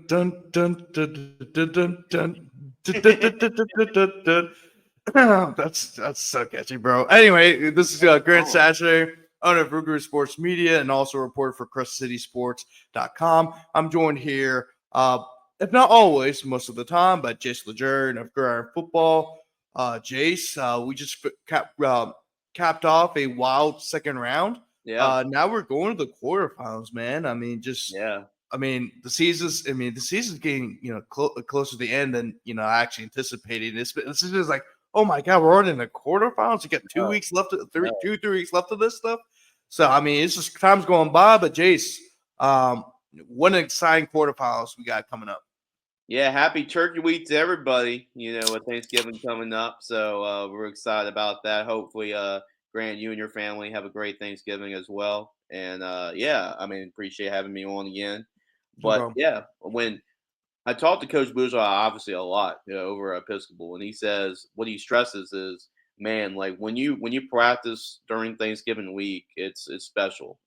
dun, dun, dun, dun, dun, dun, dun, dun, dun, dun, dun, dun, dun. That's so catchy, bro. Anyway, this is Grant Chachere, owner of Rougarou Sports Media, and also a reporter for CrescentCitySports.com. I'm joined here, if not always, most of the time, by Jace Leger of Gridiron Football. Jace, we just capped off a wild second round. Yeah. Now we're going to the quarterfinals, man. Yeah. The season's getting closer to the end than I actually anticipated. This is just like, oh my god, we're already in the quarterfinals. You got 2 weeks left, 3 weeks left of this stuff. So it's just time's going by. But Jace, what an exciting quarterfinals we got coming up. Yeah, happy Turkey Week to everybody, with Thanksgiving coming up. So we're excited about that. Hopefully, Grant, you and your family have a great Thanksgiving as well. And appreciate having me on again. But yeah, when I talked to Coach Bourgeois obviously a lot, over at Episcopal, and he says what he stresses is, man, like when you practice during Thanksgiving week, it's special.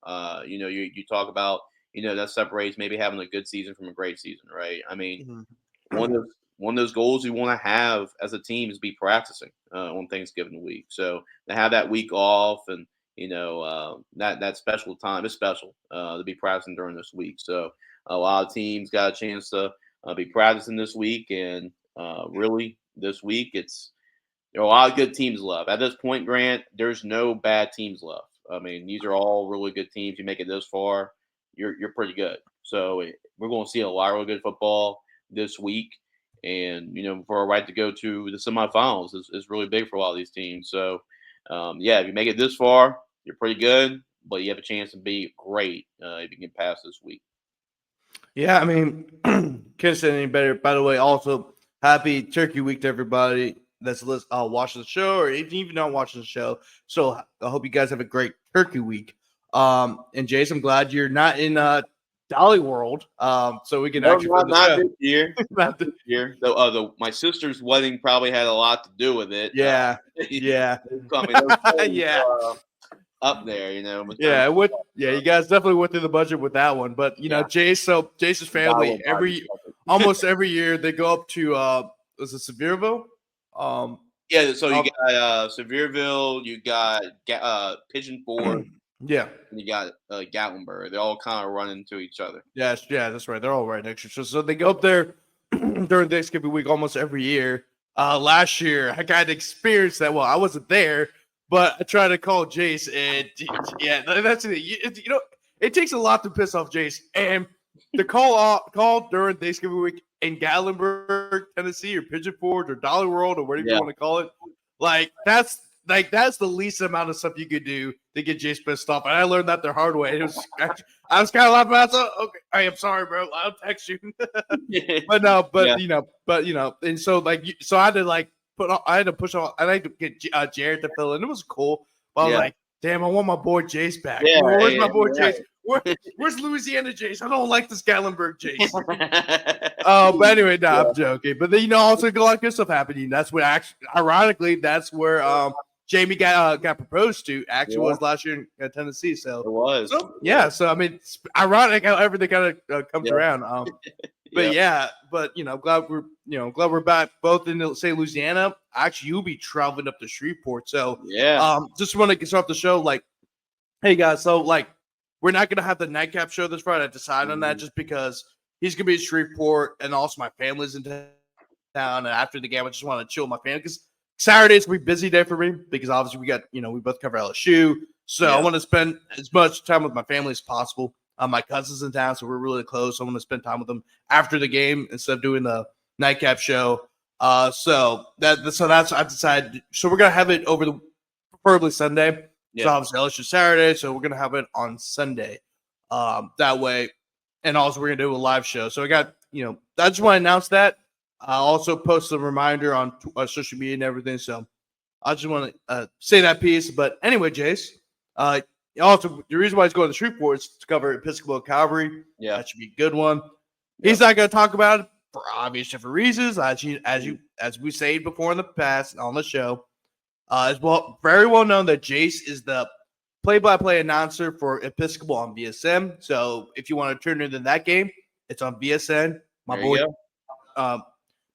You talk about that separates maybe having a good season from a great season, right? I mean, one of those goals you want to have as a team is be practicing on Thanksgiving week. So to have that week off and that special time is special to be practicing during this week. So a lot of teams got a chance to be practicing this week, and really this week there are a lot of good teams left. At this point, Grant, there's no bad teams left. I mean, these are all really good teams. You make it this far, you're pretty good. So we're going to see a lot of really good football this week, and for a right to go to the semifinals is really big for a lot of these teams. So if you make it this far, you're pretty good, but you have a chance to be great if you can pass this week. Yeah, I mean, can't say any better. By the way, also happy Turkey Week to everybody that's watching the show, or even not watching the show. So I hope you guys have a great Turkey Week. And Jace, I'm glad you're not in Dolly World. So we can not this year. Not this year. My sister's wedding probably had a lot to do with it. Yeah, yeah. Yeah. Up there, you guys definitely went through the budget with that one. But Jace's family almost every year they go up to was it Sevierville? So you got Sevierville, you got Pigeon Forge, and you got Gatlinburg. They all kind of run into each other. Yes, that's right. They're all right next year. So they go up there during Thanksgiving week almost every year. Last year I got to experience that. Well, I wasn't there. But I tried to call Jace, and that's it. It takes a lot to piss off Jace. And the call during Thanksgiving week in Gatlinburg, Tennessee, or Pigeon Forge, or Dollar World, or whatever you want to call it, that's the least amount of stuff you could do to get Jace pissed off. And I learned that the hard way. I was kind of laughing about it. Okay, I am sorry, bro. I'll text you. And so so I had to I had to push on. I had to get Jared to fill in. It was cool. But I was like, damn, I want my boy Jace back. Yeah, where's my boy Jace? Where's Louisiana Jace? I don't like this Gatlinburg Jace. But anyway, I'm joking. But then also a lot of good stuff happening. That's what ironically, that's where Jamie got proposed to. Actually, was last year in Tennessee. So it was. So it's ironic how everything kind of comes around. But glad we're back both in say Louisiana. Actually, you'll be traveling up to Shreveport. So just want to start the show hey guys. So we're not gonna have the nightcap show this Friday. I decided on that just because he's gonna be in Shreveport, and also my family's in town. And after the game, I just want to chill with my family because Saturday's gonna be a busy day for me because obviously we got we both cover LSU. So I want to spend as much time with my family as possible. My cousin's in town, so we're really close. So I'm going to spend time with them after the game instead of doing the nightcap show. So that's I decided. So we're going to have it over preferably Sunday. Yeah. So obviously LSU Saturday, so we're going to have it on Sunday. That way, and also we're going to do a live show. So I got I just want to announce that. I also posted a reminder on social media and everything. So I just want to say that piece. But anyway, Jace. Also, the reason why he's going to Shreveport is to cover Episcopal Calvary. Yeah, that should be a good one. Yep. He's not going to talk about it for obvious different reasons, as we said before in the past on the show. It's very well known that Jace is the play-by-play announcer for Episcopal on VSN. So if you want to turn into that game, it's on VSN My There you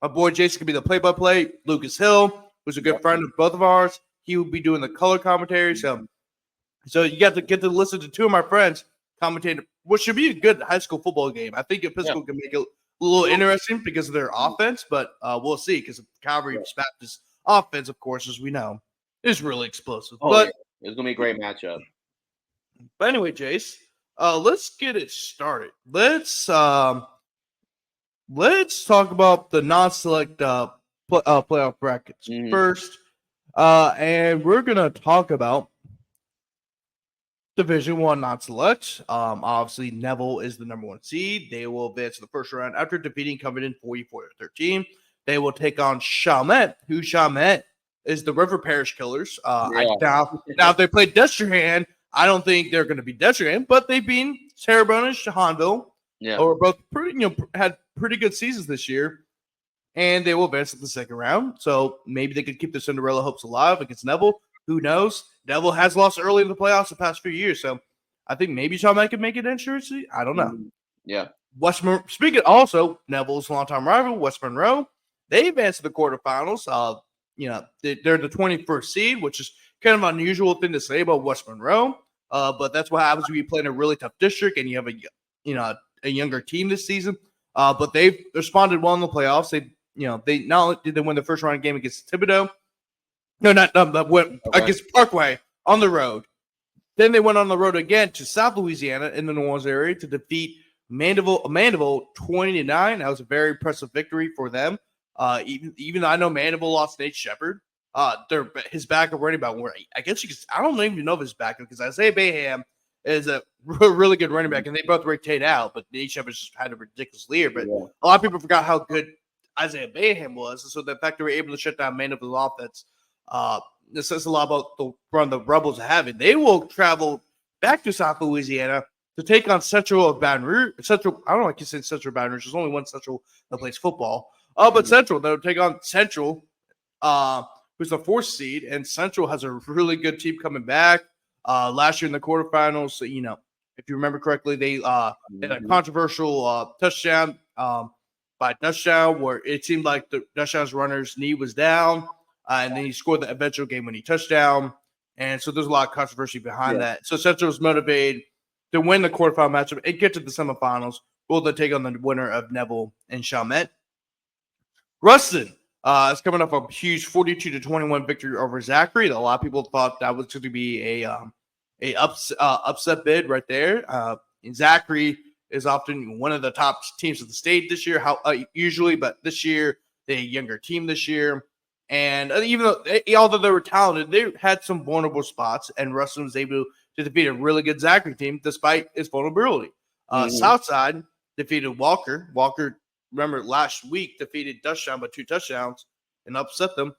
my boy Jason can be the play-by-play. Lucas Hill, who's a good friend of both of ours, he will be doing the color commentary. So you get to listen to two of my friends commentate what should be a good high school football game. I think Episcopal can make it a little interesting because of their offense, but we'll see because Calvary Baptist offense, of course, as we know, is really explosive. it's gonna be a great matchup. But anyway, Jace, let's get it started. Let's talk about the non-select playoff brackets first, and we're gonna talk about Division 1 non-select. Obviously, Neville is the number 1 seed. They will advance to the first round after defeating Covington 44-13. They will take on Chalmette, who Chalmette is the River Parish Killers. Now, if they play Destrehan, I don't think they're going to be Destrehan, but they've been Terrebonne and Shahanville. Who are both had pretty good seasons this year, and they will advance to the second round. So maybe they could keep their Cinderella hopes alive against Neville. Who knows? Neville has lost early in the playoffs the past few years, so I think maybe Chalmette could make it interesting. I don't know. Yeah. Speaking also, Neville's longtime rival, West Monroe, they advanced to the quarterfinals. They're the 21st seed, which is kind of an unusual thing to say about West Monroe. But that's what happens when you play in a really tough district and you have a younger team this season. But they've responded well in the playoffs. They not only did they win the first round game against Thibodeau. No, not against Parkway on the road. Then they went on the road again to South Louisiana in the New Orleans area to defeat Mandeville 20-9. That was a very impressive victory for them. Even though I know Mandeville lost Nate Shepard, his backup running back. I guess I don't even know if his backup because Isaiah Bayham is a really good running back, and they both rotate out. But Nate Shepard just had a ridiculous year. But a lot of people forgot how good Isaiah Bayham was, and so the fact they were able to shut down Mandeville's offense. This says a lot about the run the Rebels are having. They will travel back to South Louisiana to take on Central of Baton Rouge. I don't know if I can say Central Baton Rouge. There's only one Central that plays football. But Central, they'll take on Central, who's the 4th seed, and Central has a really good team coming back. Last year in the quarterfinals, so, if you remember correctly, they had a controversial touchdown by touchdown where it seemed like the touchdown's runner's knee was down. And then he scored the eventual game-winning touchdown. And so there's a lot of controversy behind that. So Central was motivated to win the quarterfinal matchup and get to the semifinals. Will they take on the winner of Neville and Chalmette? Ruston is coming off a huge 42-21 victory over Zachary. A lot of people thought that was going to be a upset bid right there. And Zachary is often one of the top teams of the state this year, usually, but this year they're a younger team this year. And although they were talented, they had some vulnerable spots, and Ruston was able to defeat a really good Zachary team despite its vulnerability. Southside defeated Walker. Walker, remember last week, defeated Dutchtown by 2 touchdowns and upset them.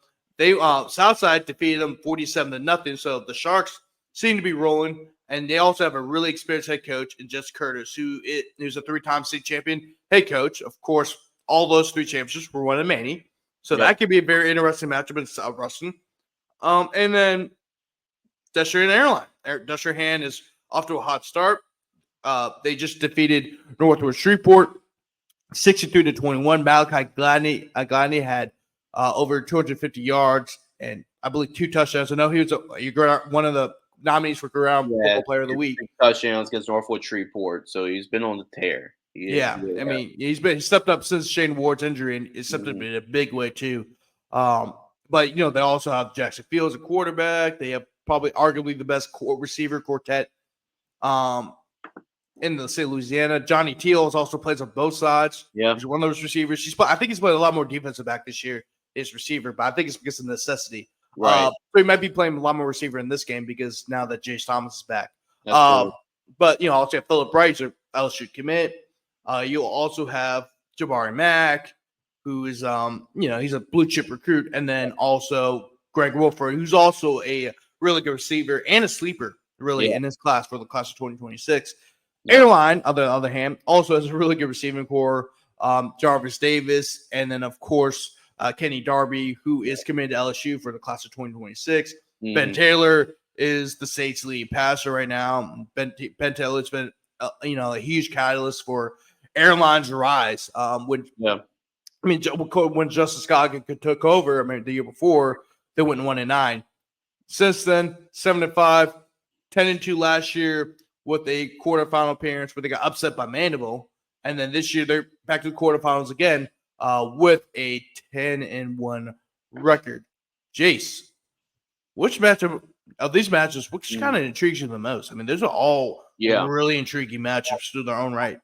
Southside defeated them 47-0. So the Sharks seem to be rolling, and they also have a really experienced head coach in Jess Curtis, who's a 3-time state champion head coach. Of course, all those 3 championships were won in Manny. So that could be a very interesting matchup in South Ruston. And then Destrehan Airline. Destrehan is off to a hot start. They just defeated Northwood Shreveport 63-21. Malachi Gladney had over 250 yards and I believe 2 touchdowns. I know he was one of the nominees for Grant Football Player of the Week. Touchdowns against Northwood Shreveport, so he's been on the tear. He stepped up since Shane Ward's injury, and he stepped up in a big way too. But they also have Jackson Fields a quarterback. They have probably arguably the best receiver quartet in the state of Louisiana. Johnny Teals also plays on both sides. Yeah, he's one of those receivers. I think he's played a lot more defensive back this year, his receiver, but I think it's because of necessity. Right. So he might be playing a lot more receiver in this game because now that Jace Thomas is back. But also have Philip Bright, LSU commit. You'll also have Jabari Mack, who is he's a blue chip recruit, and then also Greg Wolford, who's also a really good receiver and a sleeper, really, in this class for the class of 2026. Airline, on the other hand, also has a really good receiving core. Jarvis Davis, and then of course Kenny Darby, who is committed to LSU for the class of 2026. Ben Taylor is the state's lead passer right now. Ben Taylor's been a huge catalyst for Airlines rise. When Justice Goggins took over, the year before, they went 1-9. Since then, 7-5, 10-2 last year with a quarterfinal appearance where they got upset by Mandeville, and then this year they're back to the quarterfinals again with a 10-1 record. Jace, which matchup of these matches, which kind of intrigues you the most? Those are all really intriguing matchups to their own right.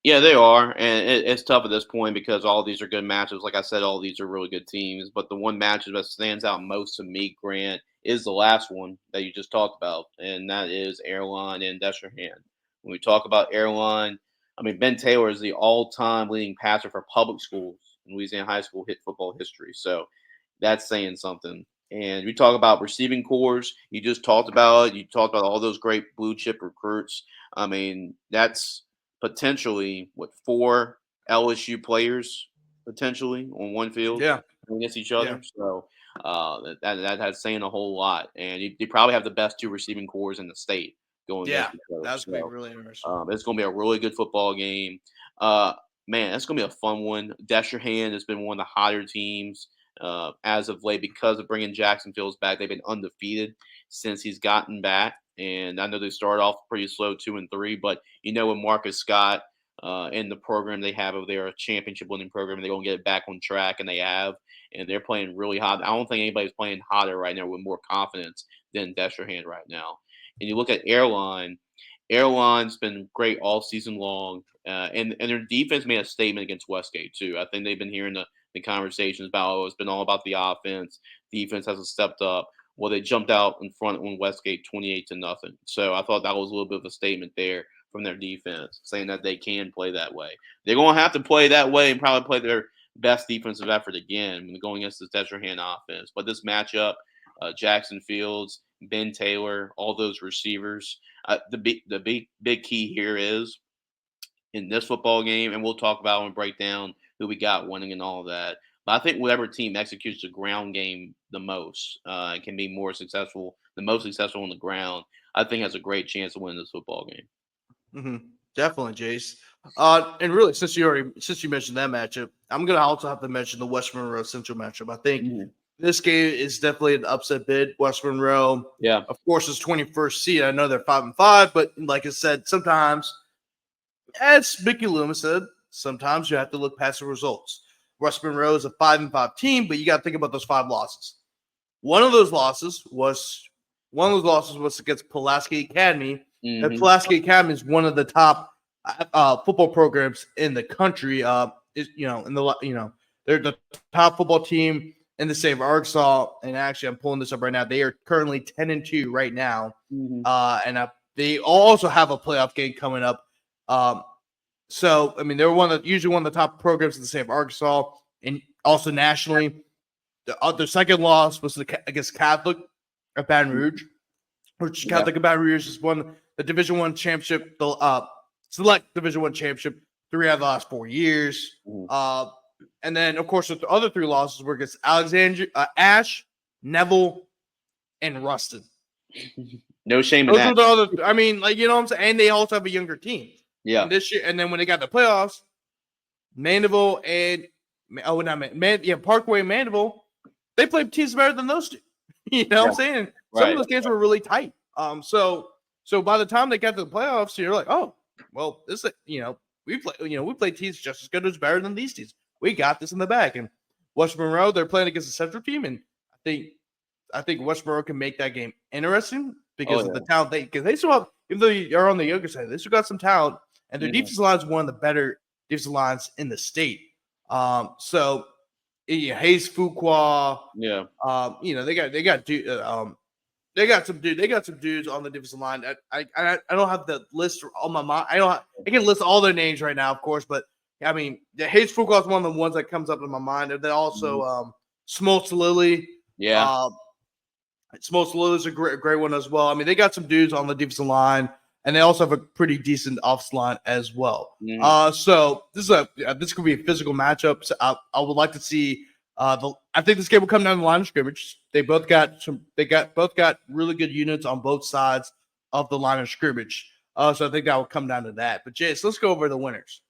Yeah, they are, and it's tough at this point because all these are good matches. Like I said, all these are really good teams. But the one match that stands out most to me, Grant, is the last one that you just talked about, and that is Airline and Destrehan. When we talk about Airline, Ben Taylor is the all-time leading passer for public schools in Louisiana high school football history. So that's saying something. And we talk about receiving corps. You just talked about it. You talked about all those great blue chip recruits. That's potentially 4 LSU players potentially on one field against each other. So that's saying a whole lot. And you probably have the best 2 receiving corps in the state going against each other. That's going to be really interesting. It's going to be a really good football game. Man, that's going to be a fun one. Destrehan has been one of the hotter teams as of late because of bringing Jackson Fields back. They've been undefeated since he's gotten back. And I know they started off pretty slow, 2-3, but with Marcus Scott in the program they have over there, a championship winning program, they're going to get it back on track, and they have. And they're playing really hot. I don't think anybody's playing hotter right now with more confidence than Destrehan right now. And you look at Airline's been great all season long, and their defense made a statement against Westgate too. I think they've been hearing the conversations about it's been all about the offense. Defense hasn't stepped up. Well, they jumped out in front on Westgate 28-0. So I thought that was a little bit of a statement there from their defense, saying that they can play that way. They're going to have to play that way and probably play their best defensive effort again when going against the Destrehan offense. But this matchup, Jackson Fields, Ben Taylor, all those receivers, the big key here is in this football game, and we'll talk about and break down who we got winning and all of that. But I think whatever team executes the ground game the most and can be the most successful on the ground, I think has a great chance to win this football game. Mm-hmm. Definitely, Jace. And really, since you mentioned that matchup, I'm gonna also have to mention the West Monroe Central matchup. I think this game is definitely an upset bid. West Monroe, of course, is 21st seed. I know they're 5-5, but like I said, sometimes, as Mickey Loomis said, sometimes you have to look past the results. West Monroe is a 5-5 team, but you got to think about those 5 losses. One of those losses was against Pulaski Academy. Mm-hmm. And Pulaski Academy is one of the top football programs in the country. They're the top football team in the state of Arkansas. And actually, I'm pulling this up right now. They are currently 10-2 right now, and they also have a playoff game coming up. So, they're usually one of the top programs in the state of Arkansas and also nationally. Their second loss was against Catholic at Baton Rouge, which Catholic at Baton Rouge has won the Division I championship, the select Division I championship 3 out of the last 4 years. And then, of course, the other 3 losses were against Alexandria, Ash, Neville, and Ruston. No shame in that. Those are the other. You know what I'm saying? And they also have a younger team. Yeah. And this year, and then when they got the playoffs, Mandeville and Parkway and Mandeville, they played teams better than those 2. You know what I'm saying? Some of those games were really tight. So by the time they got to the playoffs, you're like, oh, well, this we play teams just as good as better than these teams. We got this in the bag. And West Monroe, they're playing against the Central team, and I think West Monroe can make that game interesting because of the talent they still have. Even though you're on the younger side, they still got some talent, and their defensive line is one of the better defensive lines in the state. Hayes Fuqua, they got some dudes on the defensive line. I don't have the list on my mind. I can list all their names right now, of course, but Hayes Fuqua is one of the ones that comes up in my mind. And then also Smoltz Lily. Yeah. Smoltz Lily is a great one as well. They got some dudes on the defensive line, and they also have a pretty decent offensive line as well. So this could be a physical matchup. So I would like to see I think this game will come down to the line of scrimmage. They both got really good units on both sides of the line of scrimmage. So I think that will come down to that. But Jace, let's go over the winners.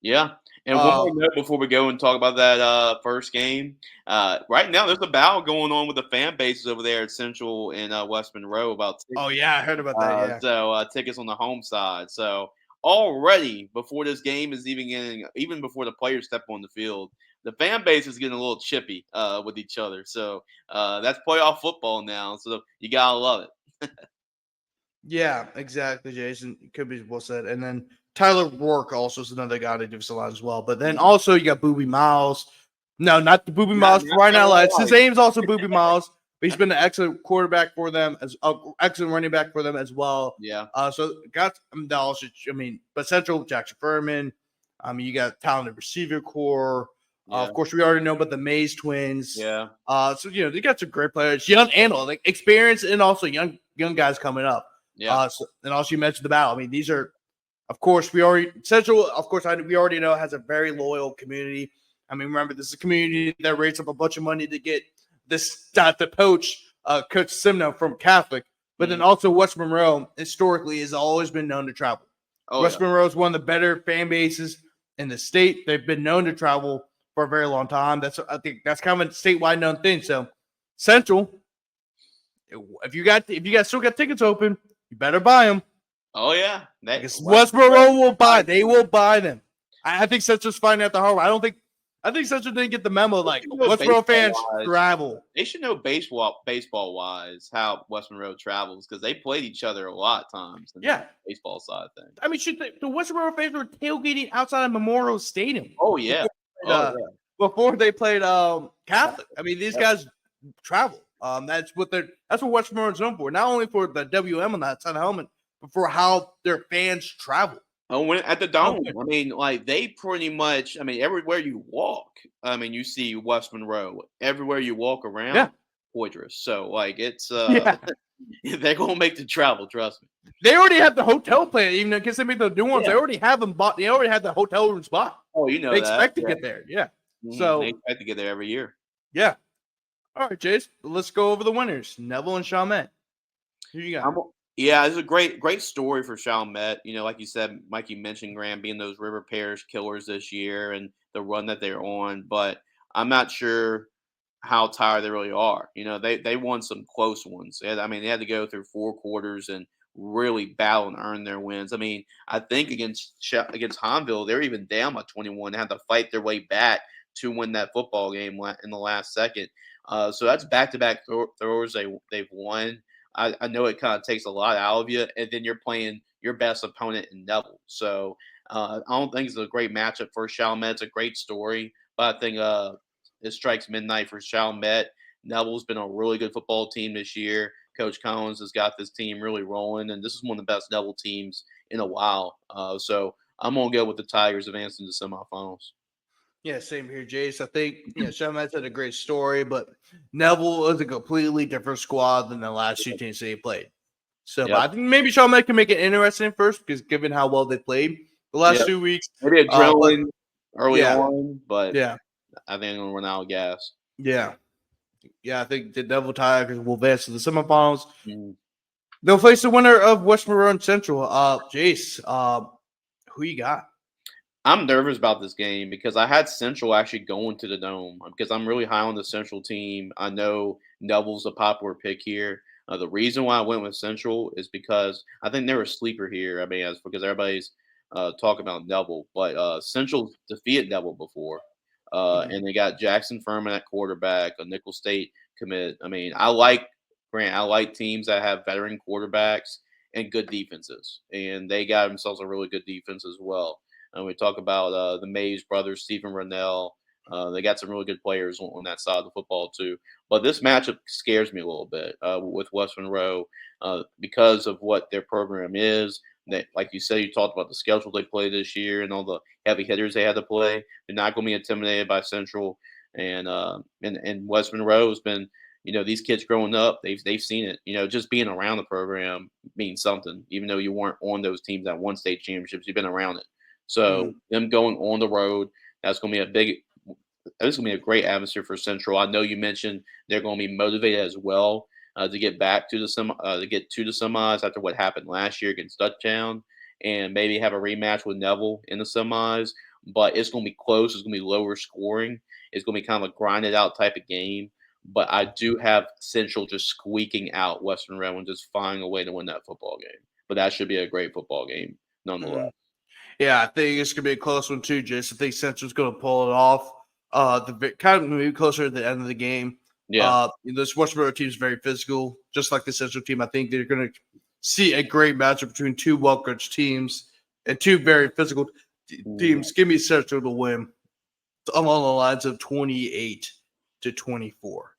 Yeah. And one Uh, more note before we go and talk about that first game. Right now, there's a battle going on with the fan bases over there at Central and West Monroe about oh tickets. yeah, I heard about that. Yeah. Tickets on the home side. So already before this game is even getting, even before the players step on the field, the fan base is getting a little chippy with each other. So that's playoff football now. So you gotta love it. Yeah, exactly, Jason. Could be well said. And then Tyler Rourke also is another guy that gives a lot as well. But then also you got Booby Miles. No, not the Booby Not, Miles for not right now. Trevor His Lawrence. name's also Booby Miles. But he's been an excellent quarterback for them, as excellent running back for them as well. Yeah. So got also, but Central Jackson Furman. You got talented receiver core. Yeah. Of course, we already know about the Mays twins. Yeah. So they got some great players, young and old, like experience, and also young guys coming up. Yeah. And also you mentioned the battle. I mean, these are, of course, we already Central. Of course, we already know has a very loyal community. I mean, remember this is a community that raised up a bunch of money to get this to poach Coach Simno from Catholic, but then also West Monroe historically has always been known to travel. Oh, West yeah. Monroe is one of the better fan bases in the state. They've been known to travel for a very long time. I think that's kind of a statewide known thing. So Central, if you still got tickets open, you better buy them. Oh, yeah. Because West Monroe will buy. They will buy them. I think Central's finding out the hard way. I think Central didn't get the memo. Like West Monroe fans travel. They should know baseball wise how West Monroe travels because they played each other a lot of times. In the baseball side of things. I mean, the West Monroe fans were tailgating outside of Memorial Stadium. Oh yeah. Before they played Catholic. I mean, these guys travel. That's what West Monroe is known for. Not only for the WM on that side of the helmet, but for how their fans travel. Oh, when at the Dome, I mean, like they pretty much, I mean, everywhere you walk, I mean, you see West Monroe. Everywhere you walk around, Poitras. So, like, it's they're gonna make the travel. Trust me. They already have the hotel plan, even in case they make the new ones. They already have them bought. They already have the hotel room spot. Oh, you know they expect to get there. Yeah. So they expect to get there every year. Yeah. All right, Jace. Let's go over the winners. Neville and Chalmette. Who you got? Yeah, it's a great story for Chalmette. You know, like you said, Mike, you mentioned Graham being those River Parish killers this year and the run that they're on, but I'm not sure how tired they really are. You know, they won some close ones. They had to go through 4 quarters and really battle and earn their wins. I mean, I think against Hanville, they're even down by 21. They had to fight their way back to win that football game in the last second. So that's back-to-back throwers they've won. I know it kind of takes a lot out of you, and then you're playing your best opponent in Neville. So I don't think it's a great matchup for Chalmette. It's a great story, but I think it strikes midnight for Chalmette. Neville's been a really good football team this year. Coach Collins has got this team really rolling, and this is one of the best Neville teams in a while. So I'm going to go with the Tigers advancing to semifinals. Yeah, same here, Jace. I think Chalmette's had a great story, but Neville is a completely different squad than the last 2 teams they played. So I think maybe Chalmette can make it interesting first, because given how well they played the last 2 weeks, maybe adrenaline early on, but I think they're going to run out of gas. Yeah, I think the Neville Tigers will advance to the semifinals. They'll face the winner of West Monroe and Central. Jace, who you got? I'm nervous about this game because I had Central actually going to the Dome because I'm really high on the Central team. I know Neville's a popular pick here. The reason why I went with Central is because I think they're a sleeper here. I mean, because everybody's talking about Neville, but Central's defeated Neville before, and they got Jackson Furman at quarterback, a Nickel State commit. I mean, I like teams that have veteran quarterbacks and good defenses, and they got themselves a really good defense as well. And we talk about the Mays brothers, Stephen Rennell. They got some really good players on that side of the football too. But this matchup scares me a little bit with West Monroe because of what their program is. Like you said, you talked about the schedule they play this year and all the heavy hitters they had to play. They're not going to be intimidated by Central. And West Monroe has been, these kids growing up, they've seen it. Just being around the program means something. Even though you weren't on those teams that won state championships, you've been around it. So them going on the road, that's going to be a great atmosphere for Central. I know you mentioned they're going to be motivated as well to get back to the semis after what happened last year against Dutchtown, and maybe have a rematch with Neville in the semis. but it's going to be close. It's going to be lower scoring. It's going to be kind of a grinded out type of game. But I do have Central just squeaking out Western Red and just finding a way to win that football game. But that should be a great football game nonetheless. Yeah, I think it's gonna be a close one too, Jason. I think Central's gonna pull it off. Kind of maybe closer at the end of the game. Yeah. This Westboro team is very physical, just like the Central team. I think they're gonna see a great matchup between two well-coached teams and two very physical teams. Give me Central to win along the lines of 28-24,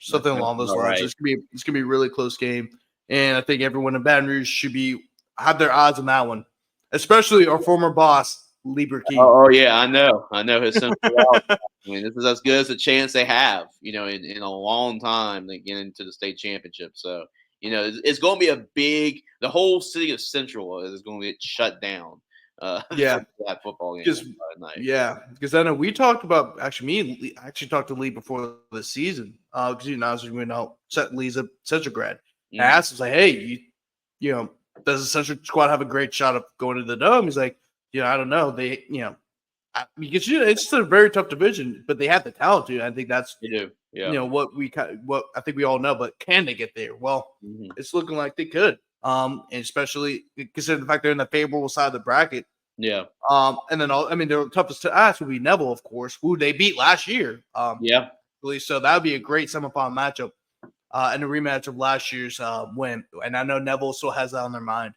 something along those lines. Right. It's gonna be a really close game, and I think everyone in Baton Rouge should have their eyes on that one, especially our former boss, Lieber Key. Oh, yeah, I know. His Central out. I mean, this is as good as a chance they have, in a long time to get into the state championship. So, it's going to be the whole city of Central is going to get shut down. Yeah, for that football game night. Yeah, because I know we talked about I actually talked to Lee before the season because I was going to set Lee's a Central grad. I asked him, like, hey, does the Central squad have a great shot of going to the Dome? He's like, I don't know. They, because it's a very tough division, but they have the talent to. I think that's they do. Yeah. What I think we all know, but can they get there? Well, it's looking like they could. And especially considering the fact they're in the favorable side of the bracket. Yeah. And then the toughest to ask would be Neville, of course, who they beat last year. Yeah. So that would be a great semifinal matchup, and a rematch of last year's win. And I know Neville still has that on their mind.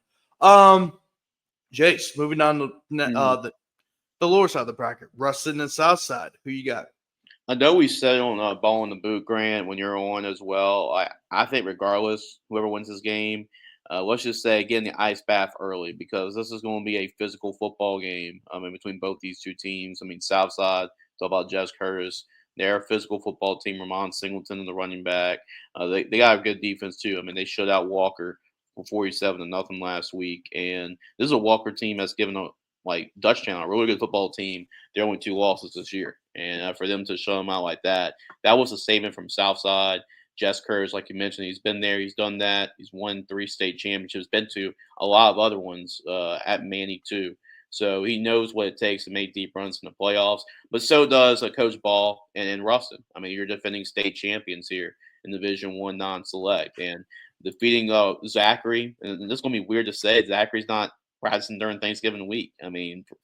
Jace, moving on to the lower side of the bracket, Ruston and Southside. Who you got? I know we said on Ball in the Boot, Grant, when you're on as well. I think regardless, whoever wins this game, let's just say get in the ice bath early because this is going to be a physical football game. Between both these two teams. Southside, talk about Jess Curtis. They're a physical football team. Ramon Singleton and the running back. They got a good defense too. They shut out Walker for 47-0 last week, and this is a Walker team that's given a Dutchtown, a really good football team. They're only 2 losses this year, and for them to show them out like that was a statement from Southside. Jess Curtis, like you mentioned, he's been there, he's done that, he's won 3 state championships, been to a lot of other ones at Manny too. So he knows what it takes to make deep runs in the playoffs. But so does Coach Ball and Ruston. You're defending state champions here in Division I non-select, and defeating Zachary. And this is gonna be weird to say. Zachary's not practicing during Thanksgiving week.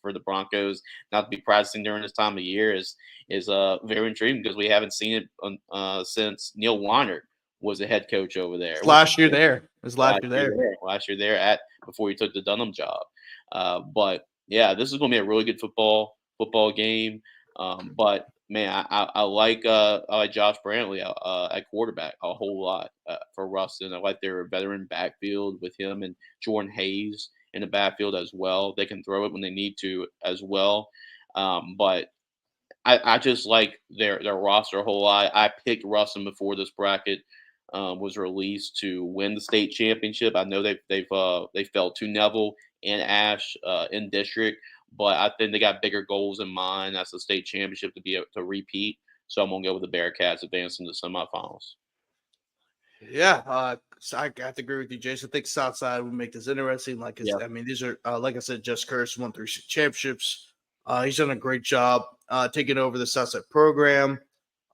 For the Broncos not to be practicing during this time of year is very intriguing because we haven't seen it since Neil Weiner was the head coach over there. Last year there. Last year there before he took the Dunham job. But yeah, this is going to be a really good football game. But man, I like Josh Brantley at quarterback a whole lot for Ruston. I like their veteran backfield with him and Jordan Hayes in the backfield as well. They can throw it when they need to as well. But I just like their roster a whole lot. I picked Ruston before this bracket was released to win the state championship. I know they fell to Neville and Ash in district, but I think they got bigger goals in mind. That's the state championship to be able to repeat. So I'm gonna go with the Bearcats advancing to semifinals. Yeah, so I have to agree with you, Jason. I think Southside would make this interesting. These are like I said, Jess Curtis won 3 championships. He's done a great job taking over the Southside program.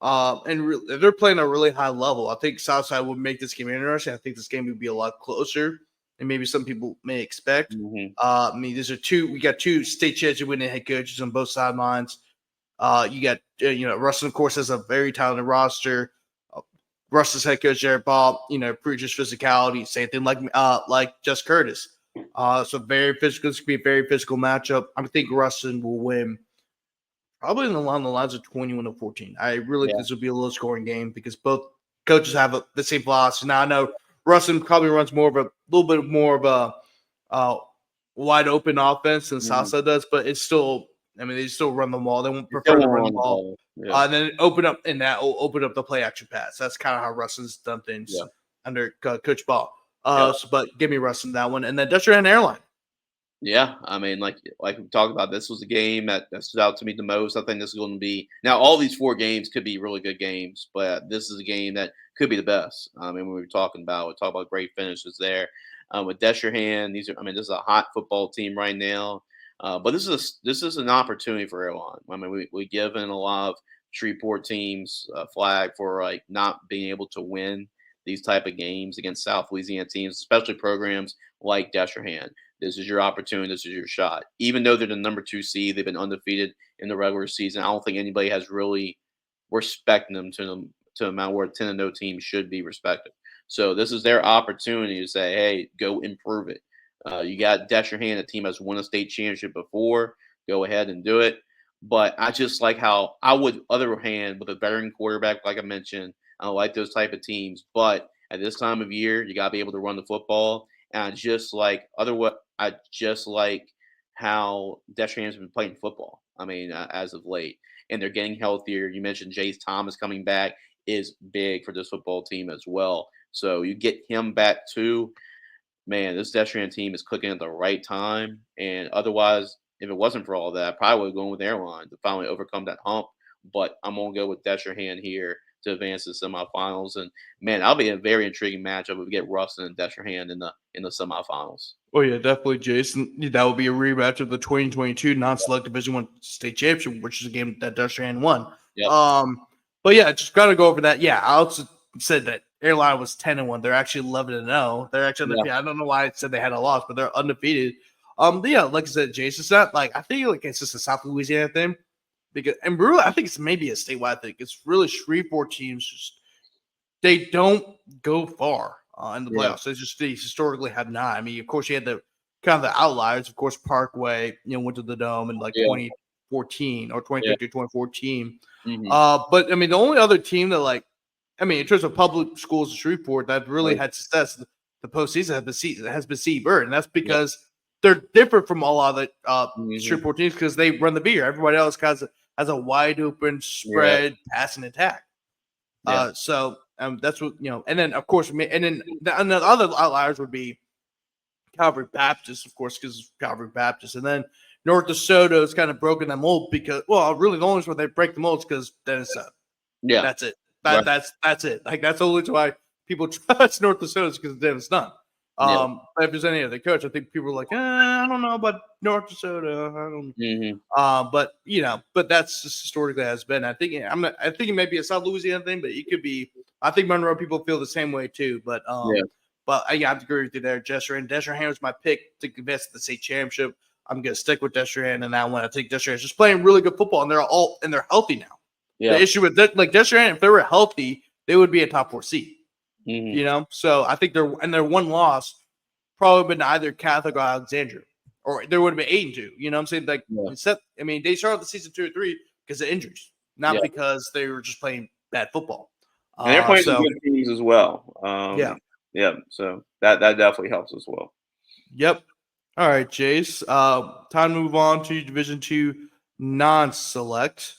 They're playing at a really high level. I think Southside would make this game interesting. I think this game would be a lot closer than maybe some people may expect. We got 2 state championship winning head coaches on both sidelines. You got Ruston, of course, has a very talented roster. Ruston's head coach Jared Ball, preaches physicality, same thing like Jess Curtis. So very physical. This could be a very physical matchup. I think Ruston will win. Probably along the lines of 21-14. I really think this will be a low scoring game because both coaches have the same philosophy. Now I know Ruston probably runs a little bit more of a wide open offense than Southside does, but it's still. They still run the ball. They won't prefer to run the ball. And then that will open up the play action pass. That's kind of how Ruston's done things under Coach Ball. But give me Ruston that one, and then Dutcher and Airline. Yeah, like we talked about, this was a game that stood out to me the most. I think this is going to be now. All these 4 games could be really good games, but this is a game that could be the best. When we were talking about great finishes there with Desherhan. This is a hot football team right now. But this is an opportunity for airline. I mean, we given a lot of Shreveport teams flag for like not being able to win these type of games against South Louisiana teams, especially programs like Destrehan. This is your opportunity. This is your shot. Even though they're the number 2 seed, they've been undefeated in the regular season. I don't think anybody has really respected them to the amount where a 10-0 team should be respected. So this is their opportunity to say, hey, go improve it. You got Destrehan, a team has won a state championship before. Go ahead and do it. But I just like how I would, other hand, with a veteran quarterback, like I mentioned, I don't like those type of teams. But at this time of year, you got to be able to run the football. And I just like how Destrehan has been playing football. I mean, as of late, and they're getting healthier. You mentioned Jace Thomas coming back is big for this football team as well. So you get him back too. Man, this Destrehan team is clicking at the right time. And otherwise, if it wasn't for all that, I probably would have gone with Airline to finally overcome that hump. But I'm going to go with Destrehan here to advance to the semifinals. And man, that'll be a very intriguing matchup if we get Ruston and Destrehan in the semifinals. Oh yeah, definitely, Jason. That will be a rematch of the 2022 non-select Division I state championship, which is a game that Destrehan won. Yep. But yeah, just gotta go over that. Yeah, I also said that Airline was 10-1. They're actually 11-0. They're actually undefeated. I don't know why I said they had a loss, but they're undefeated. Yeah, like I said, Jason, it's not like I think like it's just a South Louisiana thing. And really, I think it's maybe a statewide thing. It's really Shreveport teams just they don't go far in the playoffs. They historically have not. I mean, of course, you had the kind of the outliers. Of course, Parkway, went to the Dome in like 2014 or 2013, 2014. Mm-hmm. But I mean, the only other team that in terms of public schools in Shreveport that really had success the postseason has been Seabird, and that's because they're different from all other Shreveport teams because they run the beer. Everybody else has a wide open spread passing attack. So that's what and then of course, and then the other outliers would be Calvary Baptist, of course, because Calvary Baptist, and then North DeSoto has kind of broken that mold because, well, really the only reason why they break the mold is because Dennis Sutton. Yeah, that's it. That's it. Like that's the only reason why people trust North DeSoto is because of Dennis Sutton. But if there's any other coach, I think people are like, I don't know about North DeSoto. I don't. But that's just historically has been. I think it may be a South Louisiana thing, but it could be. I think Monroe people feel the same way too. But But I have to agree with you there, Destrehan. Destrehan was my pick to advance the state championship. I'm going to stick with Destrehan in that one. I think Destrehan is just playing really good football, and they're healthy now. Yeah. The issue with Destrehan, if they were healthy, they would be a top 4 seed. So I think their one loss probably been either Catholic or Alexandria, or there would have been 8-2. You know what I'm saying? They started the season 2 or 3 because of injuries, not because they were just playing bad football. And they're playing some good teams as well. So that definitely helps as well. Yep. All right, Jace. Time to move on to Division II non-select.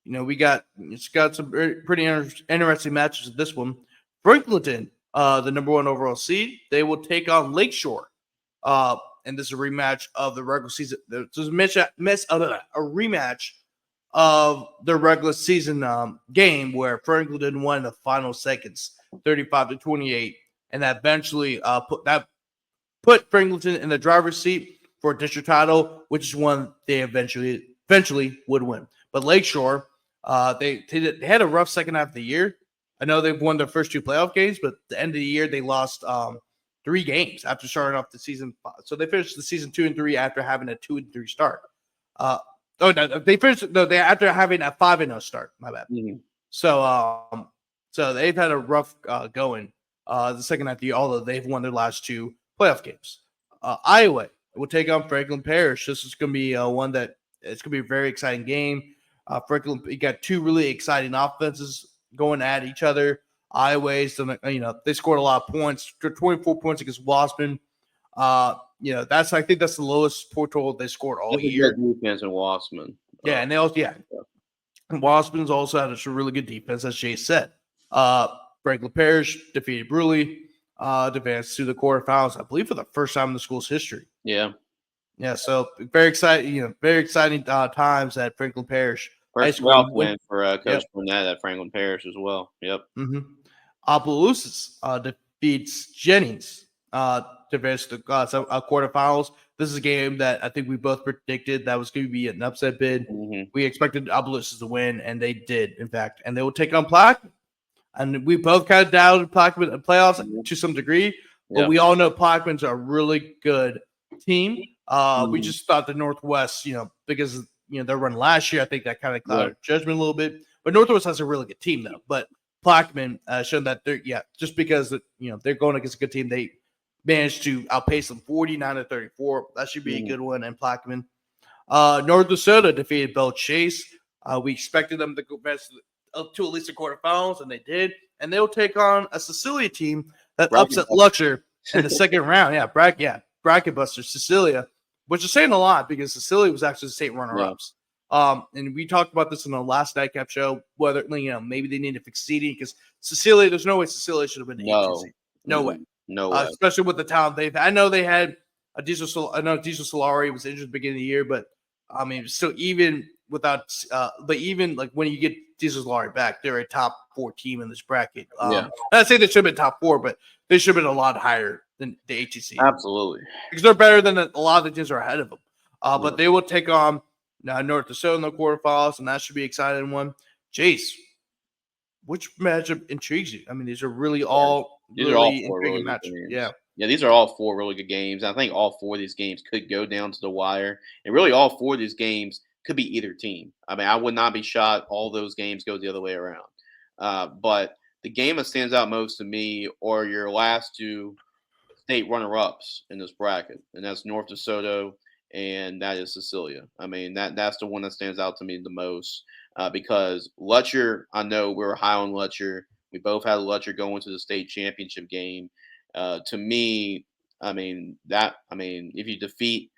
It's got some pretty interesting matches in this one. Franklinton, the number 1 overall seed, they will take on Lakeshore. And this is a rematch of the regular season. This is a rematch of the regular season game where Franklinton won in the final seconds, 35-28, and that eventually put Franklinton in the driver's seat for a district title, which is one they eventually would win. But Lakeshore, they had a rough second half of the year. I know they've won their first 2 playoff games, but at the end of the year they lost 3 games after starting off the season. So they finished the season 2-3 after having a 2-3 start. After having a 5-0 start. My bad. So they've had a rough going the second half of the year, although they've won their last 2 playoff games. Iowa will take on Franklin Parish. This is going to be one that it's going to be a very exciting game. Franklin, you got 2 really exciting offenses going at each other. Iowa's, they scored a lot of points, 24 points against Waspin. I think that's the lowest point total they scored all year. Good defense in Waspin. And they also, and Waspin's also had a really good defense, as Jay said. Franklin Parish defeated Bruley, advanced to the quarterfinals, I believe, for the first time in the school's history. Yeah. So very exciting times at Franklin Parish. First playoff win for Coach Burnett at Franklin Parish as well. Yep. Opelousas defeats Jennings to advance to quarterfinals. this is a game that I think we both predicted that was going to be an upset bid. Mm-hmm. We expected Obelisks to win, and they did, in fact. And they will take on Plaquemine. And we both kind of doubted Plaquemine in playoffs to some degree, but we all know Plaquemine's a really good team. We just thought the Northwest, because their run last year, I think that kind of clouded judgment a little bit. But Northwest has a really good team though. But Plaquemine showed that just because they're going against a good team, they managed to outpace them 49-34. That should be a good one. And Plaquemine, North Dakota defeated Belle Chase. We expected them to go best to at least the quarterfinals, and they did. And they'll take on a Cecilia team that upset Lutcher in the second round. Yeah, bracket buster Cecilia, which is saying a lot because Cecilia was actually the state runner-ups. And we talked about this in the last nightcap show, whether maybe they need to fix seeding because Cecilia, there's no way Cecilia should have been the agency. No way. No way. Especially with the talent they've had. I know they had Diesel Solari was injured at the beginning of the year, but I mean, so even without, but even like when you get Diesel Solari back, they're a top 4 team in this bracket. I'd say they should have been top 4, but they should have been a lot higher than the HEC. Absolutely. Because they're better than a lot of the teams are ahead of them. But they will take on North Dakota in the quarterfinals, and that should be an exciting one. Jace, which matchup intrigues you? I mean, these are really all intriguing matchups. Yeah, these are all 4 really good games. I think all 4 of these games could go down to the wire, and really all 4 of these games could be either team. I mean, I would not be shocked all those games go the other way around. But the game that stands out most to me are your last 2 state runner-ups in this bracket, and that's North DeSoto and that is Cecilia. I mean, that's the one that stands out to me the most because Lutcher, I know we're high on Lutcher. We both had Lutcher going to the state championship game. To me, if you defeat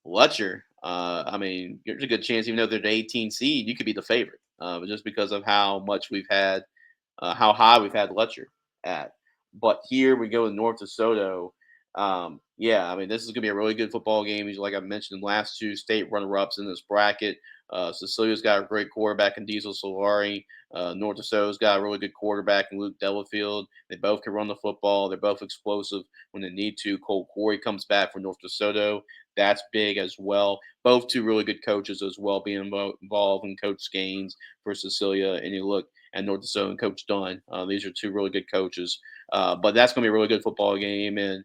Lutcher, there's a good chance, even though they're the 18 seed, you could be the favorite, just because of how much we've had, how high we've had Lutcher at. But here we go to North DeSoto. This is going to be a really good football game. Like I mentioned, the last 2 state runner-ups in this bracket. Cecilia's got a great quarterback in Diesel Solari. North DeSoto's got a really good quarterback in Luke Delafield. They both can run the football. They're both explosive when they need to. Cole Corey comes back for North DeSoto. That's big as well. Both 2 really good coaches as well being involved in Coach Gaines for Cecilia. And you look at North DeSoto and Coach Dunn. These are 2 really good coaches. But that's going to be a really good football game. And,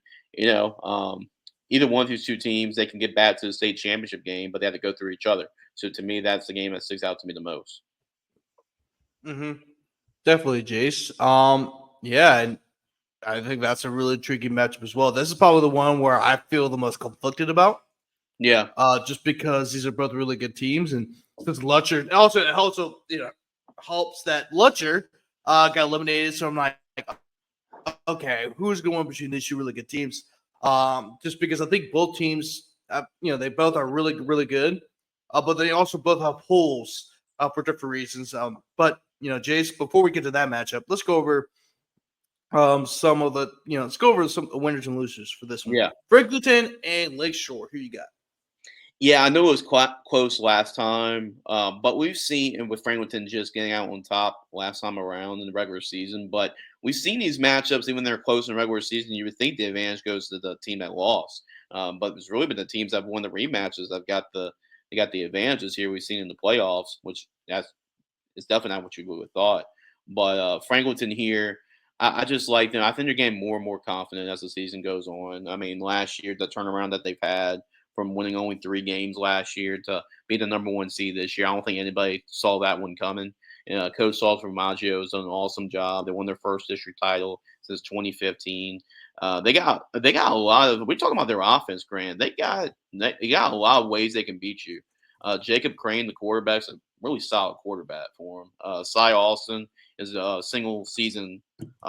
either one of these 2 teams, they can get back to the state championship game, but they have to go through each other. So to me, that's the game that sticks out to me the most. Definitely, Jace. And I think that's a really tricky matchup as well. This is probably the one where I feel the most conflicted about. Yeah. Just because these are both really good teams, and since Lutcher, it also helps that Lutcher got eliminated. So I'm like, okay, who's going between these 2 really good teams? Just because I think both teams, they both are really, really good, but they also both have holes for different reasons. But Jace, before we get to that matchup, let's go over some of the winners and losers for this one. Yeah, Franklinton and Lakeshore. Who you got? Yeah, I know it was quite close last time, but we've seen, and with Franklinton just getting out on top last time around in the regular season, but we've seen these matchups, even when they're close in the regular season, you would think the advantage goes to the team that lost. But it's really been the teams that won the rematches that got the advantages here we've seen in the playoffs, which it's definitely not what you would have thought. But Franklinton here, I just like them. I think they're getting more and more confident as the season goes on. I mean, last year, the turnaround that they've had from winning only 3 games last year to be the number 1 seed this year. I don't think anybody saw that one coming. Coach Saul Formaggio has done an awesome job. They won their first district title since 2015. They got a lot of. We're talking about their offense, Grant. They got a lot of ways they can beat you. Jacob Crane, the quarterback's a really solid quarterback for him. Cy Austin is a single season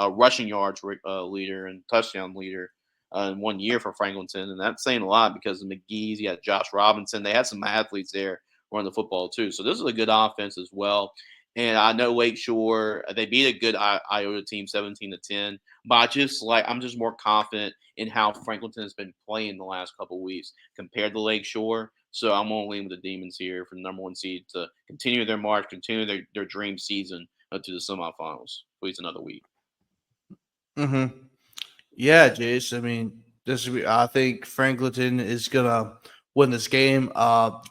rushing yards leader and touchdown leader in 1 year for Franklinton, and that's saying a lot because of McGee's. You got Josh Robinson. They had some athletes there running the football too. So this is a good offense as well. And I know Lakeshore, they beat a good Iota team 17-10, but I'm just more confident in how Franklinton has been playing the last couple of weeks compared to Lakeshore. So I'm going to lean with the Demons here for the number 1 seed to continue their march, continue their dream season to the semifinals. Please another week. Yeah, Jace. I mean, I think Franklinton is gonna win this game.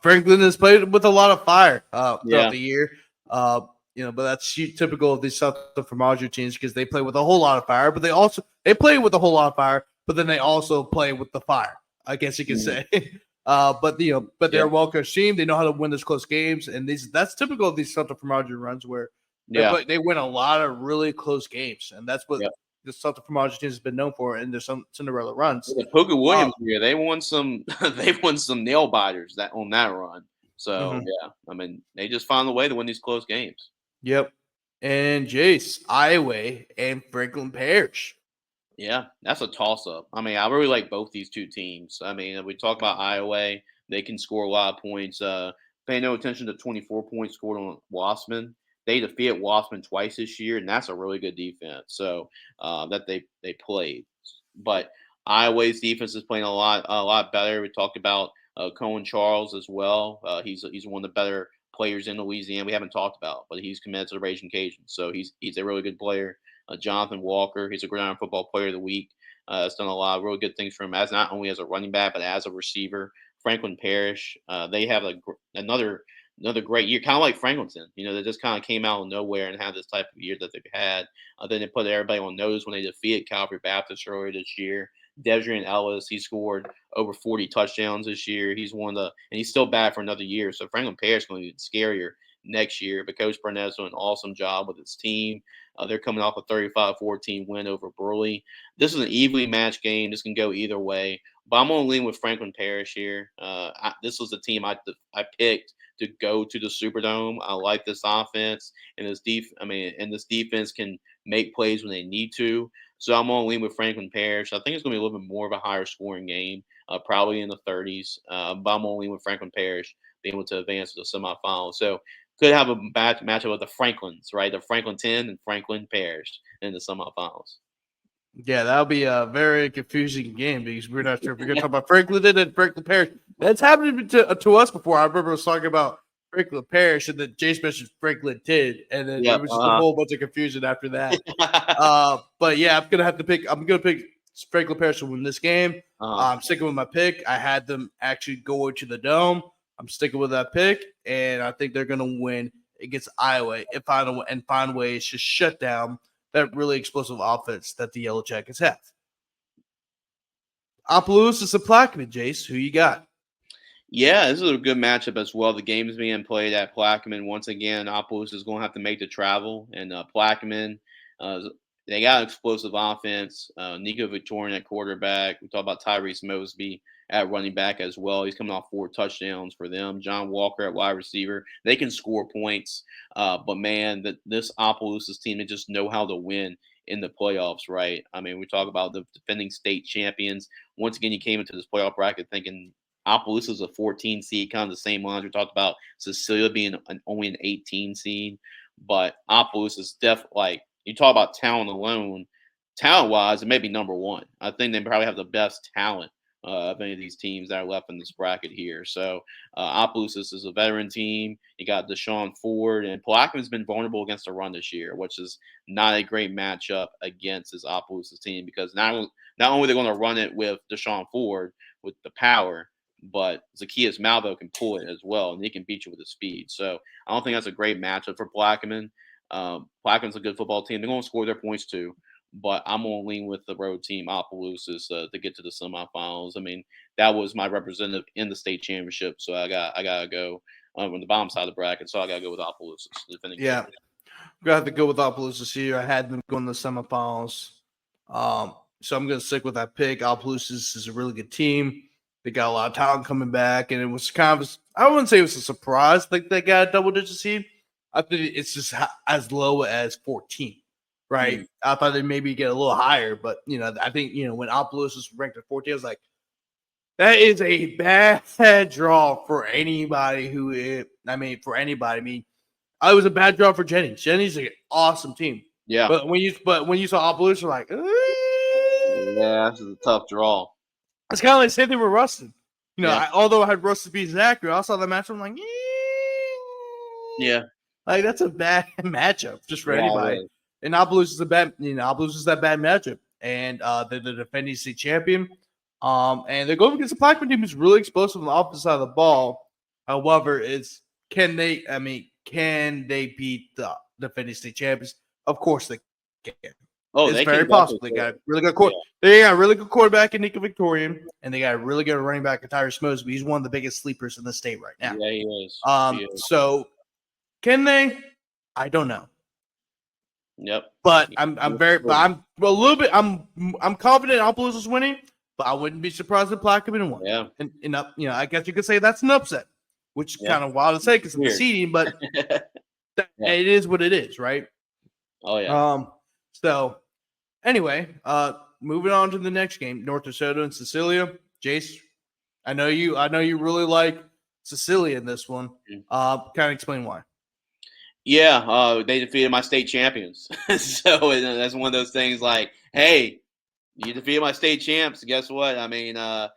Franklin has played with a lot of fire throughout the year. But that's typical of these Southern Fromage teams because they play with a whole lot of fire, but they play with a whole lot of fire, but then they also play with the fire, I guess you could say. But they're a well-coached team. They know how to win those close games, and that's typical of these Southern Fromage runs where they win a lot of really close games, and that's what the Southern Fromage team has been known for in their Cinderella runs. Yeah, Puka Williams here, they won some nail biters on that run. So I mean, they just found a way to win these close games. Yep. And Jace, Iowa and Franklin Parish. Yeah, that's a toss-up. I mean, I really like both these two teams. I mean, we talk about Iowa, they can score a lot of points. Pay no attention to 24 points scored on Wassman. They defeated Wassman twice this year, and that's a really good defense. So that they played. But Iowa's defense is playing a lot better. We talked about Cohen Charles as well. He's one of the better players in Louisiana we haven't talked about, but he's committed to the Raging Cajuns. So he's a really good player. Jonathan Walker, he's a Gridiron Football Player of the Week. Has done a lot of really good things for him as not only as a running back but as a receiver. Franklin Parish, they have another great year, kind of like Franklinton. They just kind of came out of nowhere and had this type of year that they've had. Then they put everybody on notice when they defeated Calvary Baptist earlier this year. Desrian Ellis, he scored over 40 touchdowns this year. He's and he's still back for another year. So Franklin Parish is going to be scarier next year. But Coach Burnett's doing an awesome job with his team. They're coming off a 35-14 win over Burley. This is an evenly matched game. This can go either way. But I'm going to lean with Franklin Parish here. This was the team I picked to go to the Superdome. I like this offense, and this defense can make plays when they need to. So I'm going to lean with Franklin Parish. I think it's going to be a little bit more of a higher scoring game, probably in the 30s. But I'm going to lean with Franklin Parish being able to advance to the semifinals. So could have a matchup with the Franklins, right? The Franklin 10 and Franklin Parish in the semifinals. Yeah, that'll be a very confusing game because we're not sure if we're going to talk about Franklin and Franklin Parish. That's happened to us before. I remember I was talking about Franklin Parish and then Jace mentioned Franklin 10, and then it was just a whole bunch of confusion after that. But yeah, I'm going to pick Franklin Parish to win this game. I'm sticking with my pick. I had them actually go to the Dome. I'm sticking with that pick, and I think they're going to win against Iowa and find ways to shut down that really explosive offense that the Yellow Jackets have. Opelousas and Plaquemine, Jace. Who you got? Yeah, this is a good matchup as well. The game is being played at Plaquemine. Once again, Opelousas is going to have to make the travel, and Plaquemine, they got an explosive offense. Nico Victorian at quarterback. We talk about Tyrese Mosby at running back as well. He's coming off 4 touchdowns for them. John Walker at wide receiver. They can score points, but man, this Opelousas team, they just know how to win in the playoffs, right? I mean, we talk about the defending state champions. Once again, you came into this playoff bracket thinking Opelousas is a 14 seed, kind of the same lines we talked about Cecilia being only an 18 seed, but Opelousas is definitely you talk about talent alone. Talent-wise, it may be number one. I think they probably have the best talent of any of these teams that are left in this bracket here. So Opelousas is a veteran team. You got Deshaun Ford, and Plaquemine's been vulnerable against the run this year, which is not a great matchup against this Opelousas team because not only are they going to run it with Deshaun Ford with the power, but Zacchaeus Malvo can pull it as well, and he can beat you with his speed. So I don't think that's a great matchup for Plaquemine. Plaquemine's a good football team. They're going to score their points too, but I'm going to lean with the road team, Opelousas, to get to the semifinals. I mean, that was my representative in the state championship, so I got to go on the bottom side of the bracket, so I got to go with Opelousas. Yeah, I'm going to have to go with Opelousas here. I had them going to the semifinals. So I'm going to stick with that pick. Opelousas is a really good team. They got a lot of talent coming back, and it was kind of I wouldn't say it was a surprise like they got a double-digit seed. I think it's just as low as 14, right? I thought they maybe get a little higher, but I think when Opelousas was ranked at 14, I was like, that is a bad draw for anybody for anybody. I mean, it was a bad draw for Jennings. Jennings is an awesome team. Yeah. But when you saw Opelousas, you're like, yeah, this is a tough draw. It's kind of like the same thing with Ruston. Although I had Ruston beat Zachary, I saw the matchup. I'm like, yeah, like that's a bad matchup just for anybody. And Opelousas is that bad matchup. And they're the defending state champion. And they're going against a Plaquemine team who's really explosive on the opposite side of the ball. However, can they beat the defending state champions? Of course they can. Oh, It's they very can possible. definitely They got do a really good it. They got a really good quarterback in Nico Victorian, and they got a really good running back in Tyrus Mosby. He's one of the biggest sleepers in the state right now. Yeah, he is. So can they? I don't know. Yep. But I'm a little bit I'm confident Appaloosa's winning, but I wouldn't be surprised if Plaquemine won. Yeah. And I guess you could say that's an upset, which is kind of wild to say because of the seeding, but it is what it is, right? Oh yeah. So anyway, moving on to the next game, North DeSoto and Cecilia. Jace, I know you really like Cecilia in this one. Kind of explain why. Yeah, they defeated my state champions. So that's one of those things like, hey, you defeated my state champs. Guess what? I mean, I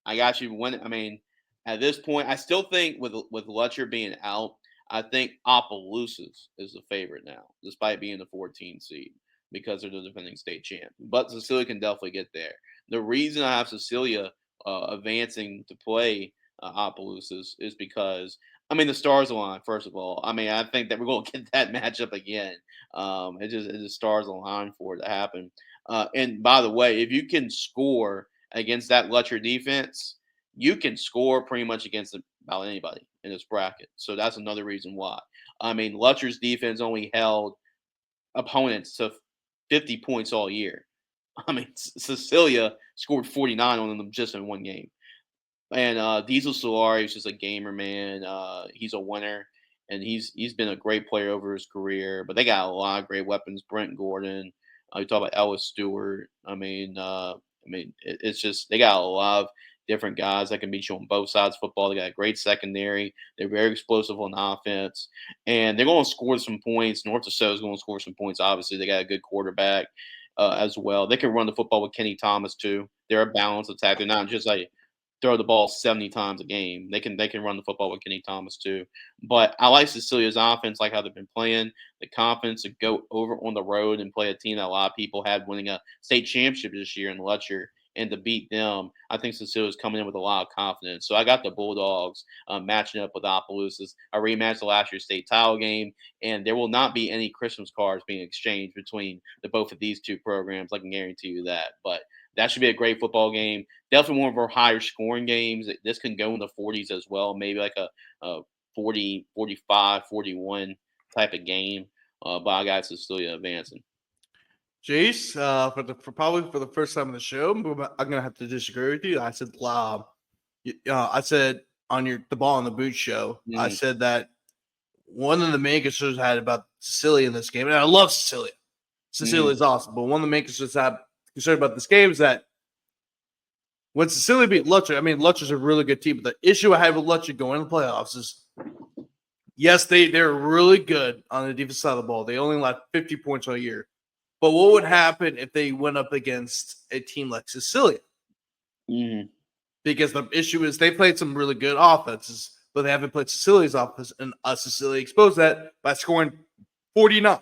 got you win. I mean, at this point, I still think with Lutcher being out, I think Opelousas is the favorite now, despite being the 14 seed because they're the defending state champ. But Cecilia can definitely get there. The reason I have Cecilia advancing to play Opelousas is because I mean the stars align. First of all, I mean I think that we're going to get that matchup again. It just stars align for it to happen. And by the way, if you can score against that Lutcher defense, you can score pretty much against about anybody in this bracket. So that's another reason why. I mean, Lutcher's defense only held opponents to 50 points all year. I mean, Cecilia scored 49 on them just in one game. And Diesel Solari is just a gamer, man. He's a winner, and he's been a great player over his career. But they got a lot of great weapons. Brent Gordon. You talk about Ellis Stewart. It's just they got a lot of different guys that can beat you on both sides of football. They got a great secondary. They're very explosive on offense, and they're going to score some points. North DeSoto is going to score some points. Obviously, they got a good quarterback as well. They can run the football with Kenny Thomas too. They're a balanced attack. They're not just like throw the ball 70 times a game. They can run the football with Kenny Thomas too. But I like Cecilia's offense, like how they've been playing, the confidence to go over on the road and play a team that a lot of people had winning a state championship this year in Lutcher and to beat them. I think Cecilia's coming in with a lot of confidence. So I got the Bulldogs matching up with Opelousas. I rematched the last year's state title game, and there will not be any Christmas cards being exchanged between the both of these two programs. I can guarantee you that. But that should be a great football game. Definitely one of our higher scoring games. This can go in the 40s as well, maybe like a 40, 45, 41 type of game. But I got Cecilia advancing. Jace, probably for the first time in the show, I'm gonna have to disagree with you. I said on the ball on the boot show, I said that one of the main concerns I had about Cecilia in this game, and I love Cecilia. Cecilia is awesome, but one of the main concerns I have concerned about this game is that when Cecilia beat Lutcher, I mean Lutcher's a really good team, but the issue I have with Lutcher going to the playoffs is, yes, they're really good on the defensive side of the ball. They only allowed 50 points all year. But what would happen if they went up against a team like Cecilia? Because the issue is they played some really good offenses, but they haven't played Cecilia's offense, and Cecilia exposed that by scoring 49.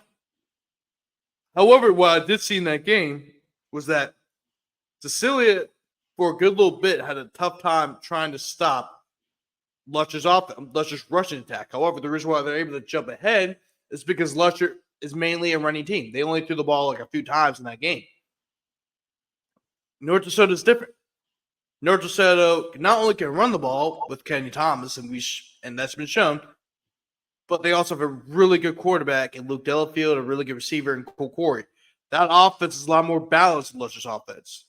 However, what I did see in that game was that Cecilia, for a good little bit, had a tough time trying to stop Lutcher's rushing attack. However, the reason why they're able to jump ahead is because Lutcher is mainly a running team. They only threw the ball like a few times in that game. North DeSoto is different. North DeSoto not only can run the ball with Kenny Thomas, and that's been shown, but they also have a really good quarterback in Luke Delafield, a really good receiver in Cole Corey. That offense is a lot more balanced than Lutcher's offense.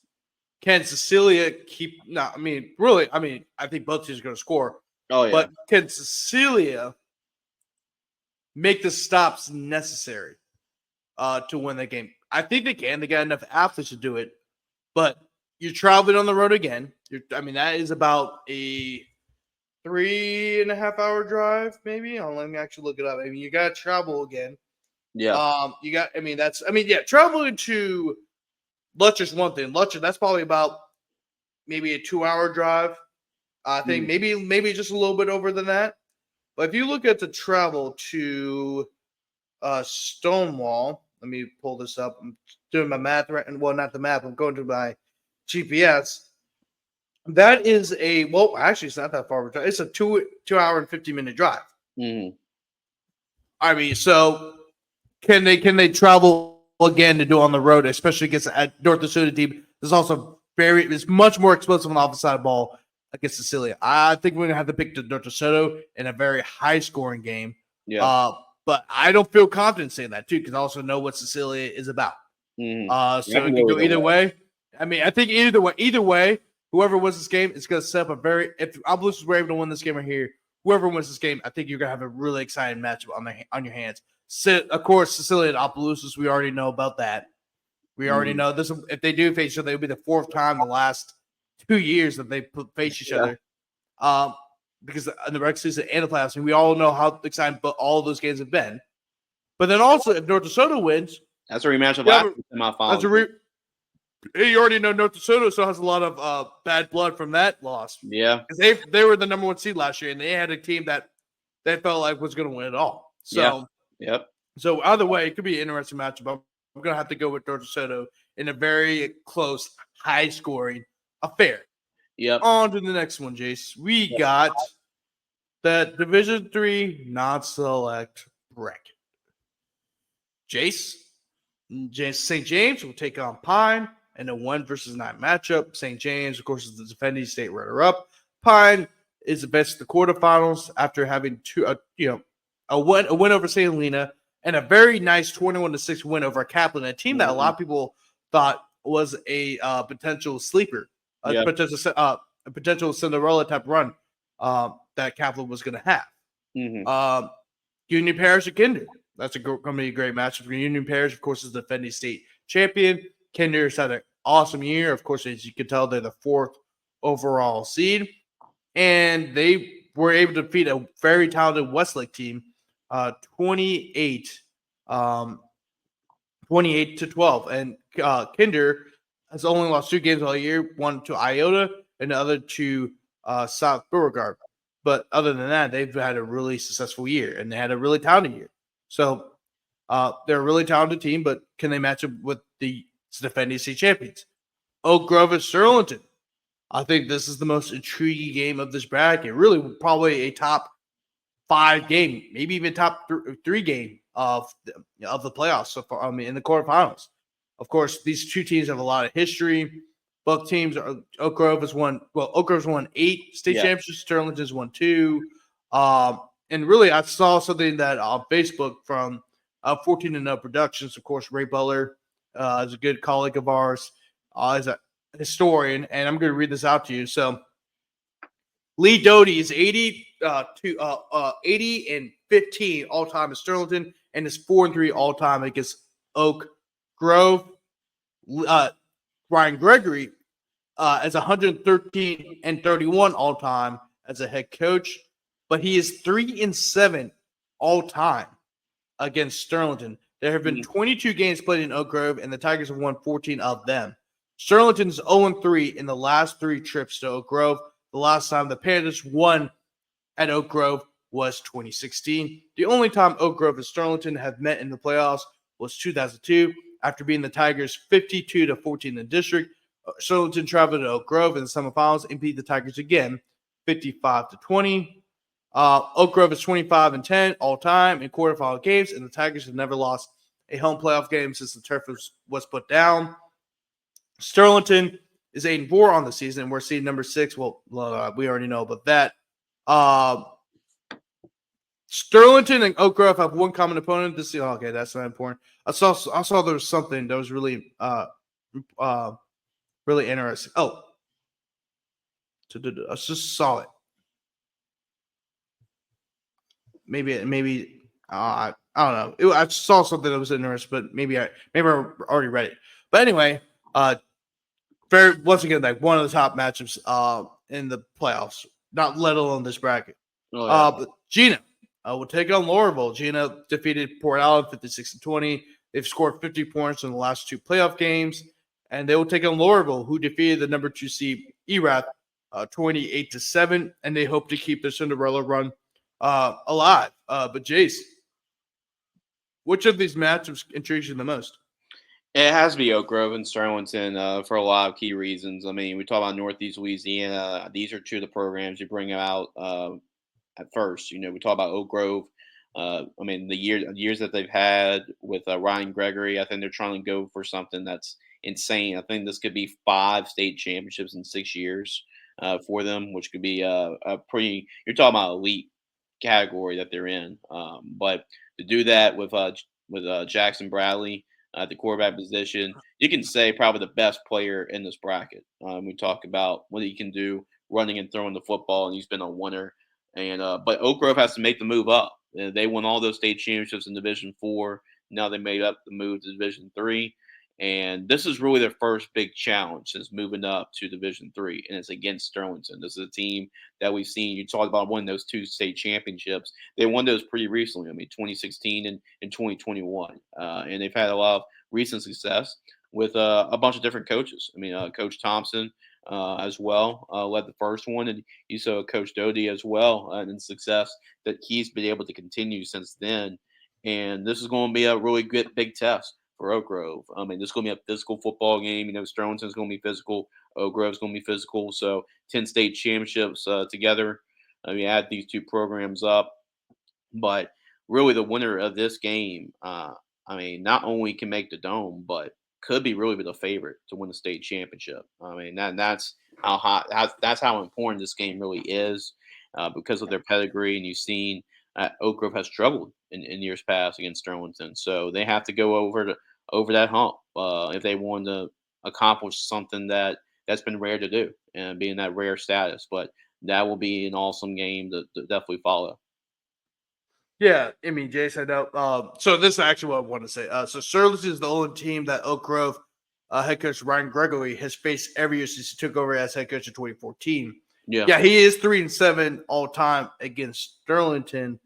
Can Cecilia keep? No, I think both teams are going to score. Oh yeah. But can Cecilia make the stops necessary to win that game? I think they can. They got enough athletes to do it. But you're traveling on the road again. That is about a 3.5 hour drive, maybe. Let me actually look it up. You got to travel again. Yeah. Traveling to Lutcher's one thing. Lutcher, that's probably about maybe a 2-hour drive. I think maybe just a little bit over than that. But if you look at the travel to Stonewall, let me pull this up. I'm doing my math right, and well, not the math. I'm going to my GPS. That is actually, it's not that far of a drive. It's a 2 hour and 50-minute drive. Mm-hmm. I mean, so can they travel again to do on the road, especially against a North Dakota team? There's also it's much more explosive on the offensive side of the ball against Cecilia. I think we're gonna have to pick the North Dakota in a very high scoring game. Yeah. But I don't feel confident saying that too, because I also know what Cecilia is about. Mm-hmm. So it can go either way. I mean, I think either way, whoever wins this game is going to set up a very. If Opelousas were able to win this game right here, whoever wins this game, I think you're going to have a really exciting matchup on your hands. Of course, Cecilia and Opelousas, we already know about that. We already know this. If they do face each other, it'll be the fourth time in the last 2 years that they face each other. Because in the regular season and the playoffs, and we all know how exciting all those games have been. But then also, if North Dakota wins, that's a rematch of last semifinals. You already know North Dakota still has a lot of bad blood from that loss. Yeah, because they were the number 1 seed last year, and they had a team that they felt like was going to win it all. So, So either way, it could be an interesting matchup. I'm going to have to go with North Dakota in a very close, high-scoring affair. Yep. On to the next one, Jace. We got the Division III non-select bracket. Jace St. James will take on Pine in a 1 versus 9 matchup. St. James, of course, is the defending state runner-up. Pine is advanced to the quarterfinals after having a win over St. Helena and a very nice 21-6 win over Kaplan, a team that a lot of people thought was a potential sleeper, a potential Cinderella type run that Kaplan was going to have. Union Parish and Kinder. That's going to be a great matchup for Union Parish. Of course, is the defending state champion. Kinder's had an awesome year. Of course, as you can tell, they're the 4th overall seed, and they were able to defeat a very talented Westlake team, 28 to 12. And Kinder has only lost 2 games all year, one to Iota and the other to South Beauregard. But other than that, they've had a really successful year, and they had a really talented year. So they're a really talented team, but can they match up with the defending state champions? Oak Grove and Sterlington. I think this is the most intriguing game of this bracket. Really, probably a top 5 game, maybe even top 3 game of the playoffs so far. I mean, in the quarterfinals. Of course, these 2 teams have a lot of history. Both teams are Oak Grove has won. Well, Oak Grove's won 8 state championships. Sterlington's won 2. And really, I saw something that on Facebook from 14 and Up Productions. Of course, Ray Butler is a good colleague of ours. Is a historian, and I'm going to read this out to you. So, Lee Doty is 80 and 15 all time at Sterlington, and is 4-3 all time against Oak Grove. Ryan Gregory as 113 and 31 all time as a head coach, but he is 3-7 all time against Sterlington. There have been 22 games played in Oak Grove, and the Tigers have won 14 of them. Sterlington's 0-3 in the last 3 trips to Oak Grove. The last time the Panthers won at Oak Grove was 2016. The only time Oak Grove and Sterlington have met in the playoffs was 2002, after beating the Tigers 52-14 in the district. Sterlington traveled to Oak Grove in the semifinals and beat the Tigers again 55-20. Oak Grove is 25-10 all time in quarterfinal games, and the Tigers have never lost a home playoff game since the turf was put down. Sterlington is 8-4 on the season. We're seeing number 6. Well, we already know about that. Sterlington and Oak Grove have one common opponent. Okay, that's not important. I saw there was something that was really really interesting. Oh, I just saw it. Maybe I don't know. I saw something that was interesting, but maybe I already read it. But anyway, once again, like one of the top matchups in the playoffs, not let alone this bracket. But Gina will take on Lorville. Gina defeated Port Allen 56-20. They've scored 50 points in the last 2 playoff games, and they will take on Lorville, who defeated the number 2 seed Erath 28-7, and they hope to keep their Cinderella run alive. But Jace, which of these matchups intrigues you the most? It has to be Oak Grove and Sterlington for a lot of key reasons. I mean, we talk about Northeast Louisiana. These are two of the programs you bring out at first. We talk about Oak Grove. I mean, the years that they've had with Ryan Gregory, I think they're trying to go for something that's insane. I think this could be 5 state championships in 6 years for them, which could be a pretty. You're talking about elite category that they're in. But to do that with Jackson Bradley at the quarterback position, you can say probably the best player in this bracket. We talk about what he can do running and throwing the football, and he's been a winner. And but Oak Grove has to make the move up. They won all those state championships in Division Four. Now they made up the move to Division Three, and this is really their first big challenge since moving up to Division Three, and it's against Sterlington. This is a team that we've seen. You talked about winning those 2 state championships. They won those pretty recently. I mean, 2016 and 2021, and they've had a lot of recent success with a bunch of different coaches. I mean, Coach Thompson as well led the first one, and you saw Coach Doty as well, and success that he's been able to continue since then. And this is going to be a really good big test for Oak Grove. I mean, this is going to be a physical football game. Sterlington's going to be physical. Oak Grove's going to be physical. So 10 state championships together. I mean, add these two programs up. But really, the winner of this game, I mean, not only can make the dome, but could be really the favorite to win the state championship. I mean, that's how hot, that's how important this game really is because of their pedigree. And you've seen Oak Grove has struggled in years past against Sterlington, so they have to go over that hump if they want to accomplish something that's been rare to do and being that rare status. But that will be an awesome game to definitely follow. Yeah, I mean, Jason, I know. So this is actually what I want to say. So Sterling is the only team that Oak Grove head coach Ryan Gregory has faced every year since he took over as head coach in 2014. Yeah. Yeah, he is 3-7 all time against Sterlington.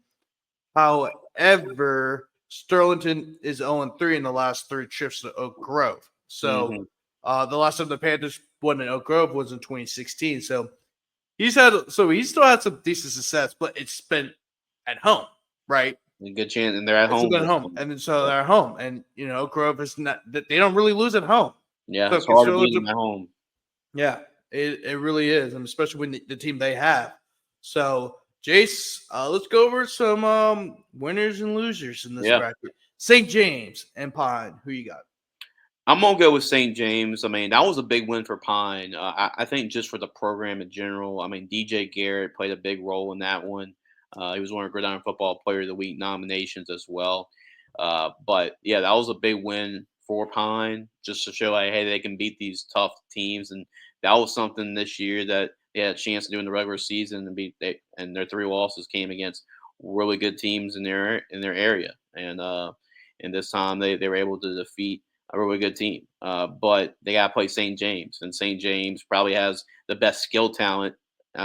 However, Sterlington is 0-3 in the last 3 trips to Oak Grove. So Hmm. the last time the Panthers won in Oak Grove was in 2016. So he still had some decent success, but it's been at home, right? A good chance, and they're at It's home been at this home, one. and then so Yeah, they're at home, and Oak Grove is not. They don't really lose at home. yeah, So it's hard to beat Sterlington, them at home. yeah, it really is, and especially when the team they have. So, Jace, let's go over some winners and losers in this Yeah, bracket. St. James and Pine. Who you got? I'm gonna go with St. James. I mean, that was a big win for Pine. I think just for the program in general. I mean, DJ Garrett played a big role in that one. He was one of Gridiron Football Player of the Week nominations as well. But yeah, that was a big win for Pine, just to show like, hey, they can beat these tough teams, and that was something this year that they had a chance to do in the regular season and and their 3 losses came against really good teams in their area, and this time they were able to defeat a really good team. But they got to play St. James, and St. James probably has the best skill talent.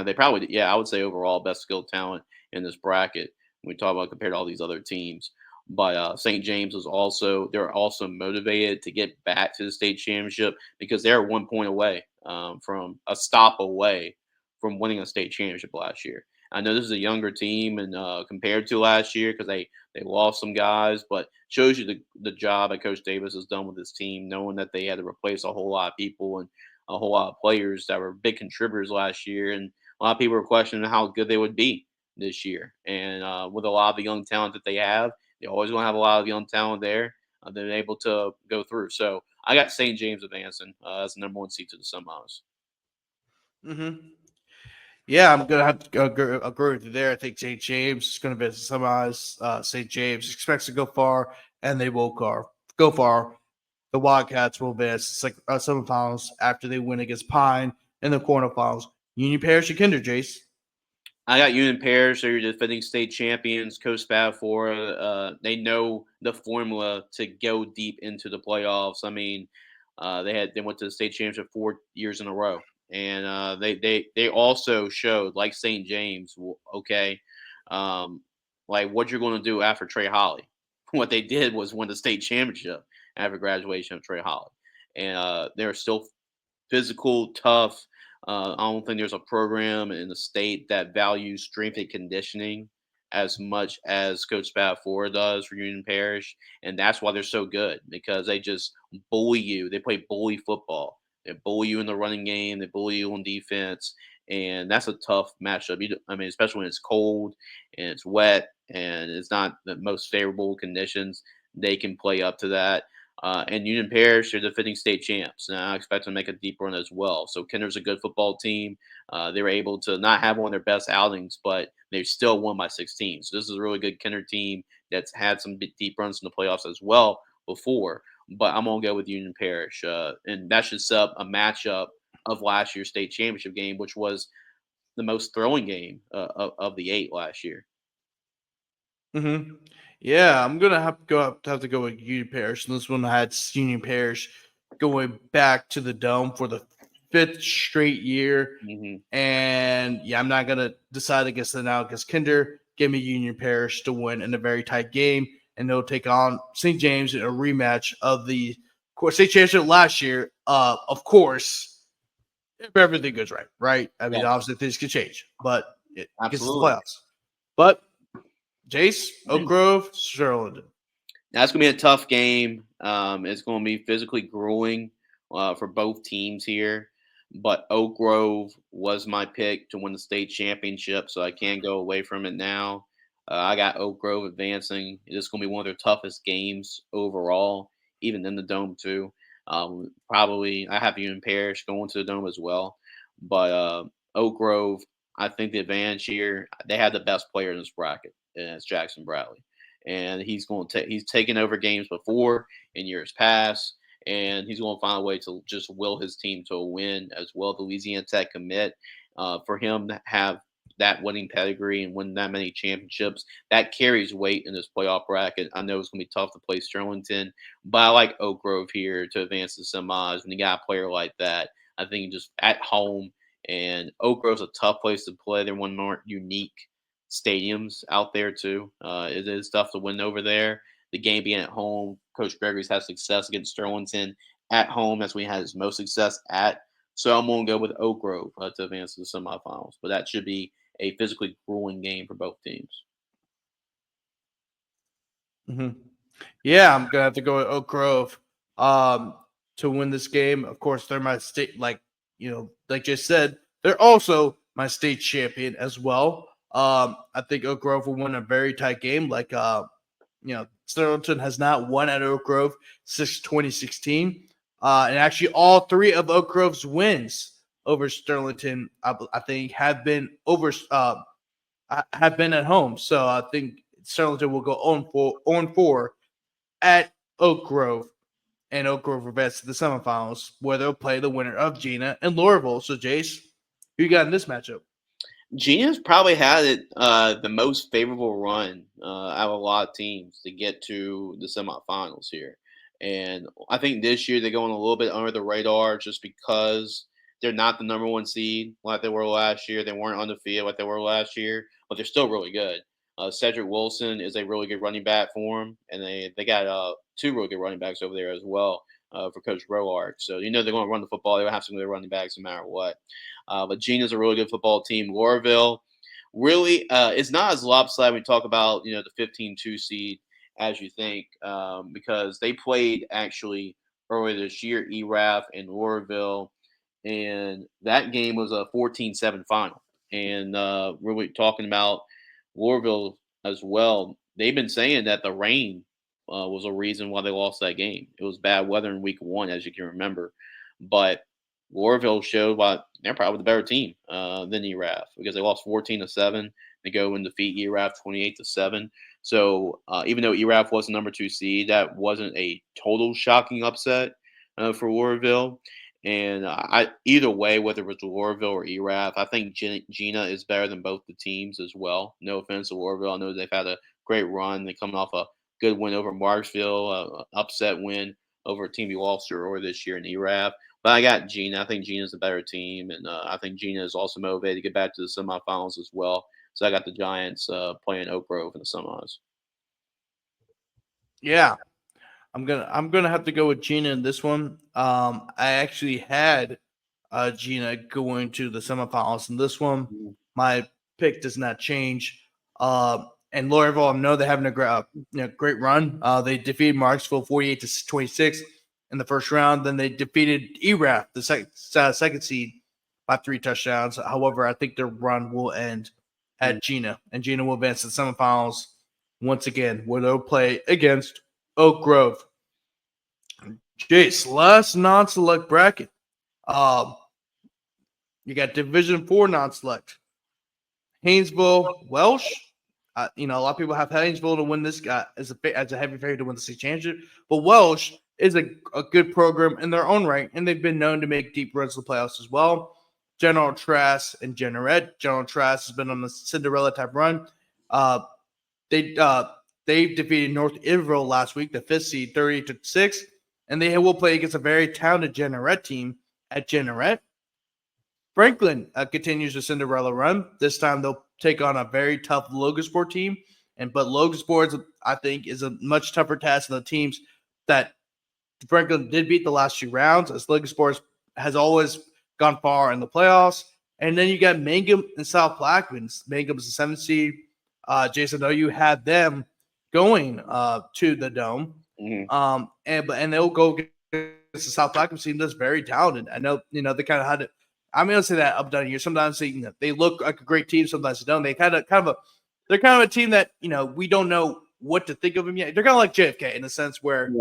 They probably, yeah, I would say overall best skill talent in this bracket. When we talk about compared to all these other teams. But St. James was they're also motivated to get back to the state championship because they're 1 point away from a stop away from winning a state championship last year. I know this is a younger team and compared to last year because they lost some guys, but shows you the job that Coach Davis has done with his team, knowing that they had to replace a whole lot of people and a whole lot of players that were big contributors last year, and a lot of people were questioning how good they would be this year. And with a lot of the young talent that they have, they always going to have a lot of young talent there. They're able to go through. So I got St. James advancing as the number 1 seed to the semis. Mm-hmm. Yeah, I'm gonna have to agree with you there. I think St. James is going to be the semis. St. James expects to go far, and they will go far. The Wildcats will miss semifinals after they win against Pine in the quarterfinals. Union Parish and Kinder, Jace. I got Union Parish. They're your defending state champions. Coach Spatafora. They know the formula to go deep into the playoffs. I mean, they went to the state championship 4 years in a row, and they also showed like St. James. Okay, um, like what you're going to do after Trey Holly. What they did was win the state championship after graduation of Trey Holly, and they're still physical, tough. I don't think there's a program in the state that values strength and conditioning as much as Coach Spafford does for Union Parish, and that's why they're so good because they just bully you. They play bully football. They bully you in the running game. They bully you on defense, and that's a tough matchup. I mean, especially when it's cold and it's wet and it's not the most favorable conditions, they can play up to that. And Union Parish, they're defending state champs, and I expect them to make a deep run as well. So Kinder's a good football team. They were able to not have one of their best outings, but they still won by 16. So this is a really good Kinder team that's had some deep runs in the playoffs as well before. But I'm gonna go with Union Parish, and that should set up a matchup of last year's state championship game, which was the most throwing game of the 8 last year. Mm-hmm. Yeah, I'm gonna have to go with Union Parish. And this one I had Union Parish going back to the dome for the 5th straight year. Hmm. And yeah, I'm not gonna decide against it now because Kinder gave me Union Parish to win in a very tight game, and they'll take on St. James in a rematch of the state championship last year. Of course, if everything goes right, right? I mean, Yeah, obviously things could change, but it gets to the absolutely. playoffs. But Jace, Oak Grove, Sterling. That's gonna be a tough game. It's gonna be physically grueling for both teams here. But Oak Grove was my pick to win the state championship, so I can't go away from it now. I got Oak Grove advancing. It's gonna be one of their toughest games overall, even in the dome too. Probably I have Union Parish going to the dome as well, but Oak Grove, I think the advantage here. They have the best player in this bracket, and it's Jackson Bradley, and he's going to he's taken over games before in years past, and he's going to find a way to just will his team to a win as well. The Louisiana Tech commit, for him to have that winning pedigree and win that many championships, that carries weight in this playoff bracket. I know it's going to be tough to play Sterlington, but I like Oak Grove here to advance the semis. When you got a player like that, I think just at home, and Oak Grove's a tough place to play. They're one more unique stadiums out there too. It is tough to win over there. The game being at home, Coach Gregory's had success against Sterlington at home. That's when he had his most success at. So I'm going to go with Oak Grove to advance to the semifinals. But that should be a physically grueling game for both teams. Mm-hmm. Yeah, I'm gonna have to go with Oak Grove um, to win this game. Of course, they're my state, like just said, they're also my state champion as well. I think Oak Grove will win a very tight game. Sterlington has not won at Oak Grove since 2016, and actually, all 3 of Oak Grove's wins over Sterlington, I think, have been at home. So I think Sterlington will go on 4 at Oak Grove, and Oak Grove advances to the semifinals, where they'll play the winner of Gina and Lorville. So, Jace, who you got in this matchup? Gina's probably had it the most favorable run out of a lot of teams to get to the semifinals here. And I think this year they're going a little bit under the radar just because they're not the number 1 seed like they were last year. They weren't undefeated like they were last year, but they're still really good. Cedric Wilson is a really good running back for them, and they got 2 really good running backs over there as well for Coach Roark. So you know they're going to run the football. They'll have some good running backs no matter what. But Gina's a really good football team. Loreauville really it's not as lopsided when we talk about the 15-2 seed as you think, because they played actually earlier this year, ERAF and Loreauville, and that game was a 14-7 final. And really talking about Loreauville as well, they've been saying that the rain was a reason why they lost that game. It was bad weather in week 1, as you can remember, but Loreauville showed why they're probably the better team than ERAF because they lost 14-7. They go and defeat ERAF 28-7. So even though ERAF was the number 2 seed, that wasn't a total shocking upset for Loreauville. And either way, whether it was Loreauville or ERAF, I think Gina is better than both the teams as well. No offense to Loreauville. I know they've had a great run. They're coming off a good win over Marksville, upset win over Team lost earlier this year in ERAF. But I got Gina. I think Gina's a better team, and I think Gina is also motivated to get back to the semifinals as well. So I got the Giants playing Oak Grove in the semis. Yeah, I'm gonna have to go with Gina in this one. I actually had Gina going to the semifinals in this one. Mm. My pick does not change. and Loretteville, I know they're having a great run. They defeated Marksville 48-26 in the first round. Then they defeated ERAF, the second seed, by 3 touchdowns. However, I think their run will end at Gina, and Gina will advance to the semifinals once again, where they'll play against Oak Grove. Jace, last non-select bracket. You got Division 4 non-select. Haynesville, Welsh. A lot of people have Haynesville to win this guy as a heavy favorite to win the state championship, but Welsh is a good program in their own right, and they've been known to make deep runs to the playoffs as well. General Trask and Generette. General Trask has been on the Cinderella type run. They defeated North Israel last week, the 5th seed, 30-6, and they will play against a very talented Generette team at Generette. Franklin continues the Cinderella run. This time they'll take on a very tough Logansport team, but Logansport, I think, is a much tougher task than the teams that Franklin did beat the last 2 rounds, as Logansport has always gone far in the playoffs. And then you got Mangum and South Plaquemine. Mangum is the 7th seed. Jason, I know you had them going to the Dome, and they'll go against the South Plaquemine team that's very talented. I know they kind of had it. I'm going to say that up down here. Sometimes they look like a great team, sometimes they don't. They're kind of a team that we don't know what to think of them yet. They're kind of like JFK in the sense where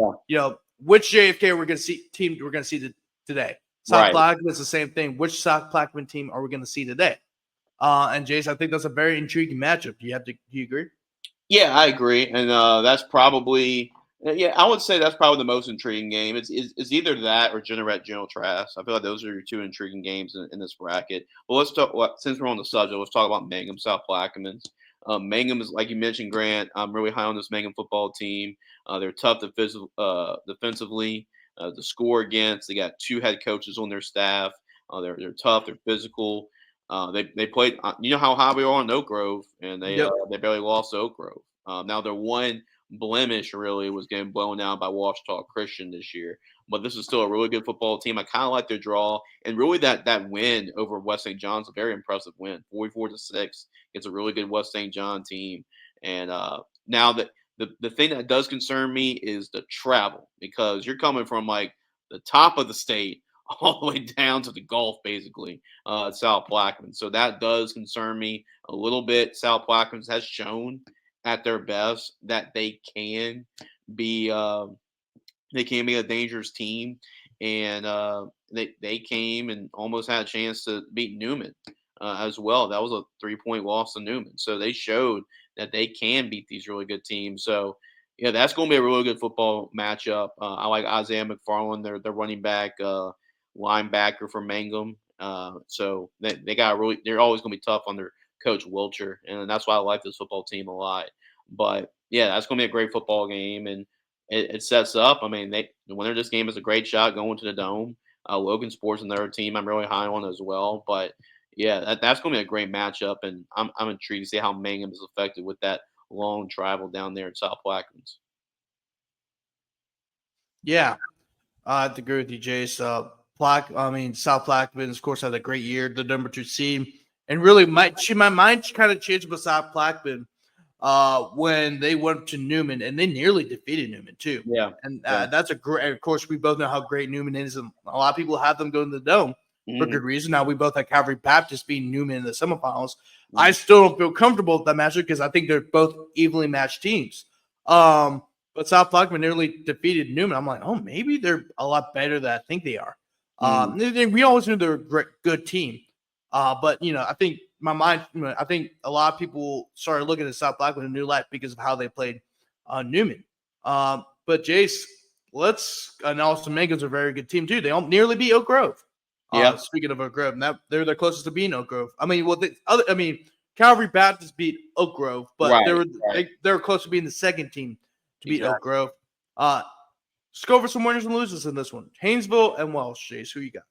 which JFK we're going to see today. South Plaquemine is the same thing. Which South Plaquemine team are we going to see today? And Jace, I think that's a very intriguing matchup. Do you agree? Yeah, I agree, and that's probably I would say that's probably the most intriguing game. It's either that or General Trask. I feel like those are your 2 intriguing games in this bracket. Well, let's talk. Since we're on the subject, let's talk about Mangum South Plaquemines. Mangum is, like you mentioned, Grant. I'm really high on this Mangum football team. They're tough defensively to score against. They got 2 head coaches on their staff. They're tough. They're physical. They played. You know how high we are on Oak Grove, and they barely lost to Oak Grove. Now their one blemish really was getting blown out by Washita Christian this year, but this is still a really good football team. I kind of like their draw, and really that win over West St. John's a very impressive win, 44-6. It's a really good West St. John team, and now that the thing that does concern me is the travel, because you're coming from like the top of the state all the way down to the Gulf, basically, South Plaquemine. So that does concern me a little bit. South Plaquemine has shown at their best that they can be a dangerous team, and they came and almost had a chance to beat Newman as well. That was a 3-point loss to Newman, so they showed that they can beat these really good teams. So yeah, that's going to be a really good football matchup. I like Isaiah McFarland, their running back, linebacker for Mangum. So they got they're always going to be tough on their coach Wilcher, and that's why I like this football team a lot. But yeah, that's going to be a great football game, and it sets up. I mean, they winner this game is a great shot going to the Dome. Logan Sports, another team I'm really high on as well. But yeah, that's going to be a great matchup, and I'm intrigued to see how Mangum is affected with that long travel down there in South Plaquemines. Yeah, I have to agree with you, Jace. South Plaquemine, of course, had a great year, the number 2 seed, and really, my mind kind of changed with South Plaquemine when they went to Newman, and they nearly defeated Newman too. Yeah, and that's a great. Of course, we both know how great Newman is, and a lot of people have them going to the Dome for good reason. Now we both have Calvary Baptist beating Newman in the semifinals. I still don't feel comfortable with that matchup because I think they're both evenly matched teams. But South Plaquemine nearly defeated Newman. I'm like, oh, maybe they're a lot better than I think they are. We always knew they were a good team. But I think I think a lot of people started looking at South Plaquemine in a new light because of how they played Newman. But Jace, and also Mangum's a very good team too. They nearly beat Oak Grove. Speaking of Oak Grove, they're the closest to being Oak Grove. I mean, Calvary Baptist beat Oak Grove, but they were close to being the second team to beat Oak Grove. Let's go over some winners and losers in this one. Haynesville and Welsh. Jace, who you got?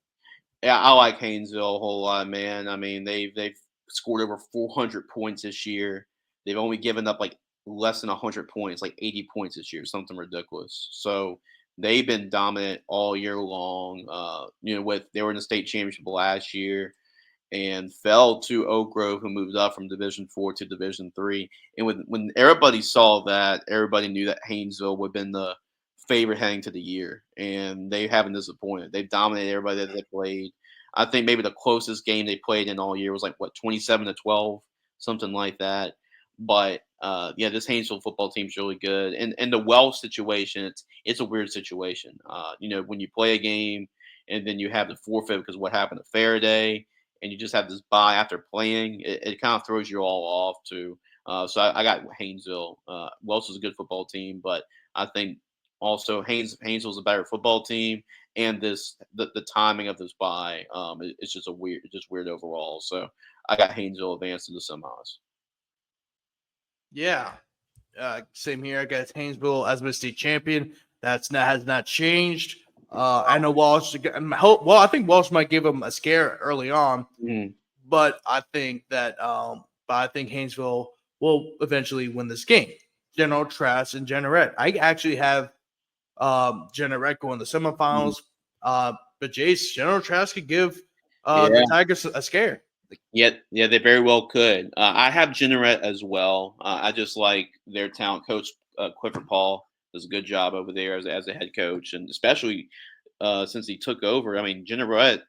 Yeah, I like Haynesville a whole lot, man. I mean, they've scored over 400 points this year. They've only given up like less than 100 points, like 80 points this year, something ridiculous. So they've been dominant all year long. They were in the state championship last year, and fell to Oak Grove, who moved up from Division 4 to Division 3. And when everybody saw that, everybody knew that Haynesville would have been the favorite heading to the year, and they haven't disappointed. They've dominated everybody that they played. I think maybe the closest game they played in all year was like 27-12, something like that. But yeah, this Haynesville football team's really good, and the Wells situation, it's a weird situation. When you play a game and then you have the forfeit because of what happened at Faraday, and you just have this bye after playing, it kind of throws you all off too. So I got Haynesville. Wells is a good football team, but I think also Haynesville's a better football team, and the timing of this bye, it's just weird overall. So I got Haynesville advancing to semis. Yeah. Same here. I got Haynesville as Miss State champion. Has not changed. I know Walsh. Well, I think Walsh might give him a scare early on, Mm. but I think Haynesville will eventually win this game. General Trask and Jenneret. I actually have Jenneret going to the Mm. semifinals. But Jace, General Trask could give Yeah, the Tigers a scare. yeah, they very well could. I have Jenneret as well. I just like their talent. Coach Clifford Paul does a good job over there as a head coach, and especially since he took over. I mean, Jenneret,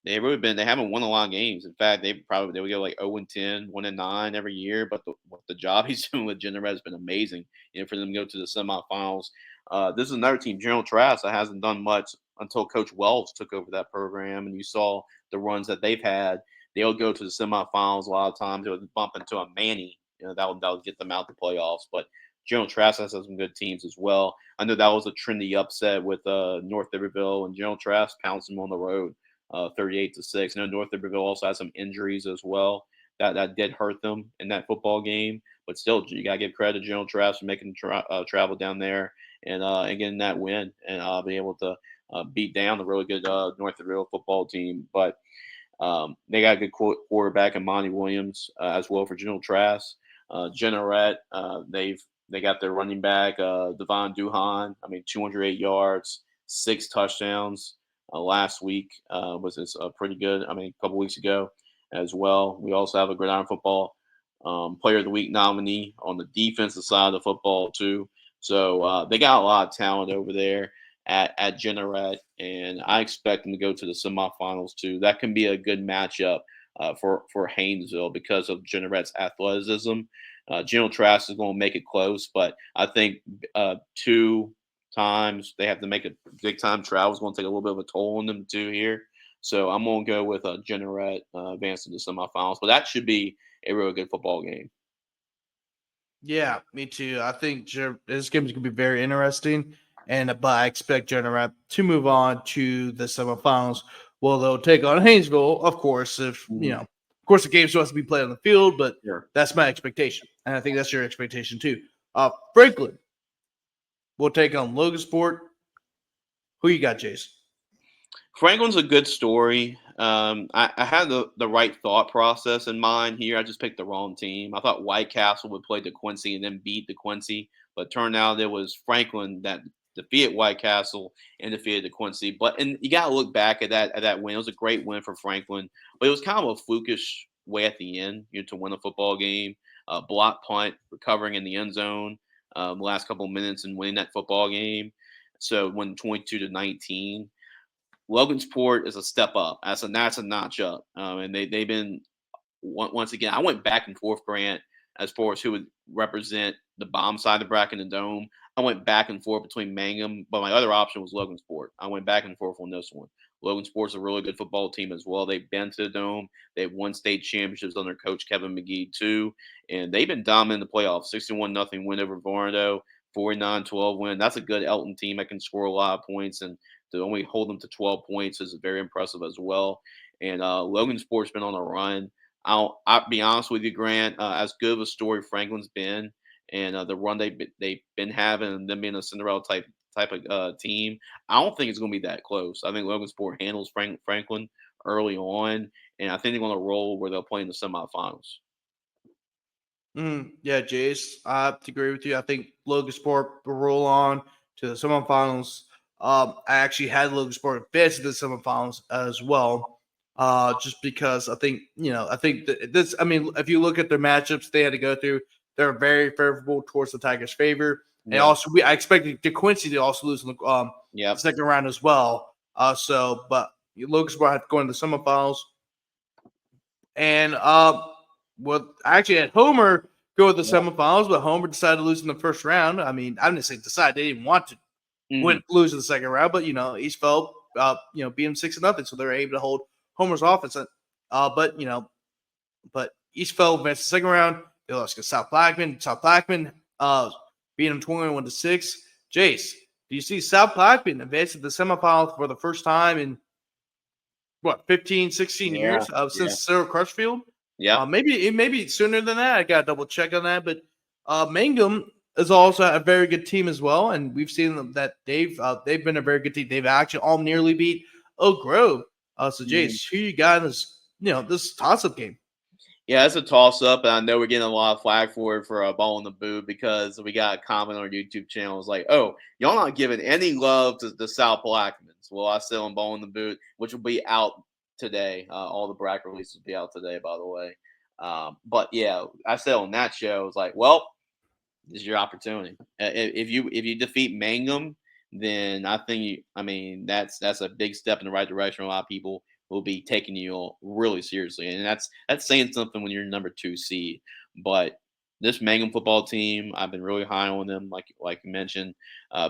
they haven't won a lot of games. In fact, they would go like 0-10, 1-9 every year. But the job he's doing with Jenneret has been amazing. For them to go to the semifinals. This is another team, General Trask, that hasn't done much until Coach Wells took over that program, and you saw the runs that they've had. They'll go to the semifinals a lot of times. They would bump into a Manny. That would get them out the playoffs. But General Trask has some good teams as well. I know that was a trendy upset with North Iberville, and General Trask pounced them on the road, 38-6. I know North Iberville also has some injuries as well that did hurt them in that football game. But still, you gotta give credit to General Trask for making travel down there and getting that win and being able to beat down the really good North Iberville football team. But they got a good quarterback in Monty Williams as well for General Trask. Jenneret, they got their running back, Devon Duhan. I mean, 208 yards, 6 touchdowns last week was pretty good. I mean, a couple weeks ago as well. We also have a Gridiron Football Player of the Week nominee on the defensive side of the football too. So they got a lot of talent over there at Jenneret, and I expect them to go to the semifinals too. That can be a good matchup for Haynesville because of Jenneret's athleticism. General Trask is going to make it close, but I think 2 times they have to make a big time travel is going to take a little bit of a toll on them too here. So I'm going to go with Jenneret advancing to semifinals, but that should be a really good football game. Yeah, me too. I think this game is going to be very interesting, but I expect Jenneret to move on to the semifinals. Well, they'll take on Haynesville, of course. Of course, the game still has to be played on the field, but Sure. that's my expectation, and I think that's your expectation too. Franklin will take on Logansport. Who you got, Jace? Franklin's a good story. I had the right thought process in mind here. I just picked the wrong team. I thought White Castle would play DeQuincy and then beat DeQuincy, but turned out it was Franklin that defeated White Castle and defeated DeQuincy. And you got to look back at that win. It was a great win for Franklin, but it was kind of a flukish way at the end, to win a football game. Block punt, recovering in the end zone the last couple of minutes and winning that football game. So won 22-19. Logansport is a step up. That's a notch up. And they've been once again. I went back and forth, Grant, as far as who would represent the bomb side of the bracket and the dome. I went back and forth between Mangum, but my other option was Logansport. I went back and forth on this one. Logansport's a really good football team as well. They've been to the dome. They've won state championships under Coach Kevin McGee too, and they've been dominant in the playoffs. 61-0 win over Varno. 49-12 win. That's a good Elton team that can score a lot of points, and to only hold them to 12 points is very impressive as well. And Logansport's been on a run. I'll be honest with you, Grant. As good of a story Franklin's been, and the run they've been having, and them being a Cinderella type of team, I don't think it's going to be that close. I think Logansport handles Franklin early on, and I think they're going to roll where they'll play in the semifinals. Yeah, Jace, I have to agree with you. I think Logansport will roll on to the semifinals. I actually had Logansport advance to the semifinals as well. Just because I think this. I mean, if you look at their matchups they had to go through, they're very favorable towards the Tigers' favor. And Yeah. also, I expected DeQuincy to also lose in the second round as well. But Lucas Ball had to go into the semifinals, and actually had Homer go to the semifinals, but Homer decided to lose in the first round. I mean, I didn't say decide; they didn't want to lose in the second round, but East fell, beat them 6-0, so they were able to hold Homer's offense. But East fell advanced the second round. They lost to South Blackman. South Blackman beat them 21-6. Jace, do you see South Blackman advance to the semifinals for the first time in 15, 16 years since Cyril Crutchfield? Yeah. Maybe sooner than that. I got to double check on that. But Mangum is also a very good team as well, and we've seen them that they've been a very good team. They've actually all nearly beat Oak Grove. So Jace, who you got in this toss-up game? Yeah, it's a toss-up, and I know we're getting a lot of flack for it for a ball in the boot because we got a comment on our YouTube channel. It's like, oh, y'all not giving any love to the South Blackmans. Well, I said on ball in the boot, which will be out today. All the bracket releases will be out today, by the way. But yeah, I said on that show, it's like, well, this is your opportunity. If you defeat Mangum, then I think that's a big step in the right direction. A lot of people will be taking you really seriously, and that's saying something when you're number 2 seed. But this Mangum football team, I've been really high on them. Like you mentioned,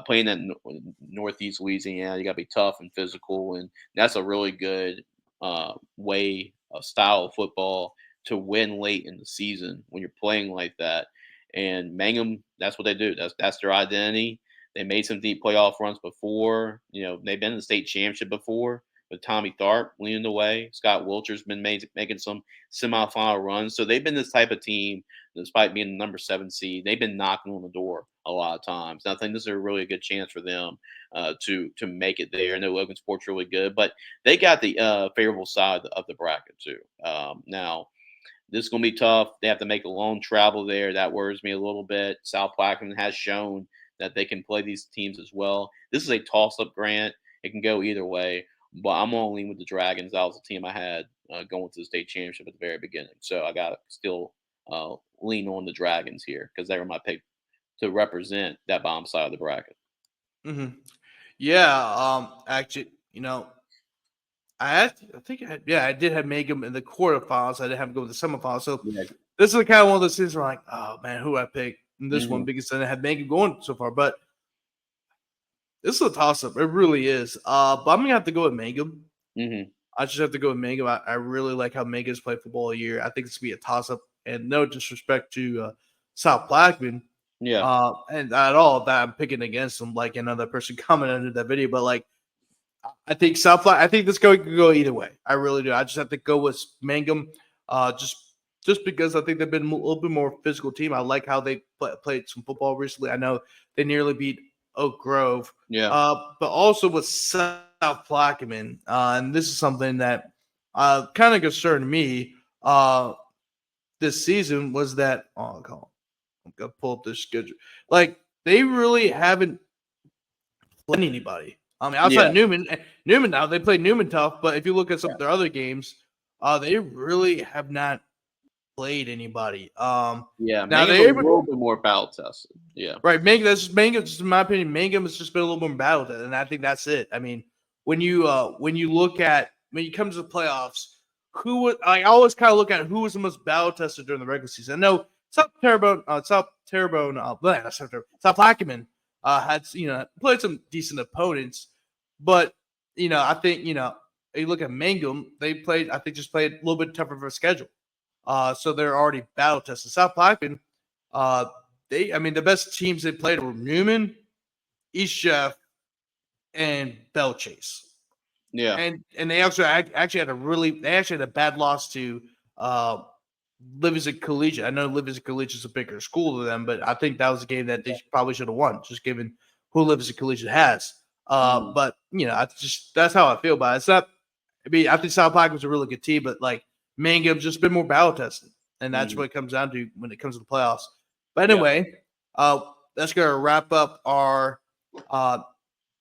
playing at Northeast Louisiana, you got to be tough and physical, and that's a really good style of football to win late in the season when you're playing like that. And Mangum, that's what they do. That's their identity. They made some deep playoff runs before. They've been in the state championship before with Tommy Tharp leading the way. Scott Wilcher's been making some semifinal runs. So they've been this type of team, despite being the number 7 seed. They've been knocking on the door a lot of times. And I think this is a really good chance for them to make it there. I know Logan Sport's really good, but they got the favorable side of the bracket too. Now, this is going to be tough. They have to make a long travel there. That worries me a little bit. South Plaquemine has shown that they can play these teams as well. This is a toss-up, Grant. It can go either way, but I'm going to lean with the Dragons. That was the team I had going to the state championship at the very beginning. So I got to still lean on the Dragons here because they were my pick to represent that bottom side of the bracket. Mm-hmm. Yeah, actually, I did have Mangum in the quarterfinals. I didn't have to go to the semifinals. So this is kind of one of those things where I'm like, oh man, who I pick in this one because I had Mangum going so far. But this is a toss-up. It really is. But I'm gonna have to go with Mangum. I just have to go with Mangum. I really like how Mangum's played football all year. I think it's gonna be a toss-up, and no disrespect to South Blackman. And at all that I'm picking against them, like another person commented under that video, but like I think I think this could go either way. I really do. I just have to go with Mangum, just because I think they've been a little bit more physical team. I like how they played some football recently. I know they nearly beat Oak Grove, but also with South Plaquemine, and this is something that kind of concerned me this season was that I'm gonna pull up their schedule. Like they really haven't played anybody. I mean, outside of Newman now they played Newman tough, but if you look at some of their other games, they really have not played anybody. Now they're a little bit more battle tested. Yeah, right. Mangum, just in my opinion, Mangum has just been a little more battle tested, and I think that's it. I mean, when you look at when you come to the playoffs, I always kind of look at who was the most battle tested during the regular season. I know South Plaquemine had played some decent opponents, but I think you look at Mangum, they played a little bit tougher of a schedule, so they're already battle tested. South Plaquemine, the best teams they played were Newman, East Jeff, and Bell Chase. Yeah, and they actually had a bad loss to Livingston Collegiate. I know Livingston Collegiate is a bigger school than them, but I think that was a game that they probably should have won, just given who Livingston Collegiate has. But that's how I feel about it. It's not. I think South Park was a really good team, but like Mangum's just been more battle tested, and that's what it comes down to when it comes to the playoffs. But anyway, that's gonna wrap up our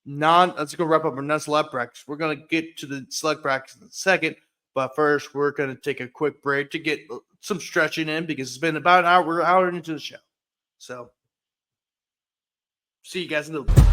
non-select brackets. We're gonna get to the select brackets in a second. But first, we're going to take a quick break to get some stretching in because it's been about an hour into the show. So, see you guys in a little bit.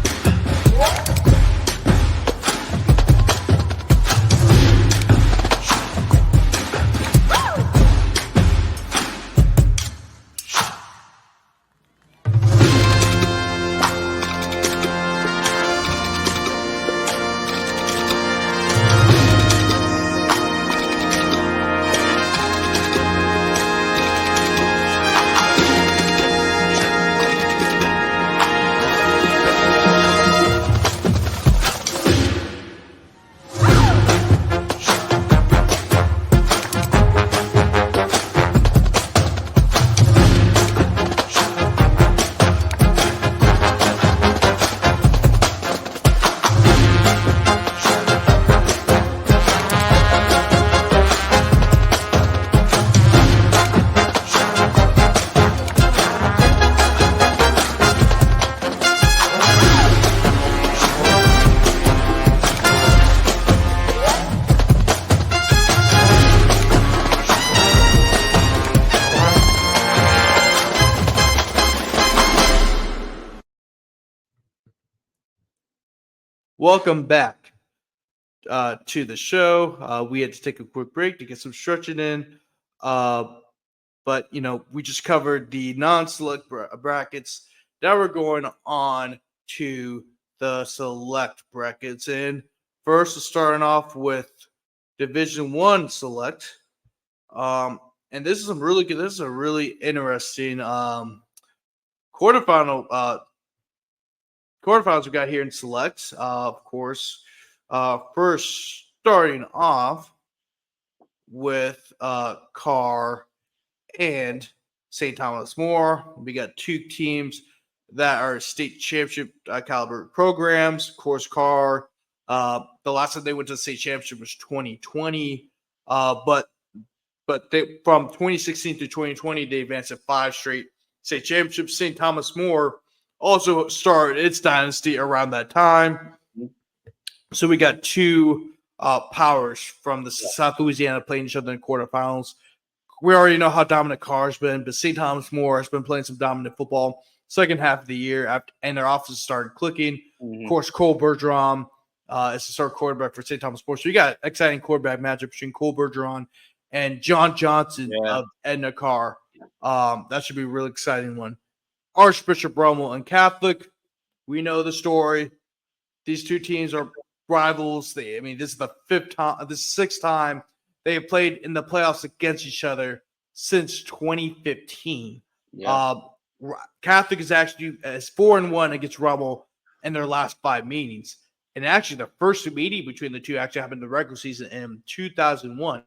Welcome back to the show. We had to take a quick break to get some stretching in. But, we just covered the non-select brackets. Now we're going on to the select brackets. And first, starting off with Division I select. And this is some really good. This is a really interesting quarterfinals we got here in select. Of course, first starting off with Carr and St. Thomas More. We got two teams that are state championship caliber programs. Of course, Carr, the last time they went to the state championship was 2020. But they, from 2016 to 2020, they advanced at 5 straight state championships. St. Thomas More also started its dynasty around that time. So we got two powers from the South Louisiana playing each other in quarterfinals. We already know how dominant Carr's been, but St. Thomas More has been playing some dominant football second half of the year, and their offense started clicking. Of course, Cole Bergeron is the start quarterback for St. Thomas More. So you got an exciting quarterback matchup between Cole Bergeron and John Johnson of Edna Carr. That should be a really exciting one. Archbishop Rummel and Catholic, we know the story. These two teams are rivals. This is the sixth time they have played in the playoffs against each other since 2015. Catholic is actually 4-1 against Rummel in their last 5 meetings. And actually, the first meeting between the two actually happened in the regular season in 2001,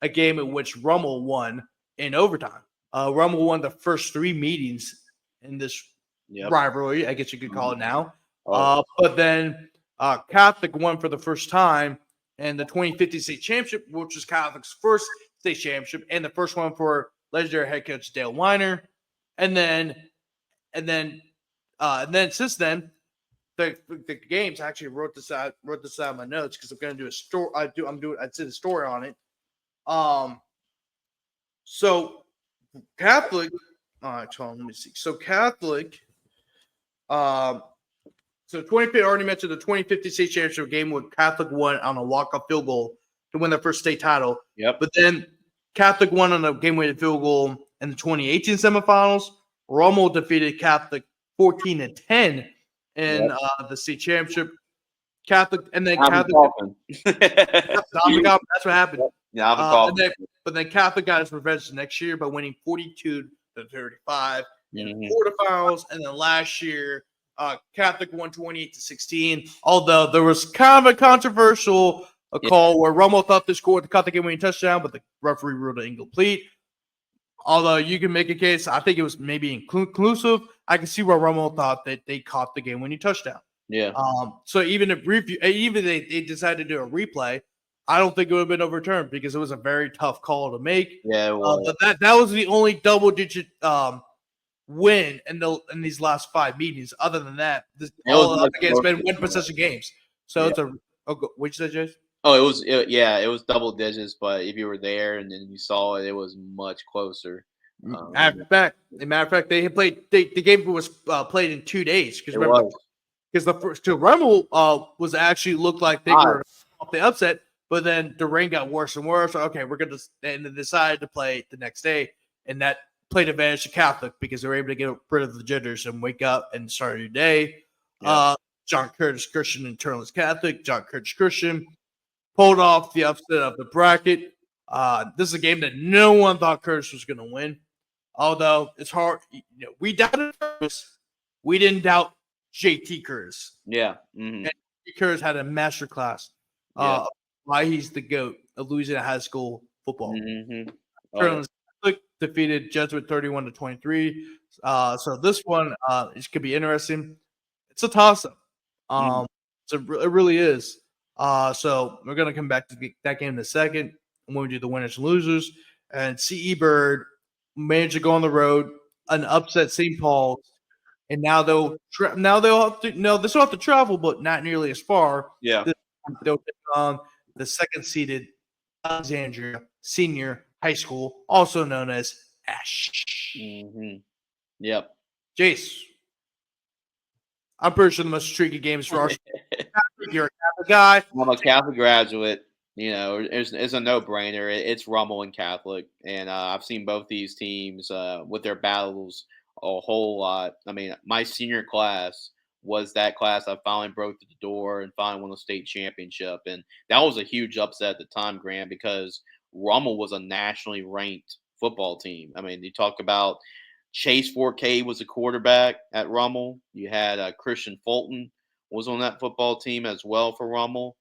a game in which Rummel won in overtime. Rummel won the first 3 meetings in this rivalry, I guess you could call it now. But then Catholic won for the first time in the 2015 state championship, which was Catholic's first state championship and the first one for legendary head coach Dale Weiner. And then since then, the games, I actually wrote this out in my notes because I'm going to do a story. I did a story on it. So Catholic. All right, let me see. So Catholic. So 2015 already mentioned the 2015 state championship game where Catholic won on a walk-off field goal to win their first state title. But then Catholic won on a game-winning field goal in the 2018 semifinals. Rummel defeated Catholic 14-10 in the state championship. Catholic, and then Catholic. That's what happened. But then Catholic got his revenge the next year by winning 42-35 in the quarterfinals, and then last year Catholic won 28-16. Although there was kind of a controversial call where Rummel thought they scored the Catholic game-winning touchdown, but the referee ruled it incomplete. Although you can make a case, I think it was maybe inclusive. I can see where Rummel thought that they caught the game-winning touchdown. So even if they decided to do a replay, I don't think it would have been overturned because it was a very tough call to make. But that was the only double-digit win in these last 5 meetings. Other than that, all other games been 1 possession games. So it's a. What'd you say, Jace? Oh, it was double digits, but if you were there and then you saw it, it was much closer. Matter of fact, they had played. The game was played in 2 days because It remember was because the first to Rummel was actually looked like they hot. were off the upset, but then the rain got worse and worse. Okay, we're gonna and they decided to play the next day, and that played advantage to Catholic because they were able to get rid of the jitters and wake up and start your day. Yeah. John Curtis Christian and Turner's Catholic. John Curtis Christian pulled off the upset of the bracket. This is a game that no one thought Curtis was going to win. Although it's hard, we doubted Curtis. We didn't doubt JT Curtis. Yeah. And JT Curtis had a masterclass. Yeah. Why he's the GOAT of Louisiana high school football. Oh, Catholic defeated Jesuit 31-23. So this one it could be interesting. It's a toss-up. So it really is. So we're gonna come back to that game in a second when we do the winners and losers. And CE Bird managed to go on the road, an upset St. Paul's, and now they'll have to they still have to travel, but not nearly as far. yeah. They'll take on the second seeded Alexandria Senior High School, also known as Ash. Yep. Jace, I'm pretty sure the most intriguing games for our you're a Catholic guy. I'm a Catholic graduate. It's a no-brainer. It's Rummel and Catholic, and I've seen both these teams with their battles a whole lot. I mean, my senior class was that class I finally broke through the door and finally won the state championship, and that was a huge upset at the time, Grant, because Rummel was a nationally ranked football team. I mean, you talk about Chase 4K was a quarterback at Rummel. You had Christian Fulton was on that football team as well for Rummel.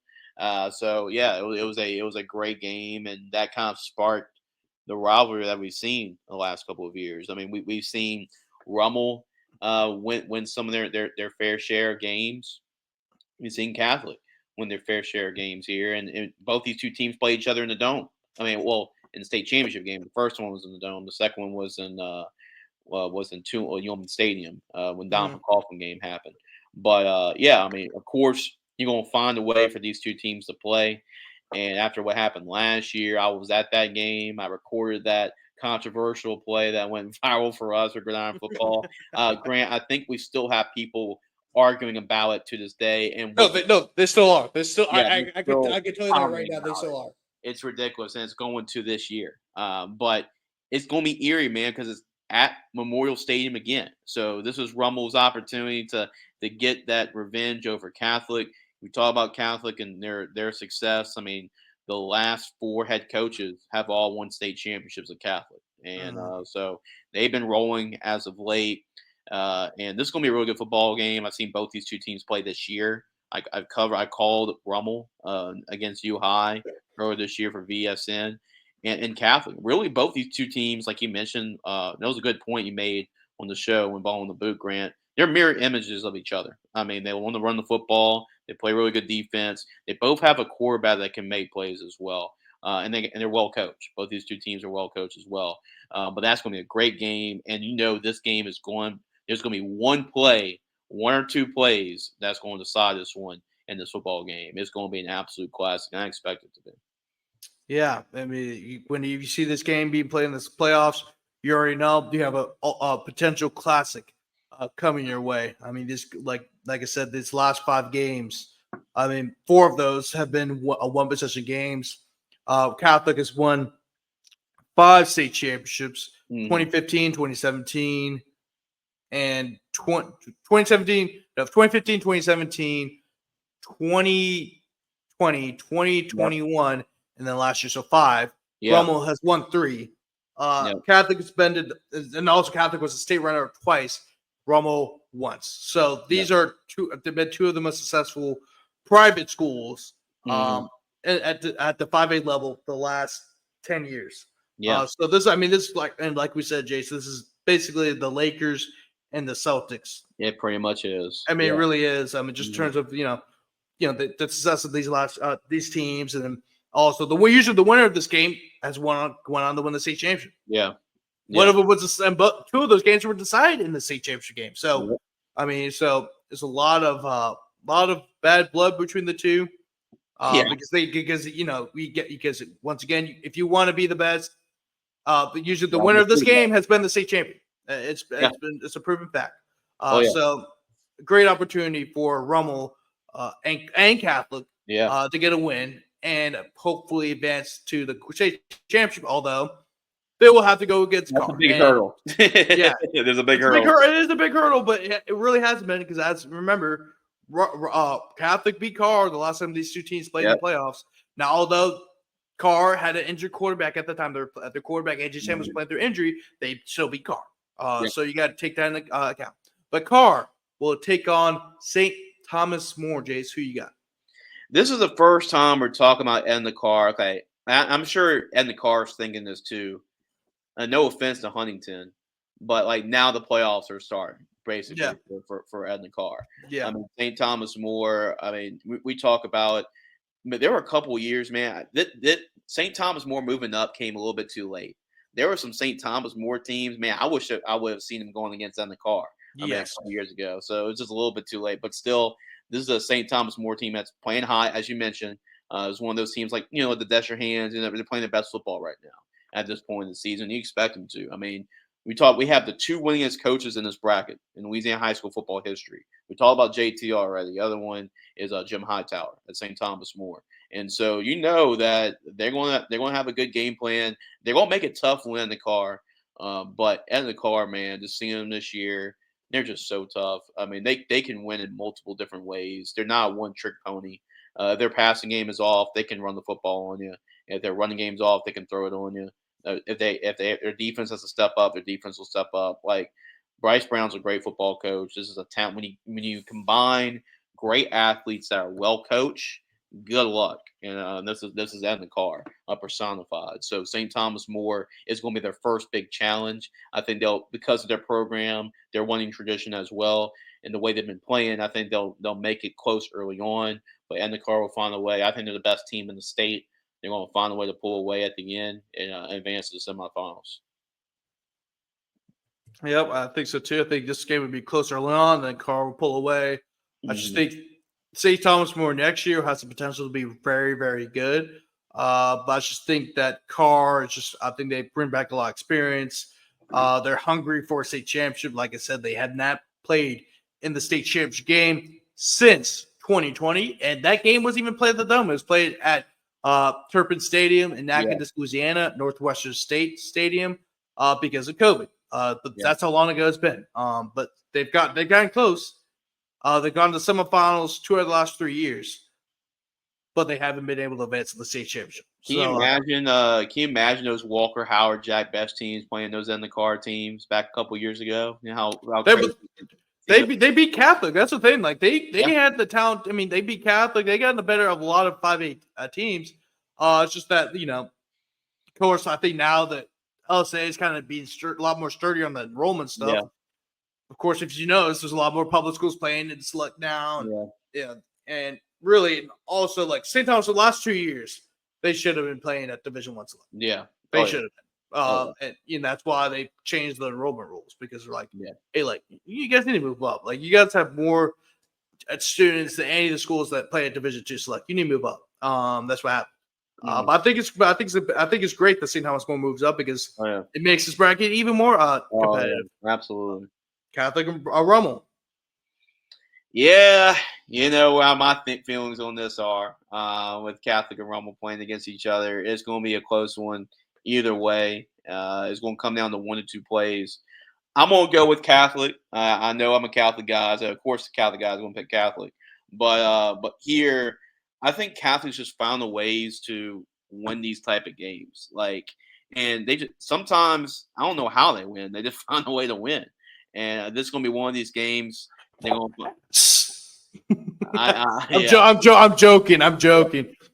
So yeah, it was a great game, and that kind of sparked the rivalry that we've seen the last couple of years. I mean, we've seen Rummel win some of their fair share of games. We've seen Catholic win their fair share of games here, and both these two teams play each other in the dome. I mean, well, in the state championship game, the first one was in the dome. The second one was in Yeoman Stadium when Donovan Coughlin game happened. But yeah, I mean, of course, you're gonna find a way for these two teams to play. And after what happened last year, I was at that game. I recorded that controversial play that went viral for us for Gridiron Football. Grant, I think we still have people arguing about it to this day. And They still are. They still. yeah, I can tell you that right now. They still are. it's ridiculous, and it's going to this year. But it's going to be eerie, man, because it's at Memorial Stadium again. So this is Rummel's opportunity to get that revenge over Catholic. We talk about Catholic and their success. I mean, the last 4 head coaches have all won state championships at Catholic, and so they've been rolling as of late. And this is going to be a really good football game. I've seen both these two teams play this year. I called Rummel against U High earlier this year for VSN and Catholic. Really, both these two teams, like you mentioned, that was a good point you made on the show when Ball in the Boot, Grant. They're mirror images of each other. I mean, they want to run the football. They play really good defense. They both have a quarterback that can make plays as well. And they're well coached. Both these two teams are well coached as well. But that's going to be a great game. And this game is going. There's going to be one play, 1 or 2 plays that's going to decide this one in this football game. It's going to be an absolute classic. And I expect it to be. Yeah, I mean, when you see this game being played in the playoffs, you already know you have a potential classic coming your way. I mean, this like I said, these last 5 games, I mean, 4 of those have been one possession games. Catholic has won 5 state championships: 2015, 2017, and 2017, 2017, 2020, 2021. Yep. And then last year, so 5. Yeah. Rummel has won 3. Yep. Catholic has been, and also Catholic was a state runner twice. Rummel once. So these are 2 of the most successful private schools at the 5A level the last 10 years. Yeah. So this is like we said, Jason, this is basically the Lakers and the Celtics. It pretty much is. I mean, it really is. I mean, just in terms of the success of these teams, and then also usually the winner of this game has went on to win the state championship. Yeah. One of it was, but 2 of those games were decided in the state championship game. So, I mean, there's a lot of bad blood between the two. Because once again, if you want to be the best, usually the Gotta winner be of this pretty game bad. has been the state champion. Yeah. It's a proven fact. Oh yeah. So great opportunity for Rummel and Catholic Yeah. to get a win and hopefully advance to the state championship. Although they will have to go against That's a Carr. big And hurdle. yeah, There's a big it's a big hurdle. hurdle. It is a big hurdle, but it really hasn't been because, as remember, Catholic beat Carr the last time these two teams played in Yep. the playoffs. Now, although Carr had an injured quarterback at the time, their quarterback AJ Sam was playing through injury, they still beat Carr. Yep. So you got to take that into account. But Carr will take on St. Thomas More. Jace, who you got? This is the first time we're talking about Ed in the car. Okay, I'm sure Ed in the car is thinking this too. No offense to Huntington, but like now the playoffs are starting Yeah, basically for Ed in the car. I yeah, mean St. Thomas More. I mean we talk about, but there were a couple of years, man. That St. Thomas More moving up came a little bit too late. There were some St. Thomas More teams, man. I wish I would have seen them going against Ed in the car. I mean, a yes, couple years ago, so it was just a little bit too late. But still, this is a St. Thomas More team that's playing high, as you mentioned. It's one of those teams like the Desher Hands, they're playing the best football right now at this point in the season. You expect them to. I mean, we have the two winningest coaches in this bracket in Louisiana high school football history. We talked about JT already. The other one is Jim Hightower at St. Thomas More. And so that they're gonna have a good game plan. They're gonna make it tough when in the car. But in the car, man, just seeing them this year, they're just so tough. I mean, they can win in multiple different ways. They're not a one trick pony. Their passing game is off, they can run the football on you. If their running game's off, they can throw it on you. If their defense has to step up, their defense will step up. Like Bryce Brown's a great football coach. This is a talent when you combine great athletes that are well coached. Good luck, and this is in the car personified. So St. Thomas More is going to be their first big challenge. I think they'll, because of their program, their winning tradition as well, and the way they've been playing. I think they'll make it close early on, but in the car will find a way. I think they're the best team in the state. They're going to find a way to pull away at the end and advance to the semifinals. yep, I think so too. I think this game would be closer early on, then Carr will pull away. I just think St. Thomas More next year has the potential to be very, very good. But I just think that Carr is I think they bring back a lot of experience. They're hungry for a state championship. Like I said, they had not played in the state championship game since 2020. And that game wasn't even played at the Dome. It was played at Turpin Stadium in Natchitoches, Louisiana, Northwestern State Stadium, because of COVID. That's how long ago it's been. But they've gotten close. They've gone to the semifinals 2 of the last 3 years, but they haven't been able to advance to the state championship. Can you imagine? Can you imagine those Walker, Howard, Jack Best teams playing those in the car teams back a couple years ago? You know how crazy. They beat Catholic. That's the thing. Like they had the talent. I mean, they beat Catholic. They got in the better of a lot of 5A teams. It's just that of course, I think now that LSA is kind of being a lot more sturdy on the enrollment stuff. Yeah. Of course, if you notice, there's a lot more public schools playing in select now. And really, also like St. Thomas, the last 2 years, they should have been playing at Division I select. Yeah, they should have been. And that's why they changed the enrollment rules, because they're like, hey, like you guys need to move up. Like you guys have more students than any of the schools that play at Division II select. You need to move up. That's what happened. But I think it's great that St. Thomas More moves up, because it makes this bracket even more competitive. Absolutely. Catholic and Rummel. Yeah, how my feelings on this are. With Catholic and Rummel playing against each other, it's going to be a close one either way. It's going to come down to 1 or 2 plays. I'm going to go with Catholic. I know I'm a Catholic guy, so of course the Catholic guy is going to pick Catholic. But here, I think Catholics just found the ways to win these type of games. And they just sometimes, I don't know how they win. They just find a way to win. And this is going to be one of these games. They're going to. I'm joking.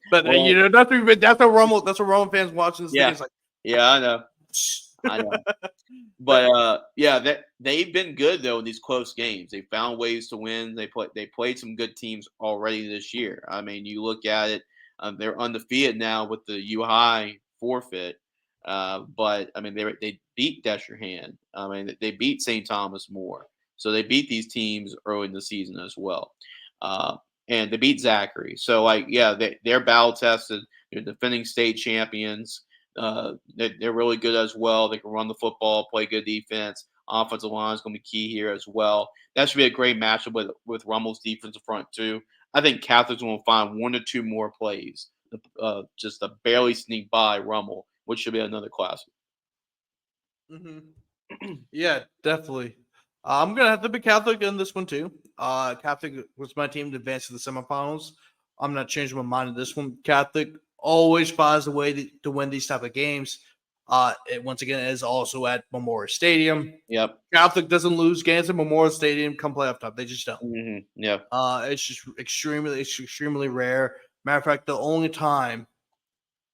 But that's what Rummel fans watching this. Yeah, like, I know. But they've been good though in these close games. They found ways to win. They played some good teams already this year. I mean, you look at it, they're undefeated now with the U High forfeit. But I mean, they beat Desherhan. I mean, they beat St. Thomas More. So they beat these teams early in the season as well. and they beat Zachary. So like, yeah, they're battle tested. They're defending state champions. They're really good as well. They can run the football, play good defense. Offensive line is going to be key here as well. That should be a great matchup with Rummel's defensive front too. I think Catholic's going to find 1 or 2 more plays, just to barely sneak by Rummel, which should be another classic. Yeah, definitely. I'm gonna have to be Catholic in this one too. Catholic was my team to advance to the semifinals. I'm not changing my mind in this one. Catholic always finds a way to win these type of games. It once again is also at Memorial Stadium. Yep. Catholic doesn't lose games at Memorial Stadium come playoff time. They just don't. Yeah. It's just extremely rare. Matter of fact, the only time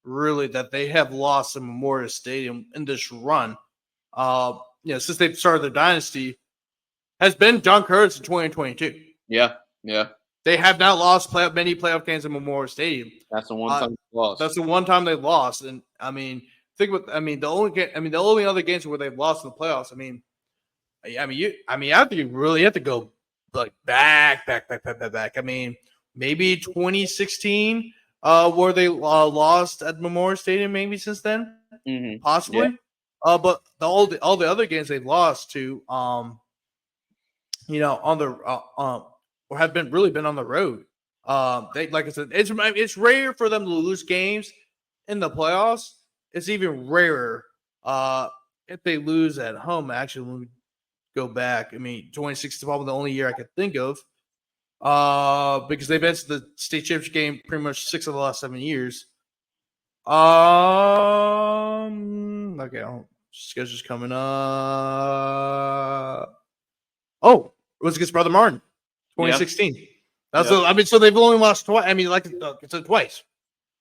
really that they have lost in Memorial Stadium in this run, since they've started their dynasty, has been John Curtis in 2022. Yeah. Yeah. They have not lost many playoff games in Memorial Stadium. That's the one time they lost. That's the one time they lost, and the only other games where they've lost in the playoffs. I think you really have to go like back. I mean, maybe 2016, where they lost at Memorial Stadium. Maybe since then, possibly. Yeah. But all the other games they've lost to, on the or have been on the road. They, like I said, it's rare for them to lose games in the playoffs. It's even rarer if they lose at home. Actually, when we go back, 2016 is probably the only year I could think of, because they've been to the state championship game pretty much 6 of the last 7 years. Okay, schedule's coming up. Oh, it was against Brother Martin, 2016. Yeah. So they've only lost twice. It's twice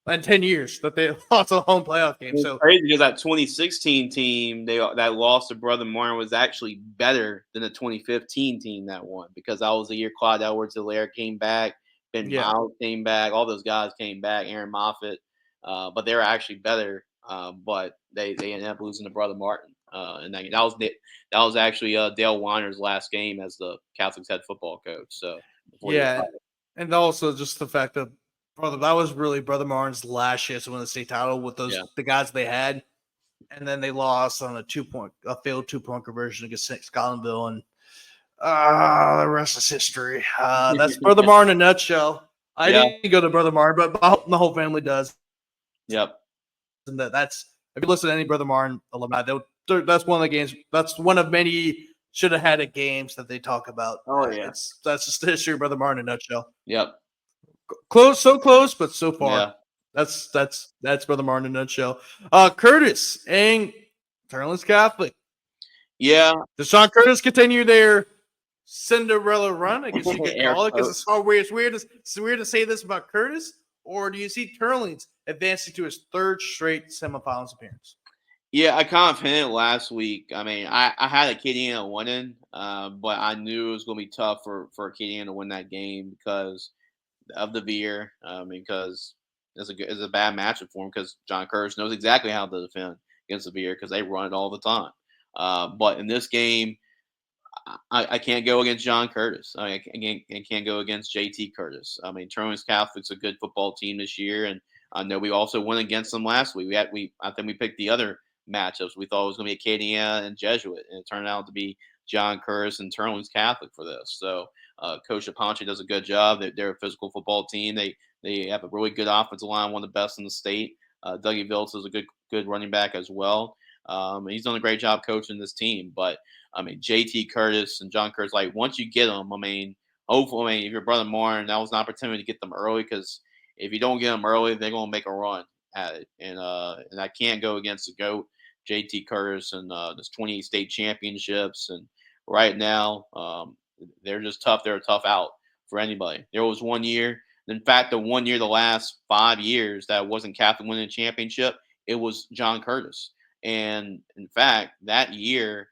in 10 years that they lost a home playoff game. So crazy because that 2016 team that lost to Brother Martin was actually better than the 2015 team that won, because that was the year Clyde Edwards-Helaire came back, Ben Miles came back, all those guys came back, Aaron Moffitt, but they were actually better. But they ended up losing to Brother Martin. And that was actually Dale Weiner's last game as the Catholics head football coach. So and also just the fact that that was really Brother Martin's last chance to win the state title with the guys they had, and then they lost on a failed 2-point conversion against Scotlandville, and the rest is history. That's Brother Martin in a nutshell. I didn't go to Brother Martin, but the whole family does. Yep. And that's, if you listen to any Brother Martin alumni, that's one of the games. That's one of many should have had games that they talk about. Oh yeah, that's just the history of Brother Martin in a nutshell. Yep. So close, but so far. Yeah. That's Brother Martin in a nutshell. Curtis and Turner's Catholic. Yeah. Does Sean Curtis continue their Cinderella run? I guess you could call it, because it's weird to say this about Curtis. Or do you see Turlings advancing to his 3rd straight semifinals appearance? Yeah, I kind of hinted last week. I had Acadiana winning, but I knew it was going to be tough for Acadiana to win that game because of the veer. Because it's a bad matchup for him, because John Curtis knows exactly how to defend against the veer because they run it all the time. But in this game, I can't go against John Curtis. I can't go against JT Curtis. Turner's Catholic's a good football team this year, and I know we also went against them last week. I think we picked the other matchups. We thought it was going to be Acadiana and Jesuit, and it turned out to be John Curtis and Turner's Catholic for this. So Coach Aponte does a good job. They're a physical football team. They have a really good offensive line, one of the best in the state. Dougie Viltz is a good running back as well. He's done a great job coaching this team. But JT Curtis and John Curtis, like, once you get them, hopefully, if you're Brother Martin, that was an opportunity to get them early, because if you don't get them early, they're going to make a run at it. And I can't go against the GOAT, JT Curtis, and there's 28 state championships. And right now, they're just tough. They're a tough out for anybody. There was one year, in fact, the last 5 years that wasn't Catholic winning a championship, it was John Curtis. And in fact, that year,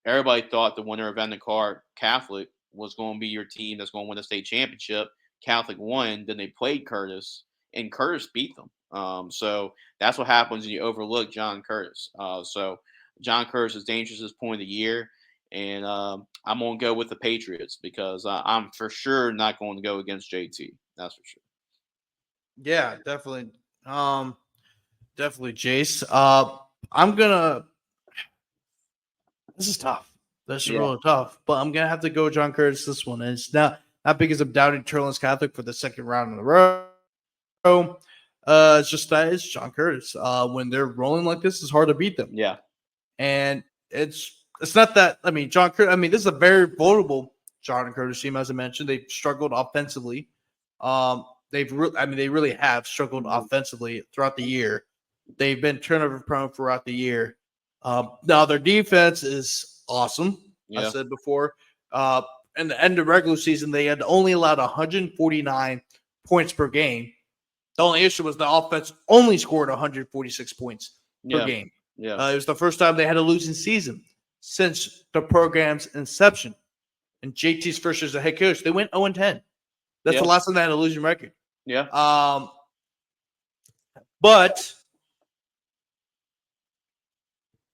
everybody thought the winner of Endicott Catholic was going to be your team that's going to win the state championship. Catholic won, then they played Curtis, and Curtis beat them. So that's what happens when you overlook John Curtis. So John Curtis is dangerous at this point of the year. And I'm going to go with the Patriots because I'm for sure not going to go against JT. That's for sure. Yeah, definitely. Definitely, Jace. I'm gonna. This is tough. This is Yeah. really tough. But I'm gonna have to go John Curtis this one. And it's not because I'm doubting Turlin's Catholic for the second round in a row. It's just that it's John Curtis. When they're rolling like this, it's hard to beat them. Yeah. And it's not that. I mean, John Curtis. I mean, this is a very vulnerable John Curtis team, as I mentioned. They've struggled offensively. They really have struggled offensively throughout the year. They've been turnover prone throughout the year. Now their defense is awesome. I Yeah. said before. In the end of regular season, they had only allowed 149 points per game. The only issue was the offense only scored 146 points per game. Yeah. It was the first time they had a losing season since the program's inception. And JT's first year as a head coach, they went 0-10. That's the last time they had a losing record. Yeah. But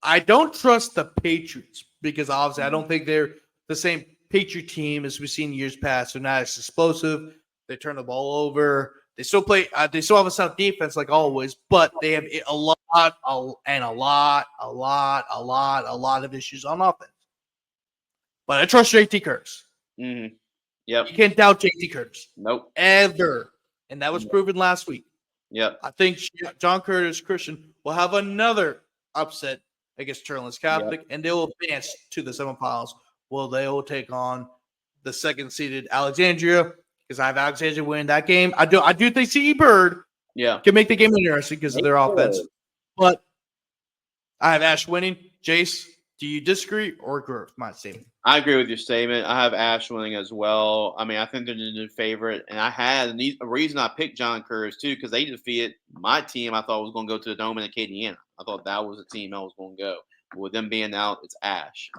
I don't trust the Patriots because obviously I don't think they're the same Patriot team as we've seen years past. They're not as explosive. They turn the ball over. They still play. They still have a sound defense like always, but they have a lot of issues on offense. But I trust JT Curtis. Mm-hmm. Yep. You can't doubt JT Curtis. Nope. Ever. And that was proven last week. Yep. I think John Curtis Christian will have another upset against Turlin's Catholic, and they will advance to the semifinals. Well, they will take on the second-seeded Alexandria because I have Alexandria winning that game. I do think C.E. Bird can make the game interesting because of their offense. But I have Ash winning. Jace, do you disagree or agree with my statement? I agree with your statement. I have Ash winning as well. I mean, I think they're the new favorite. And I had a reason I picked John Curtis, too, because they defeated my team I thought was going to go to the Dome in Acadiana. I thought that was the team I was going to go. But with them being out, it's Ash.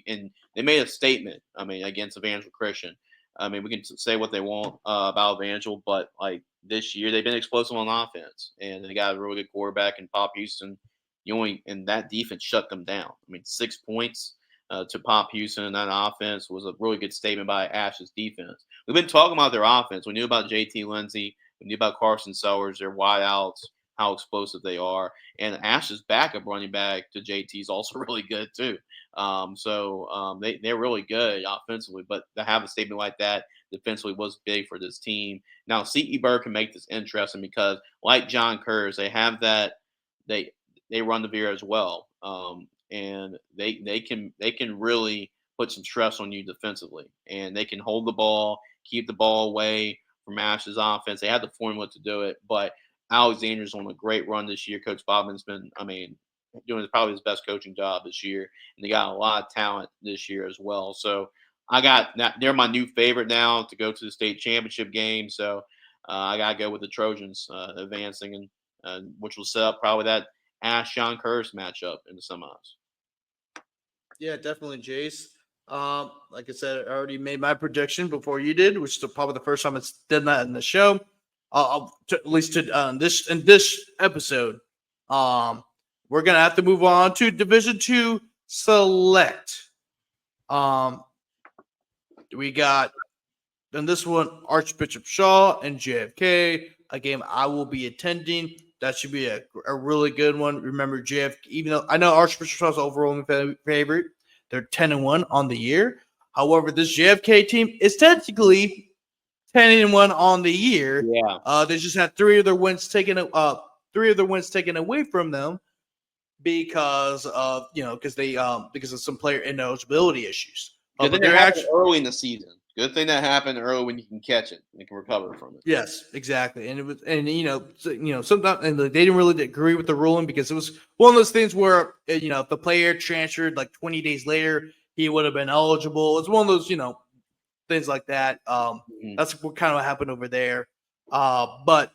And they made a statement, I mean, against Evangel Christian. I mean, we can say what they want about Evangel, but, like, this year they've been explosive on offense. And they got a really good quarterback in Pop Houston. And that defense shut them down. I mean, 6 points. To Pop Houston and that offense was a really good statement by Ash's defense. We've been talking about their offense. We knew about JT Lindsay. We knew about Carson Sellers, their wideouts, how explosive they are. And Ash's backup running back to JT is also really good, too. They're really good offensively. But to have a statement like that defensively was big for this team. Now, C.E. Bird can make this interesting because, like John Curtis, they have that – they run the veer as well. And they can really put some stress on you defensively, and they can hold the ball, keep the ball away from Ash's offense. They have the formula to do it, but Alexander's on a great run this year. Coach Bobman's been, doing probably his best coaching job this year, and they got a lot of talent this year as well. So I got that. They're my new favorite now to go to the state championship game. So I gotta go with the Trojans advancing, and which will set up probably that Ash John Curtis matchup in the semis. Yeah, definitely, Jace. Like I said, I already made my prediction before you did, which is probably the first time it's done that in the show. At least in this episode, we're gonna have to move on to Division II Select. We got in this one Archbishop Shaw and JFK, a game I will be attending. That should be a really good one. Remember, JFK, even though I know Archbishop Shaw's overall favorite, they're 10-1 on the year. However, this JFK team is technically 10-1 on the year. Yeah. They just had three of their wins taken away from them because of some player ineligibility issues. Good thing that happened early in the season. Good thing that happened early when you can catch it and can recover from it. Yes, exactly. And it was, sometimes they didn't really agree with the ruling because it was one of those things where if the player transferred like 20 days later, he would have been eligible. It's one of those things like that. That's what kind of happened over there. But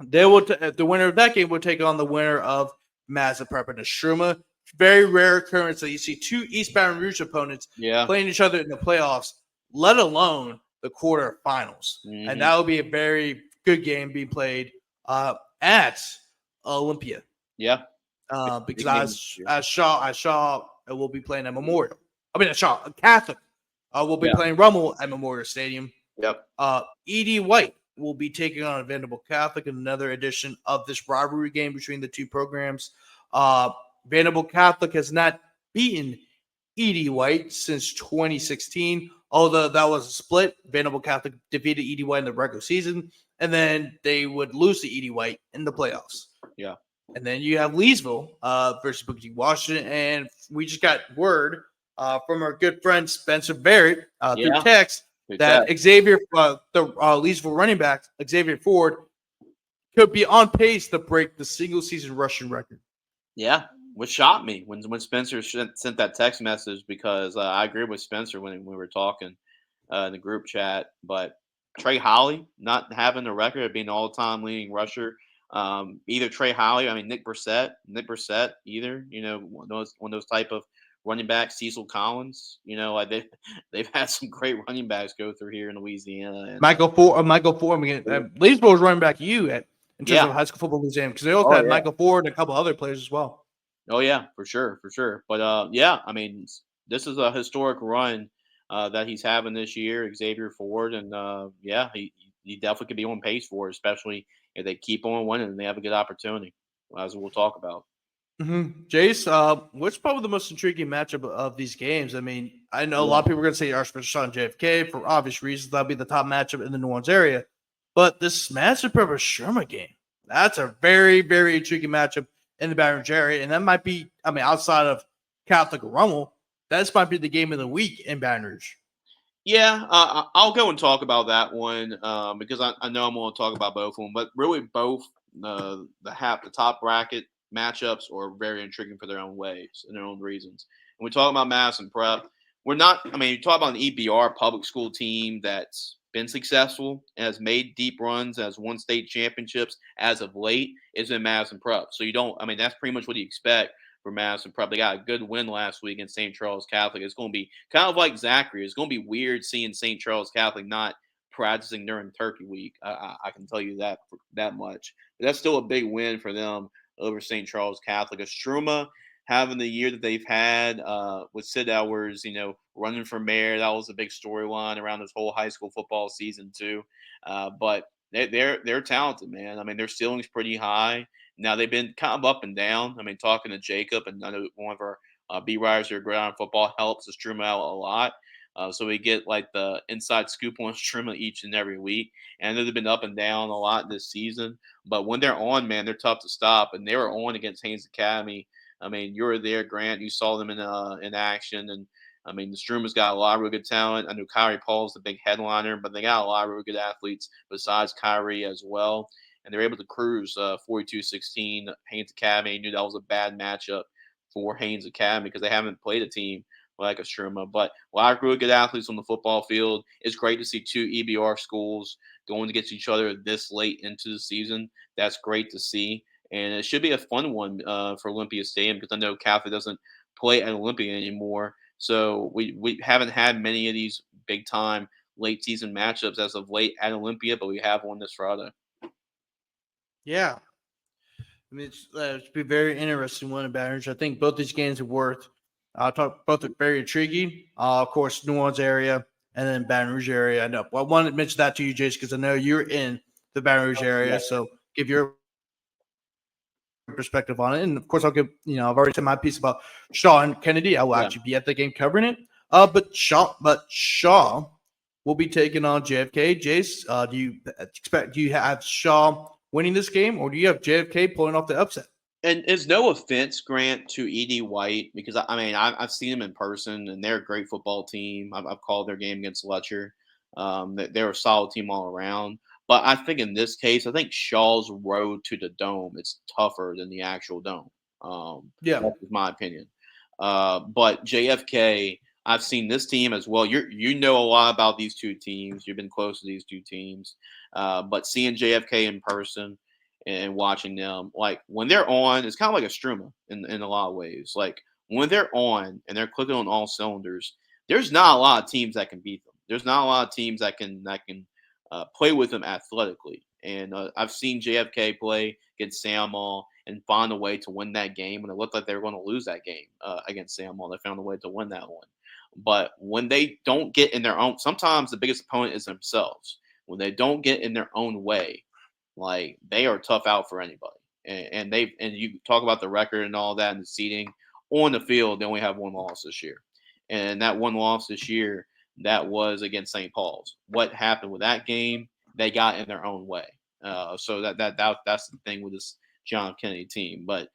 they will the winner of that game will take on the winner of Mazda Prep and Estruma. Very rare occurrence that you see two East Baton Rouge opponents playing each other in the playoffs, let alone the quarterfinals. And that would be a very good game being played at Olympia. Yeah. Because I saw will be playing at Memorial. Catholic will be playing Rummel at Memorial Stadium. Yep. E.D. White will be taking on Vanderbilt Catholic in another edition of this rivalry game between the two programs. Vanderbilt Catholic has not beaten E.D. White since 2016, although that was a split. Vanderbilt Catholic defeated E.D. White in the regular season, and then they would lose to E.D. White in the playoffs. Yeah. And then you have Leesville versus Booker T. Washington, and we just got word from our good friend Spencer Barrett through text that Xavier, the Leesville running back, Xavier Ford, could be on pace to break the single-season rushing record. Yeah, which shocked me when Spencer sent that text message, because I agree with Spencer when we were talking in the group chat. But Trey Holly not having the record of being the all-time leading rusher. Either Trey Holly, Nick Brissett, either, one of those type of running backs, Cecil Collins, they've had some great running backs go through here in Louisiana. And, Michael Ford, Leesville was running back in terms of high school football Louisiana, because they also had Michael Ford and a couple other players as well. Oh yeah, for sure. But this is a historic run that he's having this year, Xavier Ford, and he definitely could be on pace for it, especially if they keep on winning and they have a good opportunity, as we'll talk about. Mm-hmm. Jace, what's probably the most intriguing matchup of these games? I know a lot of people are going to say Archbishop and JFK for obvious reasons. That'll be the top matchup in the New Orleans area. But this matchup of a Sherma game, that's a very, very intriguing matchup in the Baton Rouge area. And that might be, outside of Catholic or Rummel, that might be the game of the week in Baton Rouge. Yeah, I'll go and talk about that one because I know I'm going to talk about both of them. But really, both the top bracket matchups are very intriguing for their own ways and their own reasons. And we talk about Madison Prep. We're not. You talk about an EBR public school team that's been successful and has made deep runs, has won state championships as of late, is in Madison Prep. So you don't. That's pretty much what you expect for Madison Prep. They got a good win last week against St. Charles Catholic. It's going to be kind of like Zachary. It's going to be weird seeing St. Charles Catholic not practicing during Turkey Week. I can tell you that much. But that's still a big win for them over St. Charles Catholic. Estruma having the year that they've had with Sid Edwards, running for mayor. That was a big storyline around this whole high school football season too. But they're talented, man. Their ceiling's pretty high. Now they've been kind of up and down. Talking to Jacob, and I know one of our beat writers here, Ground Football, helps Estruma out a lot. So we get like the inside scoop on Estruma each and every week. And I know they've been up and down a lot this season, but when they're on, man, they're tough to stop. And they were on against Haynes Academy. You were there, Grant. You saw them in action, and the Struma's got a lot of really good talent. I know Kyrie Paul's the big headliner, but they got a lot of really good athletes besides Kyrie as well. And they're able to cruise 42-16 Haynes Academy. I knew that was a bad matchup for Haynes Academy because they haven't played a team like Estruma. But a lot of really good athletes on the football field. It's great to see two EBR schools going against each other this late into the season. That's great to see. And it should be a fun one for Olympia Stadium, because I know Catholic doesn't play at Olympia anymore. So we haven't had many of these big-time late season matchups as of late at Olympia, but we have one this Friday. Yeah. It's be very interesting one in Baton Rouge. I think both these games are both are very intriguing. Of course, New Orleans area and then Baton Rouge area. I know. Well, I wanted to mention that to you, Jason, because I know you're in the Baton Rouge area. So give your perspective on it. And of course, I'll give, I've already said my piece about Shaw and Kennedy. I will actually be at the game covering it. But Shaw will be taking on JFK. Jace, do you have Shaw winning this game, or do you have JFK pulling off the upset? And it's no offense, Grant, to E.D. White, because I've seen them in person, and they're a great football team. I've called their game against Letcher. They're a solid team all around. But I think in this case, I think Shaw's road to the Dome is tougher than the actual Dome. That's my opinion. But JFK, I've seen this team as well. You know a lot about these two teams. You've been close to these two teams. But seeing JFK in person and watching them, like when they're on, it's kind of like a Struma in a lot of ways. Like when they're on and they're clicking on all cylinders, there's not a lot of teams that can beat them. There's not a lot of teams that can play with them athletically. And I've seen JFK play against Sam Mall, and find a way to win that game. And it looked like they were going to lose that game against Samuel. They found a way to win that one. But when they don't get in their own, sometimes the biggest opponent is themselves. When they don't get in their own way, like they are tough out for anybody. And you talk about the record and all that and the seeding on the field, they only have one loss this year. And that one loss this year, that was against St. Paul's. What happened with that game? They got in their own way. So that's the thing with this John Kennedy team. But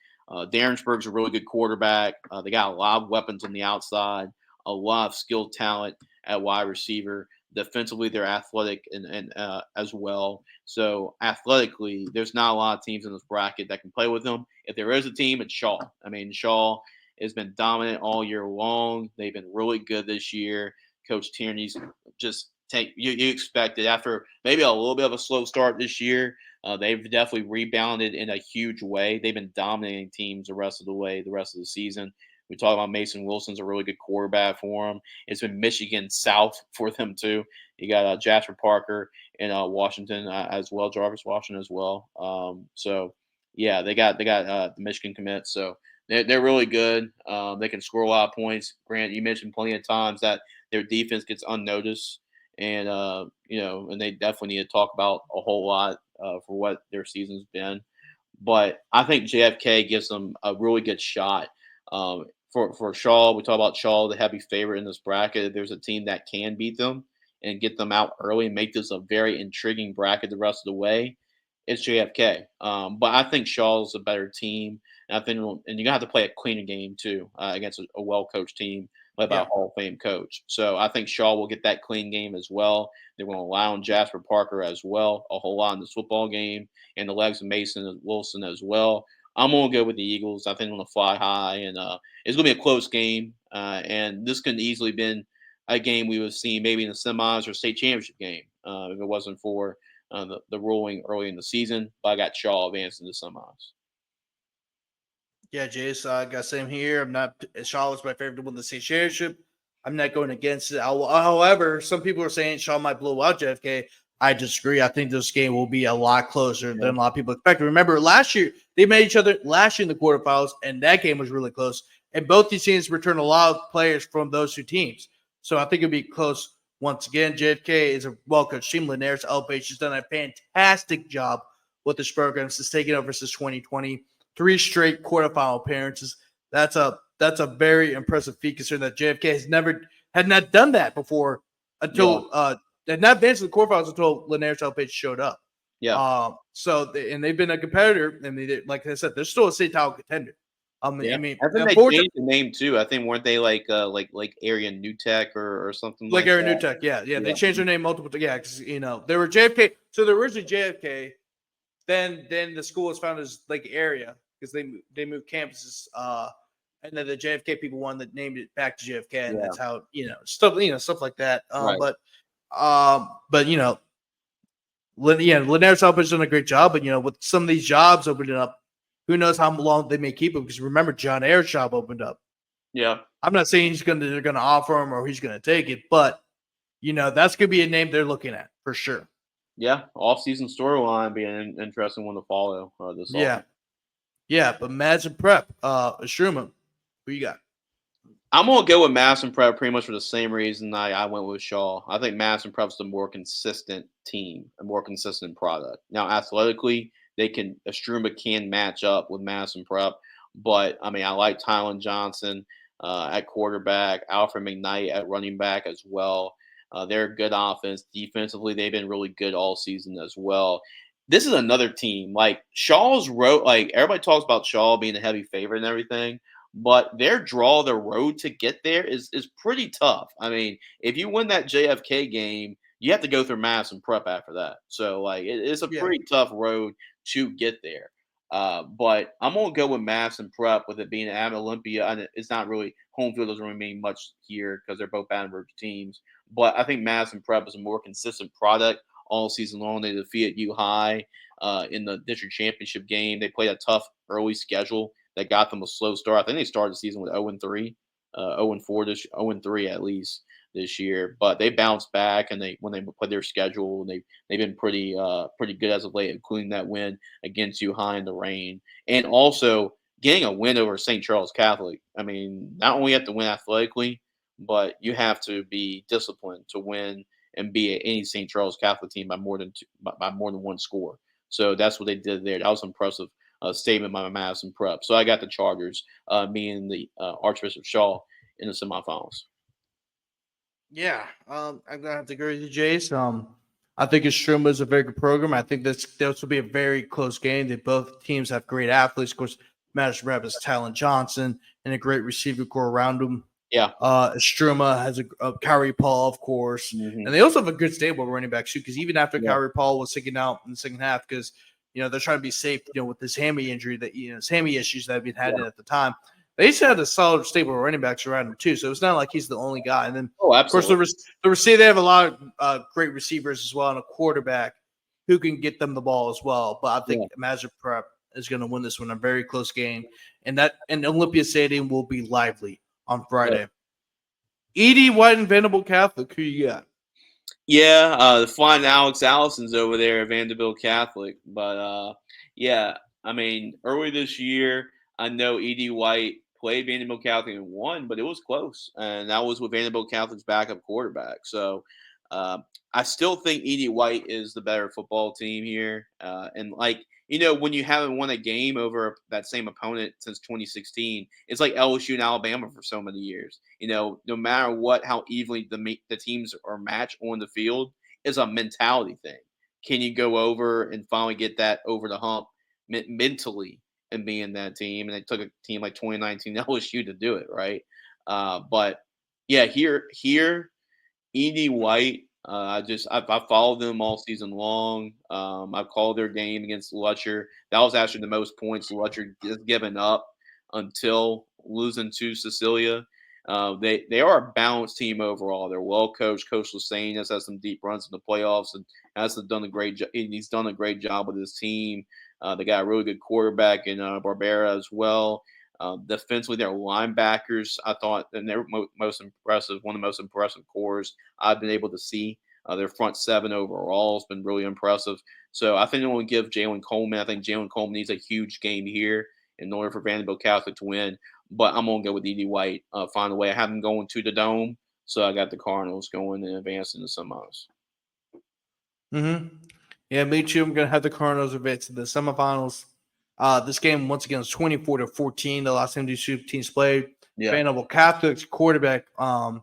Darrensburg's a really good quarterback. They got a lot of weapons on the outside, a lot of skilled talent at wide receiver. Defensively, they're athletic and as well. So athletically, there's not a lot of teams in this bracket that can play with them. If there is a team, it's Shaw. I mean, Shaw has been dominant all year long. They've been really good this year. Coach Tierney's just you expect it after maybe a little bit of a slow start this year. They've definitely rebounded in a huge way. They've been dominating teams the rest of the season. We talk about Mason Wilson's a really good quarterback for them. It's been Michigan South for them too. You got Jasper Parker in Washington as well, Jarvis Washington as well. So yeah, they got the Michigan commits. So they're really good. They can score a lot of points. Grant, you mentioned plenty of times that their defense gets unnoticed, and and they definitely need to talk about a whole lot for what their season's been. But I think JFK gives them a really good shot. For Shaw, we talk about Shaw, the heavy favorite in this bracket. If there's a team that can beat them and get them out early and make this a very intriguing bracket the rest of the way, it's JFK. But I think Shaw's a better team. And I think, and you're gonna have to play a cleaner game too against a well-coached team led by a Hall of Fame coach. So I think Shaw will get that clean game as well. They're going to allow Jasper Parker as well a whole lot in this football game, and the legs of Mason Wilson as well. I'm going to go with the Eagles. I think they're going to fly high, and it's going to be a close game. And this could easily been a game we would see maybe in the semis or state championship game if it wasn't for the ruling early in the season. But I got Shaw advancing to semis. Yeah, Jace, I got same here. I'm not. Shaw was my favorite to win the state championship. I'm not going against it. However, some people are saying Shaw might blow out JFK. I disagree. I think this game will be a lot closer than a lot of people expected. Remember, last year they met each other last year in the quarterfinals, and that game was really close. And both these teams returned a lot of players from those two teams, so I think it'll be close once again. JFK is a well-coached team. Linares LPH has done a fantastic job with this program since taking over since 2020. 3 straight quarterfinal appearances. That's a very impressive feat considering that JFK had not done that before until had not advanced to the quarterfinals until Linares LPH showed up. Yeah. And they've been a competitor, and like I said, they're still a state title contender. I mean, I think they changed the name too. I think weren't they like Area New Tech or something like Area that? New Tech? Yeah. They changed their name multiple times. Yeah, because they were JFK. So they're originally JFK. Then the school was founded as Lake Area because they moved campuses. And then the JFK people wanted to name it back to JFK, and that's how stuff like that. Right. But Linares has done a great job. But with some of these jobs opening up, who knows how long they may keep them? Because remember, John Ayer's job opened up. Yeah. I'm not saying they're gonna offer him or he's gonna take it, but that's gonna be a name they're looking at for sure. Yeah, off-season storyline being an interesting one to follow this offseason. Yeah, but Madison Prep, Sherman, who you got? I'm gonna go with Madison Prep pretty much for the same reason I went with Shaw. I think Madison Prep's the more consistent team, a more consistent product. Now, athletically, Estruma can match up with Madison Prep, but I mean, I like Tylen Johnson at quarterback, Alfred McKnight at running back as well. They're a good offense. Defensively, they've been really good all season as well. This is another team like Shaw's road. Like everybody talks about Shaw being a heavy favorite and everything, but their the road to get there is pretty tough. I mean, if you win that JFK game, you have to go through Madison Prep after that. So like it's a pretty tough road to get there. But I'm gonna go with Madison Prep with it being at Olympia, and it's not really home field doesn't really mean much here because they're both Baton Rouge teams. But I think Madison Prep is a more consistent product all season long. They defeated U High in the district championship game. They played a tough early schedule that got them a slow start. I think they started the season with 0-3, 0-4, 0-3 at least. this year, but they bounced back and when they played their schedule, and they've been pretty good as of late, including that win against U High in the rain, and also getting a win over St. Charles Catholic. I mean, not only have to win athletically, but you have to be disciplined to win and beat any St. Charles Catholic team by more than by more than one score. So that's what they did there. That was impressive statement by Madison Prep. So I got the Chargers, being the Archbishop Shaw in the semifinals. Yeah, I'm gonna have to agree with you, Jace. I think Estruma is a very good program. I think this will be a very close game. That both teams have great athletes. Of course, Madison Rep is Talon Johnson and a great receiver core around him. Yeah. Estruma has a Kyrie Paul, of course, Mm-hmm. and they also have a good stable of running backs too. Because even after Yeah. Kyrie Paul was sticking out in the second half, because they're trying to be safe, with this hammy injury that his hammy issues that have been had at the time. They just had a solid stable of running backs around him too, so it's not like he's the only guy. And then, Oh, of course, absolutely. the receiver, they have a lot of great receivers as well, and a quarterback who can get them the ball as well. But I think Magic Prep is going to win this one, a very close game, and Olympia Stadium will be lively on Friday. E.D. White and Vanderbilt Catholic, who you got? Yeah, the flying Alex Allison's over there at Vanderbilt Catholic. But yeah, I mean, early this year, I know E.D. White played Vanderbilt Catholic and won, but it was close. And that was with Vanderbilt Catholic's backup quarterback. So uh, I still think E.D. White is the better football team here. And when you haven't won a game over that same opponent since 2016, it's like LSU and Alabama for so many years. No matter how evenly the teams are matched on the field, is a mentality thing. Can you go over and finally get that over the hump mentally and being that team? And it took a team like 2019 LSU to do it, right? But yeah, here E.D. White, I've followed them all season long. I've called their game against Lutcher. That was actually the most points Lutcher has given up until losing to Cecilia. They are a balanced team overall. They're well coached. Coach Lassane has had some deep runs in the playoffs and has done a great job. He's done a great job with his team. They got a really good quarterback in Barbera as well. Defensively, their linebackers, I thought, and they're most impressive. One of the most impressive cores I've been able to see. Their front seven overall has been really impressive. So I think they want to give Jalen Coleman. I think Jalen Coleman needs a huge game here in order for Vanderbilt Catholic to win. But I'm going to go with E.D. White. Find a way. I have them going to the Dome, so I got the Cardinals going and advancing to semis. Yeah, me too. I'm going to have the Cardinals advance to the semifinals. This game, once again, was 24-14. The last time these two teams played. Yeah. Vanderbilt Catholic's quarterback, Andrew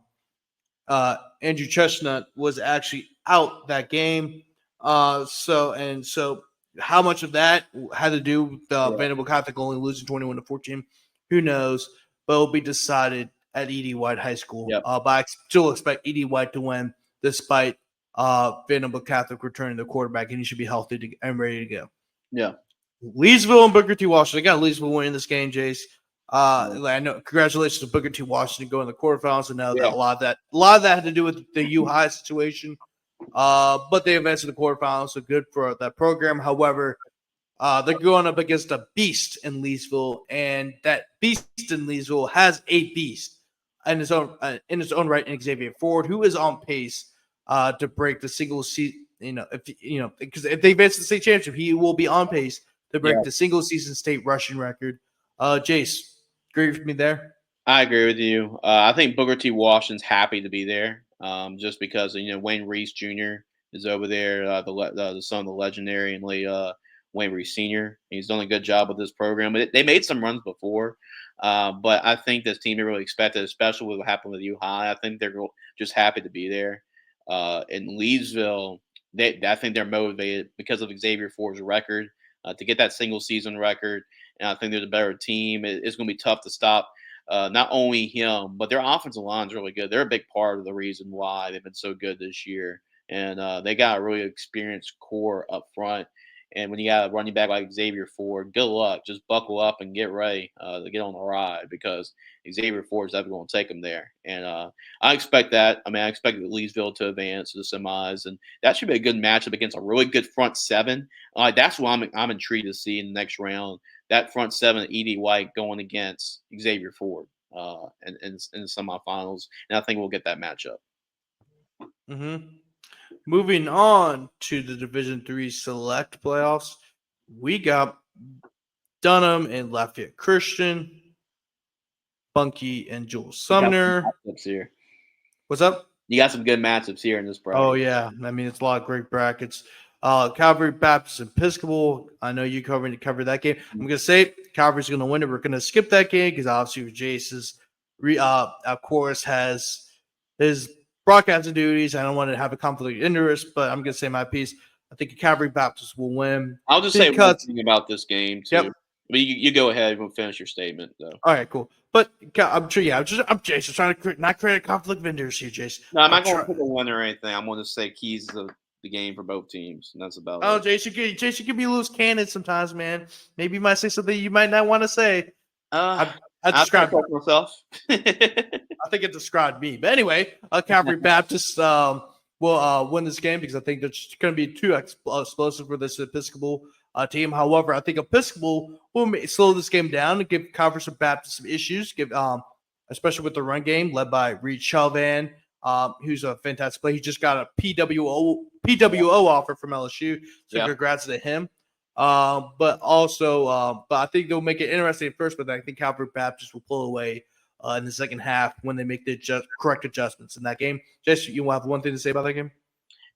Chestnut, was actually out that game. So how much of that had to do with Vanderbilt Catholic only losing 21-14? Who knows? But it'll be decided at E.D. White High School. Yep. But I still expect E.D. White to win despite Vanderbilt Catholic returning the quarterback, and he should be healthy and ready to go. Yeah. Leesville and Booker T. Washington. I got Leesville winning this game, Jace. I know. Congratulations to Booker T. Washington going to the quarterfinals. I know that a lot of that had to do with the U High situation. But they advanced to the quarterfinals, so good for that program. However, they're going up against a beast in Leesville, and that beast in Leesville has a beast in his own right in Xavier Ford, who is on pace to break the single season. Because if they advance to the state championship, he will be on pace to break the single season state rushing record. Jace, agree with me there? I agree with you. I think Booker T. Washington's happy to be there, just because Wayne Reese Jr. is over there, the son of the legendary and late Wayne Reese Sr. He's done a good job with this program. But they made some runs before, but I think this team didn't really expected, especially with what happened with U High. I think they're just happy to be there. In Leesville, I think they're motivated because of Xavier Ford's record to get that single season record, and I think they're the better team. It's going to be tough to stop. Not only him, but their offensive line is really good. They're a big part of the reason why they've been so good this year. And they got a really experienced core up front. And when you got a running back like Xavier Ford, good luck. Just buckle up and get ready to get on the ride because Xavier Ford is definitely going to take them there. And I expect that. I expect Leesville to advance to the semis. And that should be a good matchup against a really good front seven. That's what I'm intrigued to see in the next round. That front seven, E.D. White going against Xavier Ford in the semifinals. And I think we'll get that matchup. Mm-hmm. Moving on to the Division III Select playoffs, we got Dunham and Lafayette Christian, Bunkie and Joel Sumner. Here. What's up? You got some good matchups here in this bracket. Oh, yeah. I mean, it's a lot of great brackets. Calvary Baptist Episcopal. I know you covered that game. I'm going to say Calvary's going to win it. We're going to skip that game because obviously Jace's, of course, has his broadcasting duties. I don't want to have a conflict of interest, but I'm going to say my piece. I think Calvary Baptist will win. I'll just say one thing about this game, too. Yep. But you go ahead and finish your statement, though. All right, cool. But I'm sure, I'm Jason trying to not create a conflict of interest here, Jason. No, I'm not going to pick a winner or anything. I'm going to say keys of the game for both teams, and that's about it. Jason can be loose cannon sometimes, man. Maybe you might say something you might not want to say. I described myself. I think it described me. But anyway, Calvary Baptist will win this game because I think there's going to be too explosive for this Episcopal team. However, I think Episcopal will slow this game down and give Calvary Baptist some issues, especially with the run game led by Reed Chelvan, who's a fantastic player. He just got a PWO offer from LSU, so congrats to him. But I think they'll make it interesting at first, but I think Calvary Baptist will pull away in the second half when they make the correct adjustments in that game. Jesse, you have one thing to say about that game?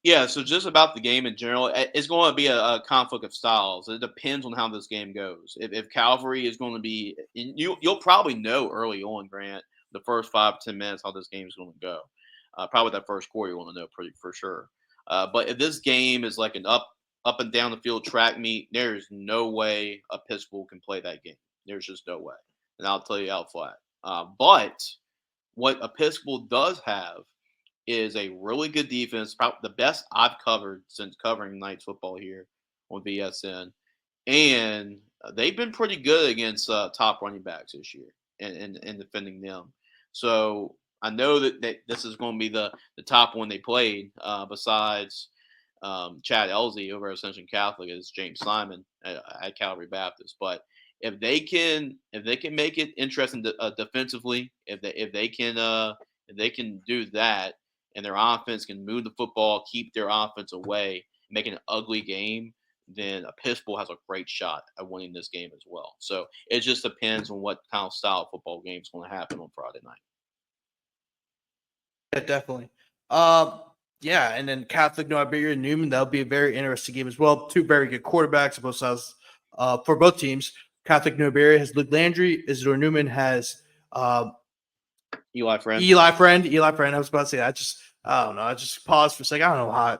Yeah, so just about the game in general, it's going to be a conflict of styles. It depends on how this game goes. If Calvary is going to be – you'll probably know early on, Grant, the first 5 to 10 minutes how this game is going to go. Probably that first quarter you want to know for sure. But if this game is like an up and down the field track meet, there is no way Episcopal can play that game. There's just no way. And I'll tell you out flat. But what Episcopal does have is a really good defense, probably the best I've covered since covering Knights football here on BSN. And they've been pretty good against top running backs this year and defending them. So I know that this is going to be the top one they played besides Chad Elsie over at Ascension Catholic is James Simon at Calvary Baptist. But if they can make it interesting defensively, if they can do that, and their offense can move the football, keep their offense away, make an ugly game, then Episcopal has a great shot at winning this game as well. So it just depends on what kind of style of football game is going to happen on Friday night. Yeah, definitely. Yeah, and then Catholic New Iberia and Newman, that'll be a very interesting game as well. Two very good quarterbacks both sides for both teams. Catholic New Iberia has Luke Landry. Isidore Newman has Eli Friend. I was about to say, I don't know. I just paused for a second. I don't know how.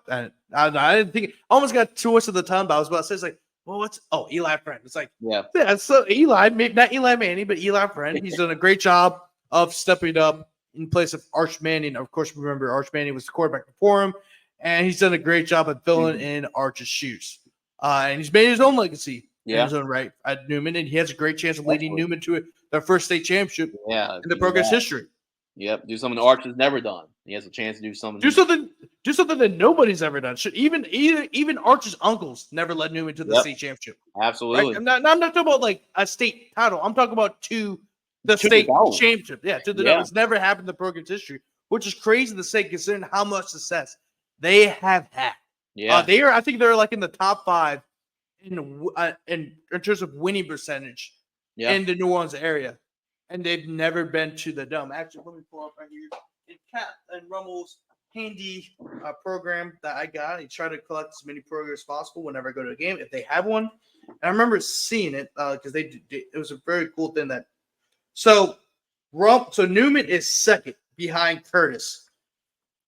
I didn't think. I almost got towards the time, but I was about to say, it's like, well, Eli Friend. It's like, yeah. So Eli, maybe not Eli Manning, but Eli Friend. He's done a great job of stepping up in place of Arch Manning. Of course, remember Arch Manning was the quarterback before him, and he's done a great job of filling in Arch's shoes. And he's made his own legacy in his own right at Newman, and he has a great chance of leading Newman to their first state championship in the program's history. Yep, do something Arch has never done. He has a chance to do something. Do something that nobody's ever done. Even Arch's uncles never led Newman to the state championship. Absolutely. Right? I'm not talking about like a state title. I'm talking about the state championship. Yeah, it's never happened in the program's history, which is crazy to say considering how much success they have had. Yeah, I think they're like in the top 5 in terms of winning percentage in the New Orleans area. And they've never been to the Dome. Actually, let me pull up right here. In Cat and Rummel's handy program that I got. I try to collect as many programs as possible whenever I go to a game, if they have one. And I remember seeing it because it was a very cool thing that. So Newman is second behind Curtis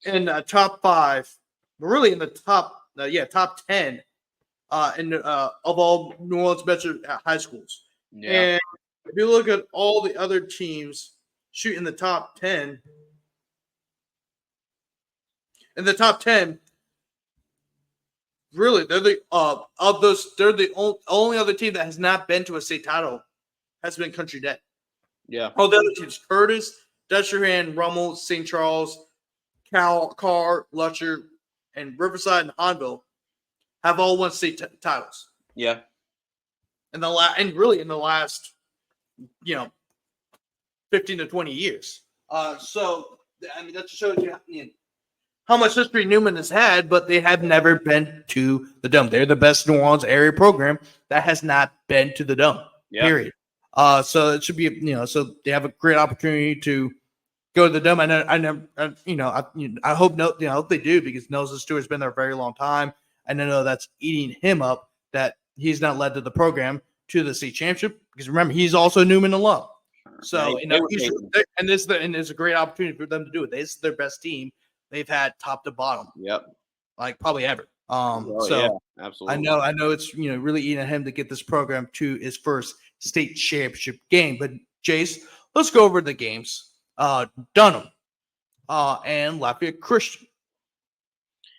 in the top 5, but really in the top 10 of all New Orleans Metro high schools. Yeah. And if you look at all the other teams shooting the top 10, really they're the only other team that has not been to a state title has been Country Day. Yeah. All the other teams, Curtis, Dutcherhan, Rummel, St. Charles, Carr, Lutcher, and Riverside and Honville have all won state titles. Yeah. In the last 15 to 20 years. So I mean that shows you how much history Newman has had, but they have never been to the Dome. They're the best New Orleans area program that has not been to the Dome. Yeah. Period. So it should be, so they have a great opportunity to go to the Dome. I hope they do, because Nelson Stewart's been there a very long time, and I know that's eating him up that he's not led to the program to the state championship, because remember, he's also Newman alum. So it's a great opportunity for them to do it. This is their best team they've had top to bottom. Yep. Like probably ever. Yeah, absolutely. I know it's really eating at him to get this program to his first state championship game. But Jace, let's go over the games. Dunham and Lafayette Christian.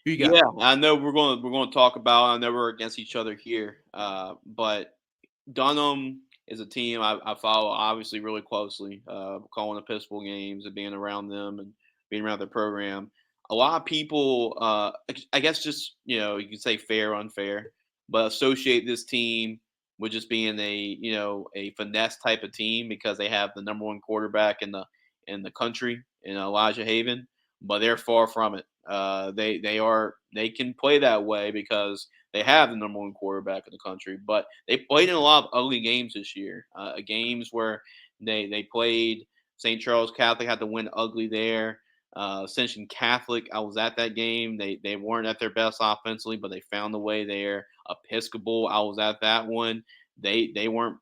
Who you got? Yeah, I know we're going to talk about. I know we're against each other here, but Dunham is a team I follow obviously really closely. Calling Episcopal games and being around them and being around their program. A lot of people, I guess, just you can say fair, unfair, but associate this team with just being a finesse type of team because they have the number one quarterback in the country in Elijah Haven, but they're far from it. They can play that way because they have the number one quarterback in the country, but they played in a lot of ugly games this year. Games where they played St. Charles Catholic, had to win ugly there. Ascension Catholic, I was at that game. They weren't at their best offensively, but they found the way there. Episcopal, I was at that one. They weren't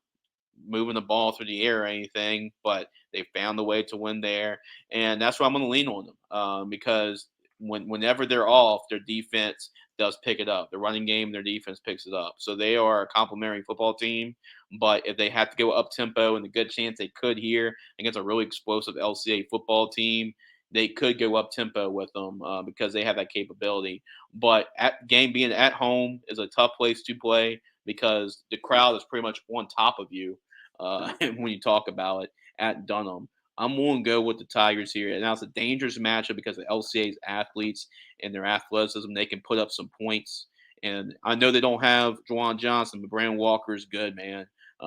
moving the ball through the air or anything, but they found the way to win there. And that's why I'm going to lean on them because whenever they're off, their defense does pick it up. The running game, their defense picks it up. So they are a complimentary football team. But if they have to go up tempo, and the good chance they could here against a really explosive LCA football team, they could go up tempo with them because they have that capability. But being at home is a tough place to play because the crowd is pretty much on top of you when you talk about it at Dunham. I'm going to go with the Tigers here. And now it's a dangerous matchup because of LCA's athletes and their athleticism. They can put up some points. And I know they don't have Juwan Johnson, but Brandon Walker is good, man.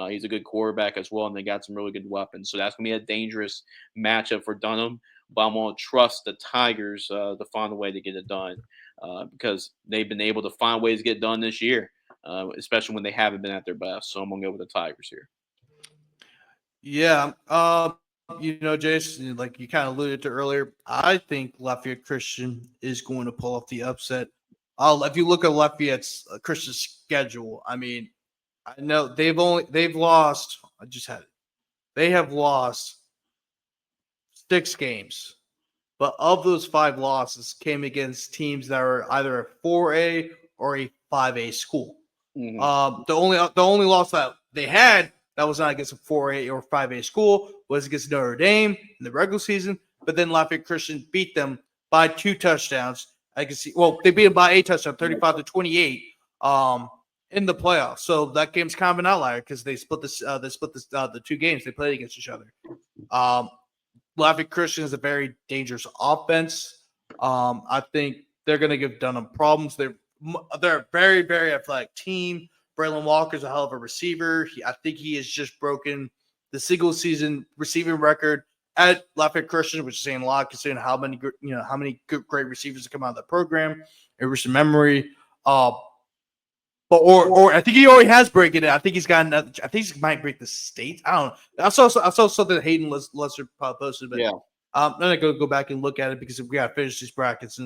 He's a good quarterback as well, and they got some really good weapons. So that's going to be a dangerous matchup for Dunham. But I'm going to trust the Tigers to find a way to get it done because they've been able to find ways to get it done this year, especially when they haven't been at their best. So I'm going to go with the Tigers here. Yeah. Jason, like you kind of alluded to earlier, I think Lafayette Christian is going to pull off the upset. If you look at Lafayette's Christian schedule, I mean, I know they've lost. I just had it. They have lost 6 games, but of those 5 losses came against teams that are either a 4A or a 5A school. Mm-hmm. The only loss that they had that was not against a 4A or 5A school was against Notre Dame in the regular season, but then Lafayette Christian beat them by 2 touchdowns. I can see. Well, they beat them by 8 touchdowns, 35-28, in the playoffs. So that game's kind of an outlier because they split the 2 games they played against each other. Lafayette Christian is a very dangerous offense. I think they're going to give Dunham problems. They're a very, very athletic team. Braylon Walker's a hell of a receiver. I think he has just broken the single season receiving record at Lafayette Christian, which is saying a lot considering how many great receivers have come out of the program in recent memory. Or I think he already has broken it. I think he's got another. I think he might break the state. I don't know. I saw something that Hayden Lesser posted, but yeah. I'm gonna go back and look at it because we got to finish these brackets.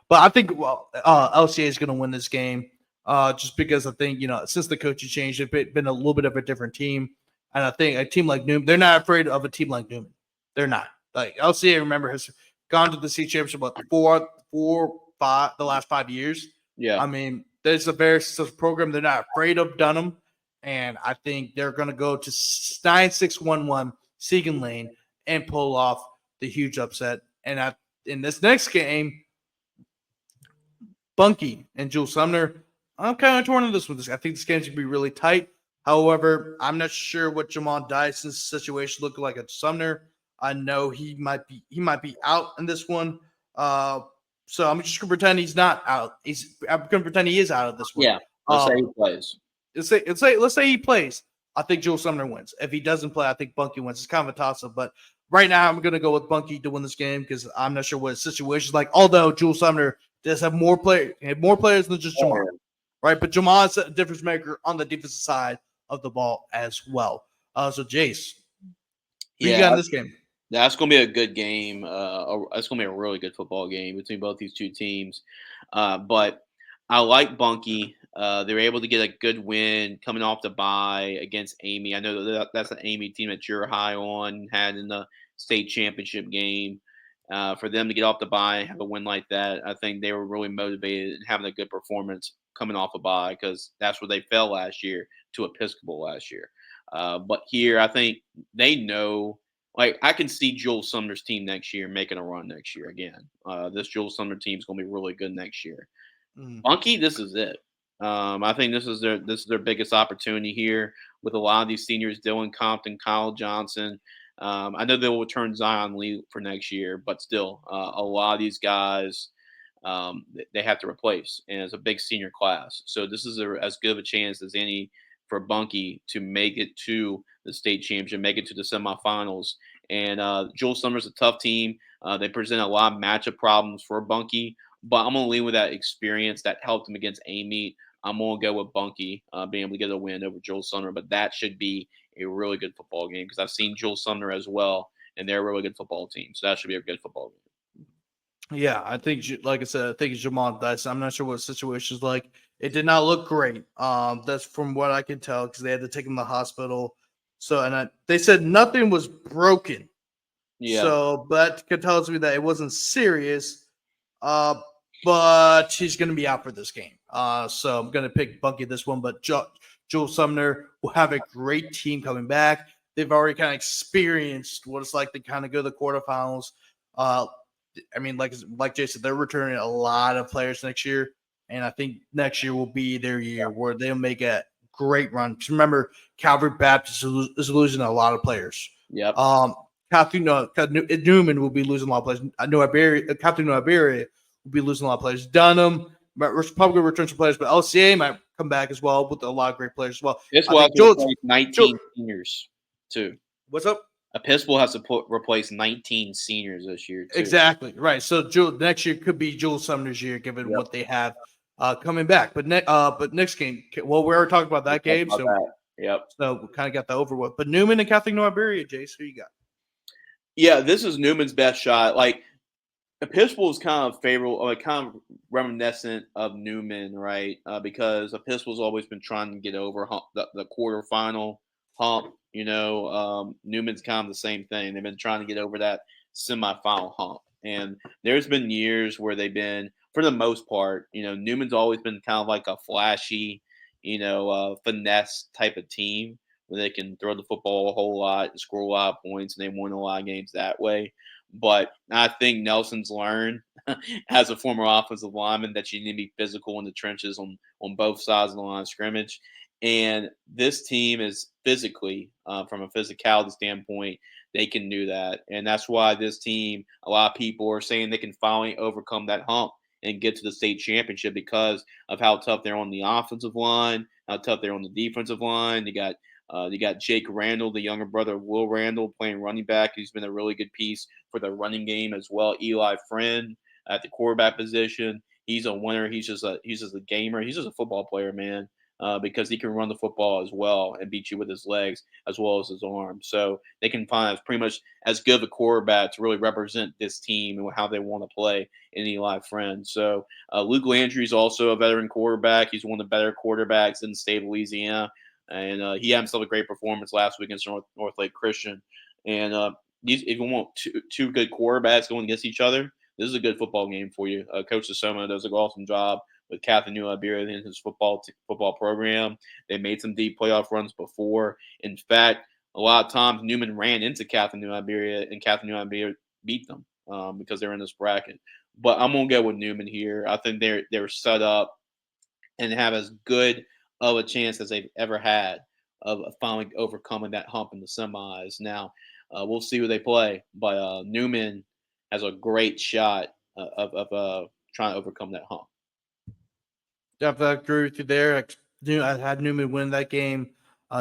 But I think LCA is going to win this game. Just because I think, since the coaching change, they've been a little bit of a different team. And I think a team like Newman, they're not afraid of a team like Newman. They're not. Like LCA, remember, has gone to the state championship about 5 the last 5 years. Yeah. I mean, there's a very successful program. They're not afraid of Dunham. And I think they're going to go to 9-6-1-1 Segan Lane and pull off the huge upset. And in this next game, Bunkie and Jules Sumner, I'm kind of torn on this one. I think this game's going to be really tight. However, I'm not sure what Jamon Dyson's situation looked like at Sumner. I know he might be out in this one. So I'm just going to pretend he's not out. I'm going to pretend he is out of this one. Yeah, let's say he plays. Let's say he plays. I think Jules Sumner wins. If he doesn't play, I think Bunky wins. It's kind of a toss-up, but right now I'm going to go with Bunky to win this game because I'm not sure what his situation is like. Although Jules Sumner does have more players than just Jamon, right? But Jamon's a difference maker on the defensive side of the ball as well. So Jace, who you got in this game? That's going to be a good game. It's going to be a really good football game between both these two teams. But I like Bunky. They were able to get a good win coming off the bye against Amy. I know that's an Amy team that you're high on, had in the state championship game. For them to get off the bye and have a win like that, I think they were really motivated and having a good performance coming off a bye because that's where they fell last year to Episcopal last year. But here, I think they know. Like, I can see Joel Sumner's team next year making a run next year again. This Joel Sumner team is going to be really good next year. Bunky, this is it. I think this is their biggest opportunity here with a lot of these seniors: Dylan Compton, Kyle Johnson. I know they will return Zion Lee for next year, but still, a lot of these guys they have to replace, and it's a big senior class. So this is as good of a chance as any for Bunky to make it to the state championship, make it to the semifinals. And Joel Sumner's a tough team. They present a lot of matchup problems for Bunky, but I'm going to lean with that experience that helped him against Amy. I'm going to go with Bunky being able to get a win over Joel Sumner, but that should be a really good football game because I've seen Joel Sumner as well, and they're a really good football team. So that should be a good football game. Yeah, I think, like I said, I think it's Jamon Dice. I'm not sure what the situation is like. It did not look great. That's from what I can tell because they had to take him to the hospital. So, and they said nothing was broken. Yeah. So, but that tells me that it wasn't serious. But he's going to be out for this game. So I'm going to pick Bunky this one. But Joel Sumner will have a great team coming back. They've already kind of experienced what it's like to kind of go to the quarterfinals. I mean, like Jason, they're returning a lot of players next year, and I think next year will be their year where they'll make a great run. Because remember, Calvary Baptist is losing a lot of players. Yep. Newman will be losing a lot of players. Captain New Iberia will be losing a lot of players. Dunham probably return some players, but LCA might come back as well with a lot of great players as well. This will have to replace 19 seniors too. What's up? Episcopal has to replace 19 seniors this year too. Exactly right. So next year could be Joel Sumner's year, given what they have coming back. But next game, well, we already talked about that game, so yep. So we kind of got that over with. But Newman and Catholic New Iberia, Jace, who you got? Yeah, this is Newman's best shot. Like, Episcopal is kind of favorable, like kind of reminiscent of Newman, right? Because Episcopal's always been trying to get over the quarterfinal hump. Newman's kind of the same thing. They've been trying to get over that semifinal hump. And there's been years where they've been, for the most part, Newman's always been kind of like a flashy, finesse type of team where they can throw the football a whole lot and score a lot of points, and they win a lot of games that way. But I think Nelson's learned as a former offensive lineman that you need to be physical in the trenches on both sides of the line of scrimmage. And this team is physically, from a physicality standpoint, they can do that. And that's why this team, a lot of people are saying they can finally overcome that hump and get to the state championship because of how tough they're on the offensive line, how tough they're on the defensive line. You got Jake Randall, the younger brother of Will Randall, playing running back. He's been a really good piece for the running game as well. Eli Friend at the quarterback position. He's a winner. He's just a gamer. He's just a football player, man. Because he can run the football as well and beat you with his legs as well as his arms. So they can find pretty much as good of a quarterback to really represent this team and how they want to play in Eli Friend. So Luke Landry is also a veteran quarterback. He's one of the better quarterbacks in the state of Louisiana. And he had himself a great performance last week against North Lake Christian. And if you want two good quarterbacks going against each other, this is a good football game for you. Coach Sasoma does an awesome job with Catholic New Iberia in his football program. They made some deep playoff runs before. In fact, a lot of times Newman ran into Catholic New Iberia, and Catholic New Iberia beat them because they're in this bracket. But I'm gonna go with Newman here. I think they're set up and have as good of a chance as they've ever had of finally overcoming that hump in the semis. Now, we'll see who they play, but Newman has a great shot of trying to overcome that hump. Definitely agree with you there. I had Newman win that game.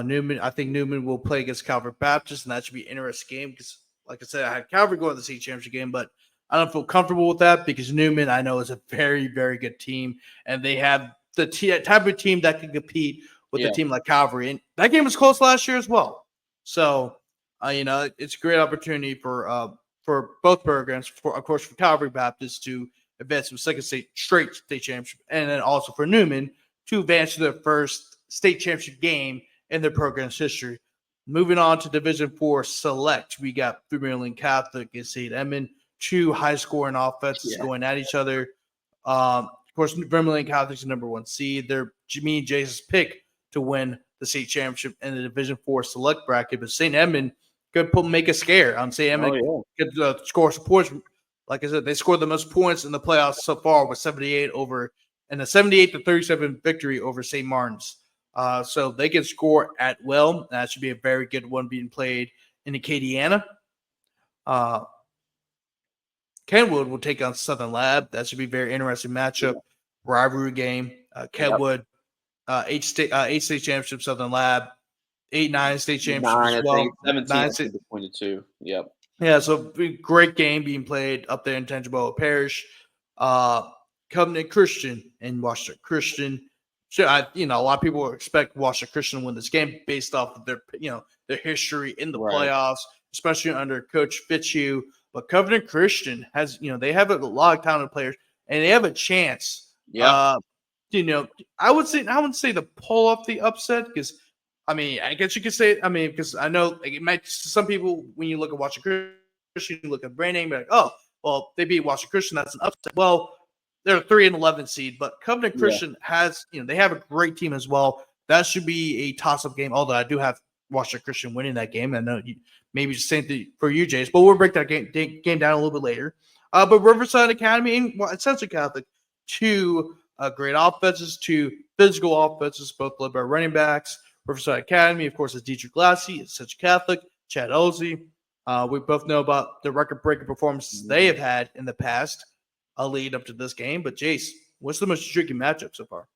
Newman, I think Newman will play against Calvary Baptist, and that should be an interesting game because, like I said, I had Calvary going to the state championship game, but I don't feel comfortable with that because Newman, I know, is a very, very good team, and they have the type of team that can compete with a team like Calvary. And that game was close last year as well. So, it's a great opportunity for both programs, of course, for Calvary Baptist to advance to the second straight state championship, and then also for Newman to advance to their first state championship game in their program's history. Moving on to Division IV Select, we got Vermilion Catholic and St. Edmund, two high-scoring offenses going at each other. Of course, Vermilion Catholic's the number 1 seed. They're me and Jason's pick to win the state championship in the Division IV Select bracket, but St. Edmund could make a scare. St. Edmund could score some points. Like I said, they scored the most points in the playoffs so far with 78 and a 78-37 victory over St. Martin's. So they can score at will. That should be a very good one being played in Acadiana. Kenwood will take on Southern Lab. That should be a very interesting matchup. Rivalry game. Kenwood, 8 state championship, Southern Lab, 8-9 state championship as well. 17 between the two. Yep. Yeah, so great game being played up there in Tangible Parish. Covenant Christian and Washington Christian. A lot of people expect Washington Christian to win this game based off of their history in the playoffs, especially under Coach Fitzhugh. But Covenant Christian has, they have a lot of talented players, and they have a chance. Yeah. I wouldn't say to pull off the upset because, I guess you could say, because I know it might, some people, when you look at Washington Christian, you look at brand name, you're like, oh, well, they beat Washington Christian, that's an upset. Well, they're a 3-11 seed, but Covenant Christian has, they have a great team as well. That should be a toss-up game, although I do have Washington Christian winning that game. I know maybe the same thing for you, Jace, but we'll break that game down a little bit later. But Riverside Academy and Central Catholic, two great offenses, two physical offenses, both led by running backs. Riverside Academy, of course, is Dietrich Lassie, Central Catholic, Chad Elzy. We both know about the record-breaking performances they have had in the past. A lead up to this game. But Jace, what's the most intriguing matchup so far?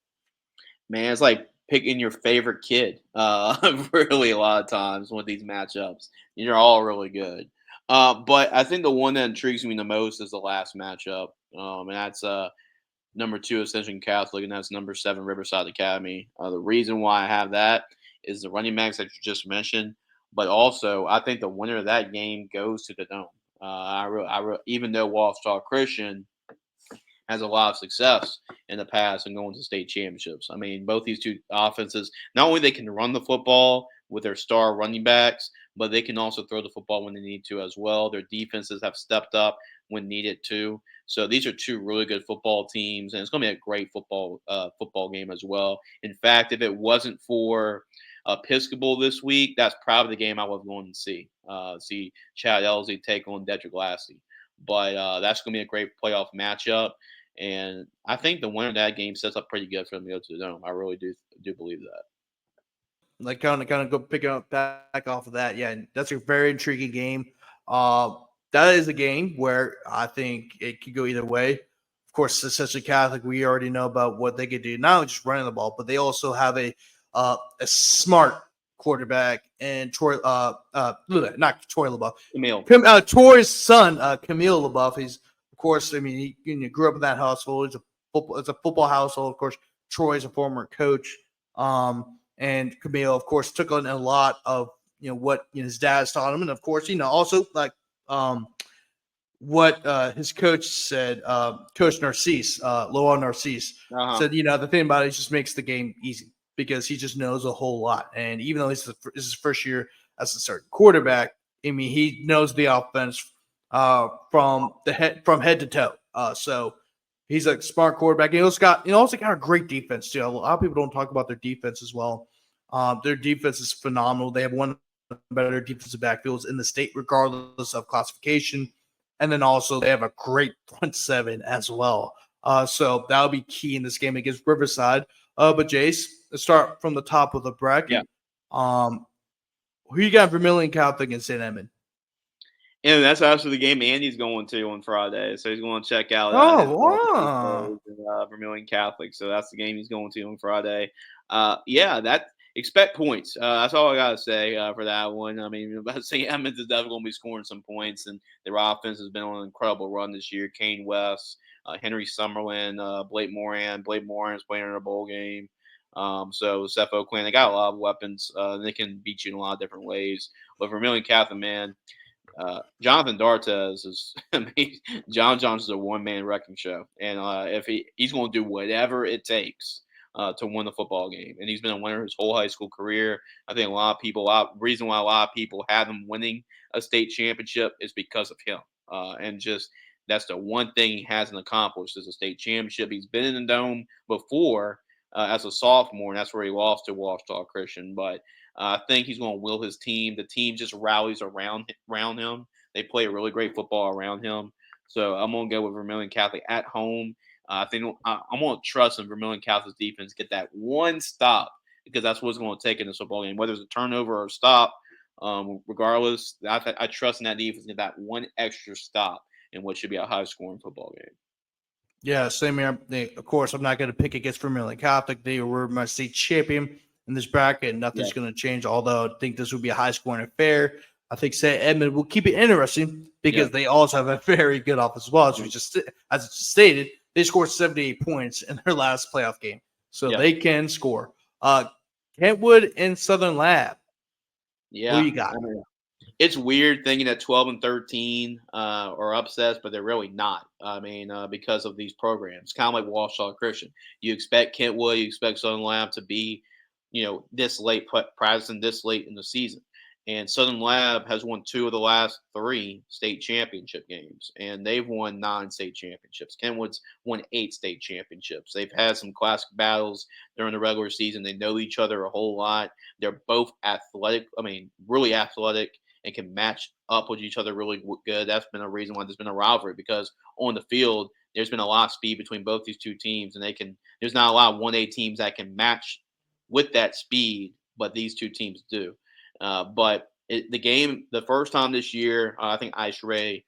Man, it's like picking your favorite kid. Really, a lot of times with these matchups, you're all really good. But I think the one that intrigues me the most is the last matchup, and that's number 2 Ascension Catholic, and that's number 7 Riverside Academy. The reason why I have that is the running backs that you just mentioned, but also I think the winner of that game goes to the Dome. Even though Wallstar Christian has a lot of success in the past and going to state championships. Both these two offenses, not only they can run the football with their star running backs, but they can also throw the football when they need to as well. Their defenses have stepped up when needed to. So these are two really good football teams, and it's going to be a great football game as well. In fact, if it wasn't for Episcopal this week, that's probably the game I was going to see. See Chad Elzy take on Dedrick Lassie. But that's going to be a great playoff matchup. And I think the winner of that game sets up pretty good for them to go to the Dome. I really do believe that. Like kind of go pick up back off of that. Yeah, that's a very intriguing game. That is a game where I think it could go either way. Of course, Central Catholic, we already know about what they could do. Not only just running the ball, but they also have a smart quarterback and Troy. Not Troy LaBeouf. Camille. Troy's son, Camille LaBeouf. He's, of course, he grew up in that household. It's a football household. Of course, Troy's a former coach. And Camille, of course, took on a lot of what his dad's taught him, and of course, also like what his coach said. Coach Narcisse, Lowell Narcisse, said, the thing about it, it just makes the game easy because he just knows a whole lot. And even though this is his first year as a starting quarterback, he knows the offense from head to toe. So he's a smart quarterback. He also got a great defense too. A lot of people don't talk about their defense as well. Their defense is phenomenal. They have one of the better defensive backfields in the state, regardless of classification. And then also they have a great front seven as well. So that'll be key in this game against Riverside. But Jace, let's start from the top of the bracket. Yeah. Who you got for Vermilion Catholic and St. Edmund? And that's actually the game Andy's going to on Friday. So he's going to check out Vermilion Catholic. So that's the game he's going to on Friday. expect points. That's all I gotta say for that one. I mean, I say Emmons is definitely gonna be scoring some points, and their offense has been on an incredible run this year. Kane West, Henry Summerlin, Blake Moran. Blake Moran's playing in a bowl game. So Seth Oakland, they got a lot of weapons. They can beat you in a lot of different ways. But Vermilion Catholic, man, Jonathan Dartez is John Johnson's a one man wrecking show, and if he's going to do whatever it takes to win the football game, and he's been a winner his whole high school career. I think a lot of people, reason why a lot of people have him winning a state championship is because of him, and just that's the one thing he hasn't accomplished is a state championship. He's been in the dome before as a sophomore, and that's where he lost to Washita Christian, but I think he's going to will his team. The team just rallies around him. They play a really great football around him. So I'm going to go with Vermilion Catholic at home. I think I'm going to trust in Vermilion Catholic's defense get that one stop because that's what it's going to take in this football game, whether it's a turnover or a stop. Regardless, I trust in that defense to get that one extra stop in what should be a high-scoring football game. Yeah, same here. Of course, I'm not going to pick against Vermilion Catholic. They were my state champion in this bracket. Nothing's going to change, although I think this will be a high-scoring affair. I think Edmond will keep it interesting because they also have a very good offense as well. As it's stated, they scored 78 points in their last playoff game. So they can score. Kentwood and Southern Lab. Yeah. Who you got? It's weird thinking that 12 and 13 are upsets, but they're really not. I mean, because of these programs, kind of like Washita Christian. You expect Kentwood, you expect Southern Lab to be, this late, practicing this late in the season. And Southern Lab has won 2 of the last 3 state championship games, and they've won 9 state championships. Kentwood's won 8 state championships. They've had some classic battles during the regular season. They know each other a whole lot. They're both athletic. I mean, really athletic and can match up with each other really good. That's been a reason why there's been a rivalry because on the field, there's been a lot of speed between both these two teams, and there's not a lot of 1A teams that can match with that speed, but these two teams do. The first time this year, I think Ice Ray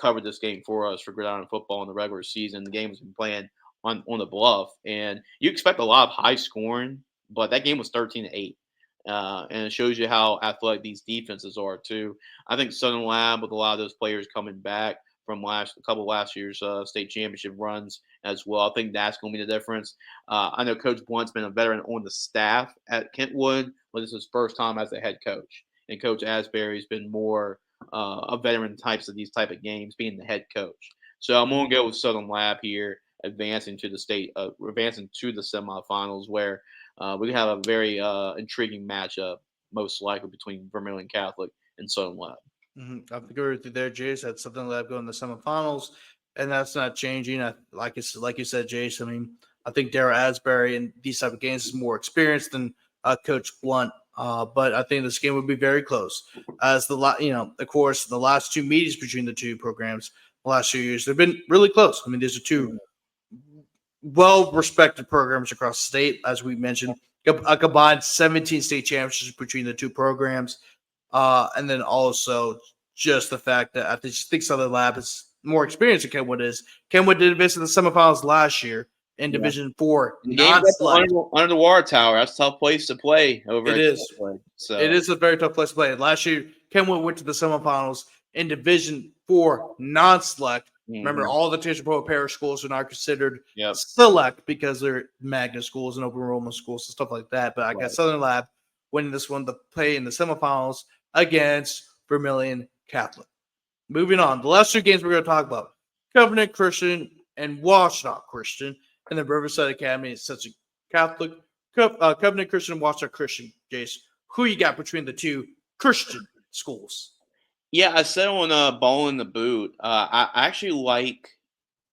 covered this game for us for Gridiron Football in the regular season. The game has been playing on the Bluff, and you expect a lot of high scoring, but that game was 13-8. And it shows you how athletic these defenses are too. I think Southern Lab with a lot of those players coming back from a couple last year's state championship runs as well. I think that's going to be the difference. I know Coach Blunt's been a veteran on the staff at Kentwood, but this is his first time as a head coach. And Coach Asbury's been more a veteran types of these type of games, being the head coach. So I'm going to go with Southern Lab here, advancing to the semifinals, where we have a very intriguing matchup, most likely between Vermilion Catholic and Southern Lab. I agree with you there, Jace. That's Southern Lab going to the semifinals, and that's not changing. Like you said, Jace. I mean, I think Darrell Asbury in these type of games is more experienced than Coach Blunt. But I think this game would be very close. As of course, the last 2 meetings between the 2 programs, the last 2 years, they've been really close. I mean, these are 2 well-respected programs across the state, as we mentioned. A combined 17 state championships between the 2 programs. And then also just the fact that I just think Southern Lab is more experienced than Kentwood is. Kentwood did advance to the semifinals last year in Division 4. Under the water tower. That's a tough place to play over It is. So it is a very tough place to play. Last year, Kentwood went to the semifinals in Division 4 non-select. Remember, all the Tishopoa Parish schools are not considered select because they're magnet schools and open enrollment schools and stuff like that. But I got Southern Lab winning this one to play in the semifinals against Vermilion Catholic. Moving on, the last 2 games we're going to talk about: Covenant Christian and Washita Christian, and then Riverside Academy is such a Catholic. Covenant Christian and Washita Christian. Jace, who you got between the 2 Christian schools? Yeah, I said on Ball in the Boot, I actually like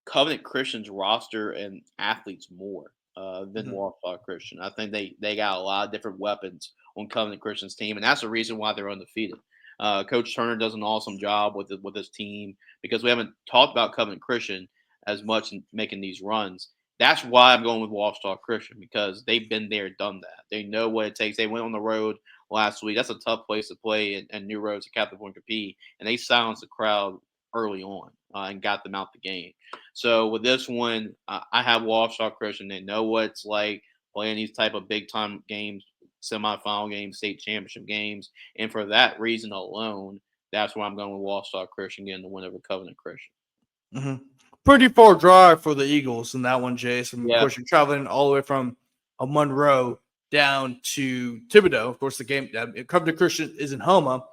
Covenant Christian's roster and athletes more than Washita Christian. I think they got a lot of different weapons on Covenant Christian's team, and that's the reason why they're undefeated. Coach Turner does an awesome job with his team because we haven't talked about Covenant Christian as much in making these runs. That's why I'm going with Washita Christian because they've been there, done that. They know what it takes. They went on the road last week. That's a tough place to play and New Roads at Catholic Point compete, and they silenced the crowd early on and got them out the game. So with this one, I have Washita Christian. They know what it's like playing these type of big time games semifinal games, state championship games. And for that reason alone, that's why I'm going with Wausau Christian getting the win over Covenant Christian. Mm-hmm. Pretty far drive for the Eagles in that one, Jason. Of Yeah. course, you're traveling all the way from Monroe down to Thibodaux. Of course, the game Covenant Christian is in Homa,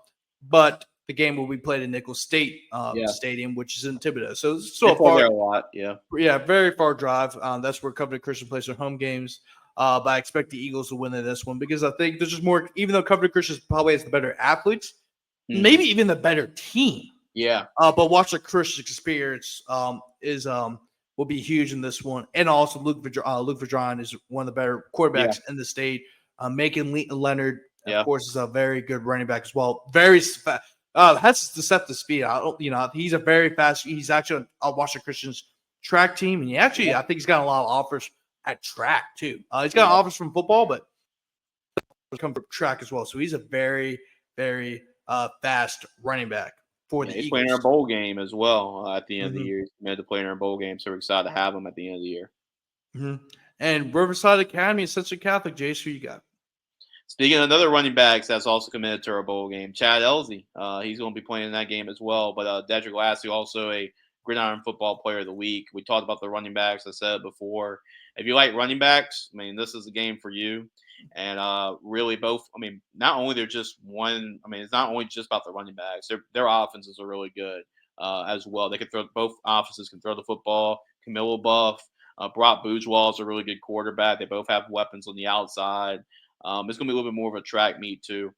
but the game will be played in Nichols State Stadium, which is in Thibodaux. So it's still far. A lot, yeah, very far drive. That's where Covenant Christian plays their home games. But I expect the Eagles to win in this one because I think there's just more. Even though Covenant Christian probably has the better athletes, maybe even the better team. Yeah. But watch the Christian experience will be huge in this one, and also Luke Vedron is one of the better quarterbacks in the state. Macon Leonard, of course, is a very good running back as well. Very has deceptive speed. He's a very fast. He's actually on Washington Christian's track team, and I think he's got a lot of offers at track too. He's got offers from football, but come from track as well. So he's a very, very fast running back for the Eagles. He's playing our bowl game as well at the end of the year. He's committed to playing our bowl game, so we're excited to have him at the end of the year. Mm-hmm. And Riverside Academy is Central Catholic. Jace, who you got? Speaking of another running backs that's also committed to our bowl game, Chad Elsey. He's going to be playing in that game as well. But Dedrick Lassie, also a Gridiron Football Player of the Week. We talked about the running backs. I said it before. If you like running backs, this is the game for you. And really both, not only they're just one, it's not only just about the running backs. Their offenses are really good as well. They can throw, both offenses can throw the football. Camilo Buff, Brock Bourgeois is a really good quarterback. They both have weapons on the outside. It's going to be a little bit more of a track meet too.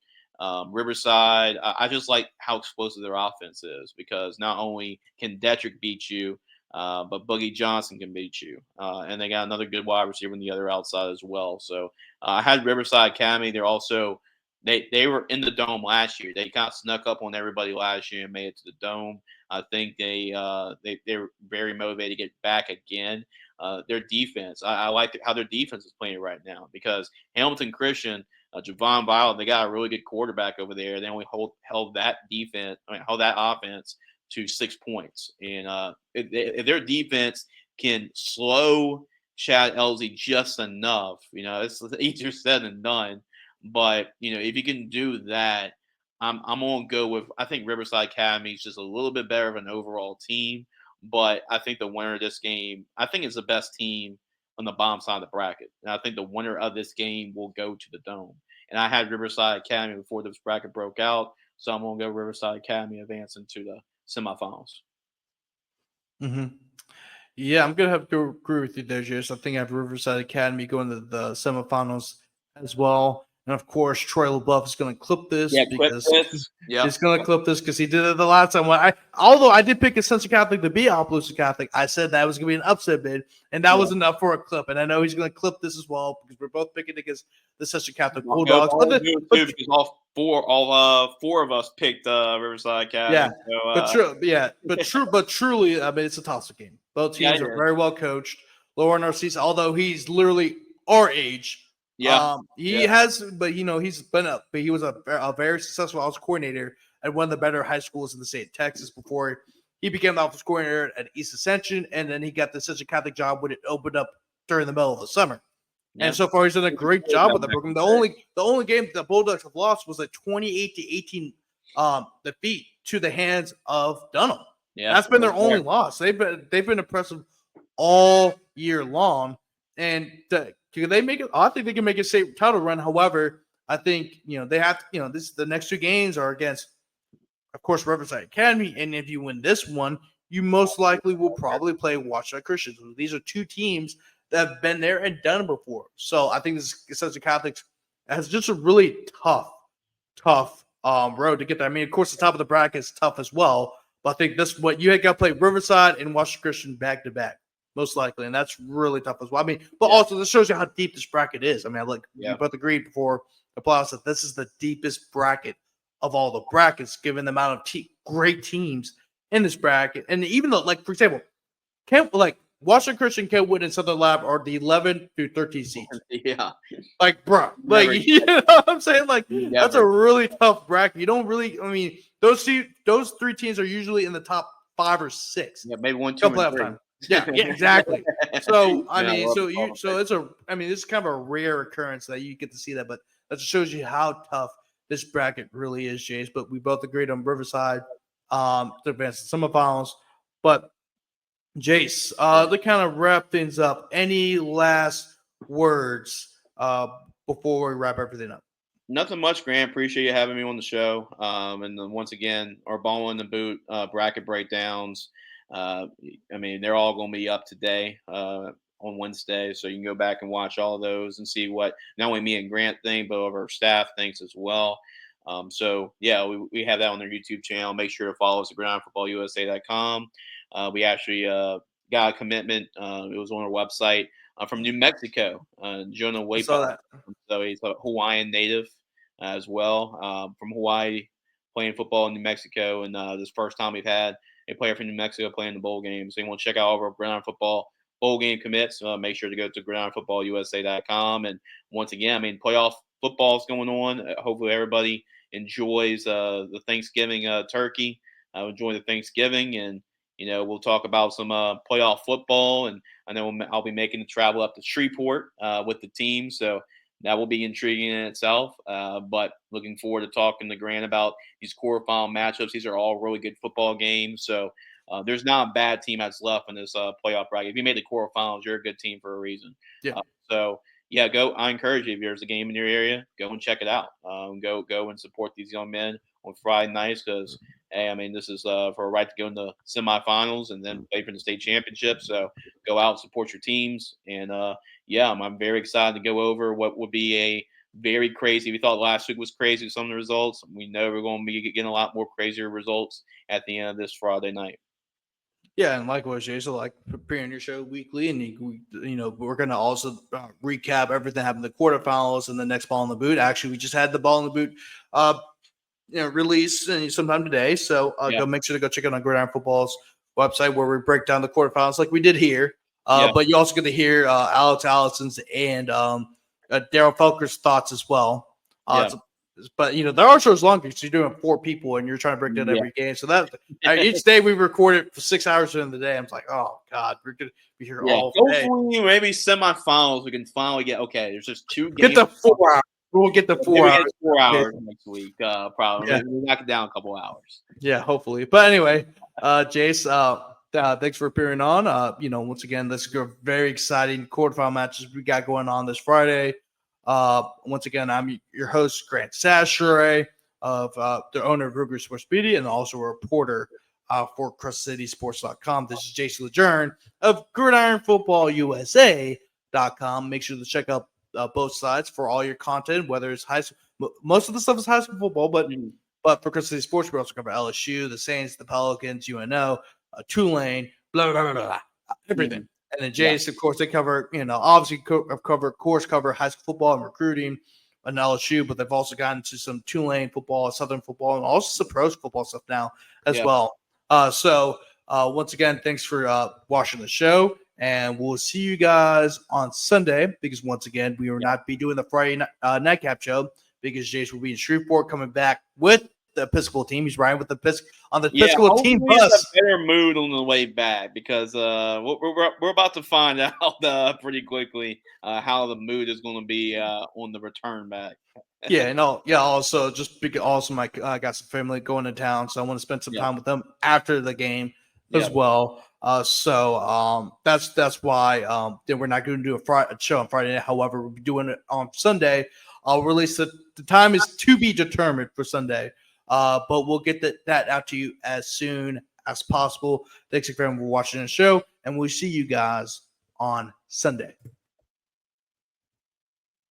Riverside, I just like how explosive their offense is because not only can Detrick beat you, but Boogie Johnson can beat you. And they got another good wide receiver on the other outside as well. So I had Riverside Academy. They're also they were in the dome last year. They kind of snuck up on everybody last year and made it to the dome. I think they're very motivated to get back again. Their defense, I like how their defense is playing right now because Hamilton Christian, Javon Violet, they got a really good quarterback over there. They only held that offense to 6 points. And if their defense can slow Chad Elsey just enough, it's easier said than done. But, if you can do that, I'm going to go with, I think Riverside Academy is just a little bit better of an overall team. But I think the winner of this game, I think it's the best team on the bottom side of the bracket. And I think the winner of this game will go to the dome. And I had Riverside Academy before this bracket broke out. So I'm going to go Riverside Academy advancing to the semifinals. Mm-hmm. Yeah, I'm going to have to agree with you there, Jace. I think I have Riverside Academy going to the semifinals as well. And of course, Troy LaBeouf is going to clip this because he's going to clip this because he did it the last time. Although I did pick a Central Catholic to be Opelousas Catholic, I said that was going to be an upset bid, and that was enough for a clip. And I know he's going to clip this as well because we're both picking against the Central Catholic Bulldogs. Because all four of us picked Riverside Academy. Yeah, but truly, it's a toss-up game. Both teams are very well coached. Laura Narcisse, although he's literally our age. Yeah, he has, but he's been up. But he was a very successful offensive coordinator at one of the better high schools in the state of Texas before he became the offensive coordinator at East Ascension, and then he got the Central Catholic job when it opened up during the middle of the summer. Yeah. And so far, he's done a great job with the program. The only game the Bulldogs have lost was a 28-18 defeat to the hands of Dunham. Yeah, that's been their only loss. They've been impressive all year long, and can they make it? I think they can make a state title run. However, I think they have to. The next two games are against, of course, Riverside Academy, and if you win this one, you most likely will probably play Washington Christians. These are two teams that have been there and done it before. So I think this Central Catholic has just a really tough road to get there. Of course, the top of the bracket is tough as well, but I think you got to play Riverside and Washington Christian back to back. Most likely, and that's really tough as well. Also this shows you how deep this bracket is. We both agreed before the playoffs that this is the deepest bracket of all the brackets, given the amount of great teams in this bracket. And even though, for example, Washington Christian, Kentwood, and Southern Lab are the 11 through 13 seeds. Yeah, you know what I'm saying? That's a really tough bracket. You don't really. Those three teams are usually in the top 5 or 6. Yeah, maybe 1, 2, and 3. Yeah, exactly. So this is kind of a rare occurrence that you get to see that, but that just shows you how tough this bracket really is, Jace. But we both agreed on Riverside to advance to semifinals. But Jace, to kind of wrap things up, any last words before we wrap everything up? Nothing much, Grant. Appreciate you having me on the show. And then once again, our ball in the boot bracket breakdowns. I mean, they're all going to be up today on Wednesday, so you can go back and watch all of those and see what not only me and Grant think, but our staff thinks as well. So yeah, we have that on their YouTube channel. Make sure to follow us at groundfootballusa.com. We actually got a commitment. It was on our website from New Mexico. Jonah I saw that. So he's a Hawaiian native as well, from Hawaii, playing football in New Mexico. And this first time we've had a player from New Mexico playing the bowl game. So you want to check out all of our Gridiron Football bowl game commits, make sure to go to gridironfootballusa.com. And once again, I mean, playoff football is going on. Hopefully everybody enjoys the Thanksgiving turkey. Enjoy the Thanksgiving, and we'll talk about some playoff football. And I know I'll be making the travel up to Shreveport with the team, so that will be intriguing in itself. But looking forward to talking to Grant about these quarterfinal matchups. These are all really good football games, so there's not a bad team that's left in this playoff bracket. If you made the quarterfinals, you're a good team for a reason. Yeah. So yeah, go. I encourage you, if there's a game in your area, go and check it out. Go and support these young men on Friday nights, because hey, I mean, this is for a right to go in the semifinals and then play for the state championship. So go out and support your teams. And yeah, I'm very excited to go over what would be a very crazy. We thought last week was crazy with some of the results. We know we're going to be getting a lot more crazier results at the end of this Friday night. Yeah, and likewise, Jay. So, like, preparing your show weekly, and we're going to also recap everything happened in the quarterfinals and the next ball in the boot. Actually, we just had the ball in the boot, release sometime today. So, go make sure to go check out on Gridiron Football's website where we break down the quarterfinals, like we did here. But you also get to hear Alex Allison's and Daryl Felker's thoughts as well. But there are shows longer because you're doing 4 people and you're trying to break down every game. So that each day we record it for 6 hours during the day. I'm like, oh God, we're gonna be here all day. Hopefully, maybe semifinals we can finally get. Okay, there's just 2 games. Get the 4 hours. We'll get the 4 hours. 4 hours next week. Probably. Yeah. We'll knock it down a couple hours. Yeah, hopefully. But anyway, Jace, thanks for appearing on. Once again, this is a very exciting quarterfinal matches we got going on this Friday. Once again, I'm your host, Grant Chachere, of the owner of Rougarou Sports Media and also a reporter for CrescentCitySports.com. This is Jason Lejeune of GridironFootballUSA.com. Make sure to check out both sides for all your content, whether it's high school. Most of the stuff is high school football, but for Crescent City Sports, we also cover LSU, the Saints, the Pelicans, UNO, Tulane, blah, blah, blah, blah, everything. And then Jace, of course, they cover, obviously cover high school football and recruiting and LSU, but they've also gotten to some Tulane football, Southern football, and also some pros football stuff now as well. So once again, thanks for watching the show, and we'll see you guys on Sunday, because once again, we will not be doing the Friday nightcap show because Jace will be in Shreveport coming back with the Episcopal team. He's riding with the Episcopal team bus. A better mood on the way back, because we're about to find out pretty quickly how the mood is going to be on the return back. Also just because I got some family going to town, so I want to spend some time with them after the game as well. So that's why then we're not going to do a show on Friday night. However, we'll be doing it on Sunday. I'll release the time is to be determined for Sunday. But we'll get that out to you as soon as possible. Thanks again for watching the show, and we'll see you guys on Sunday.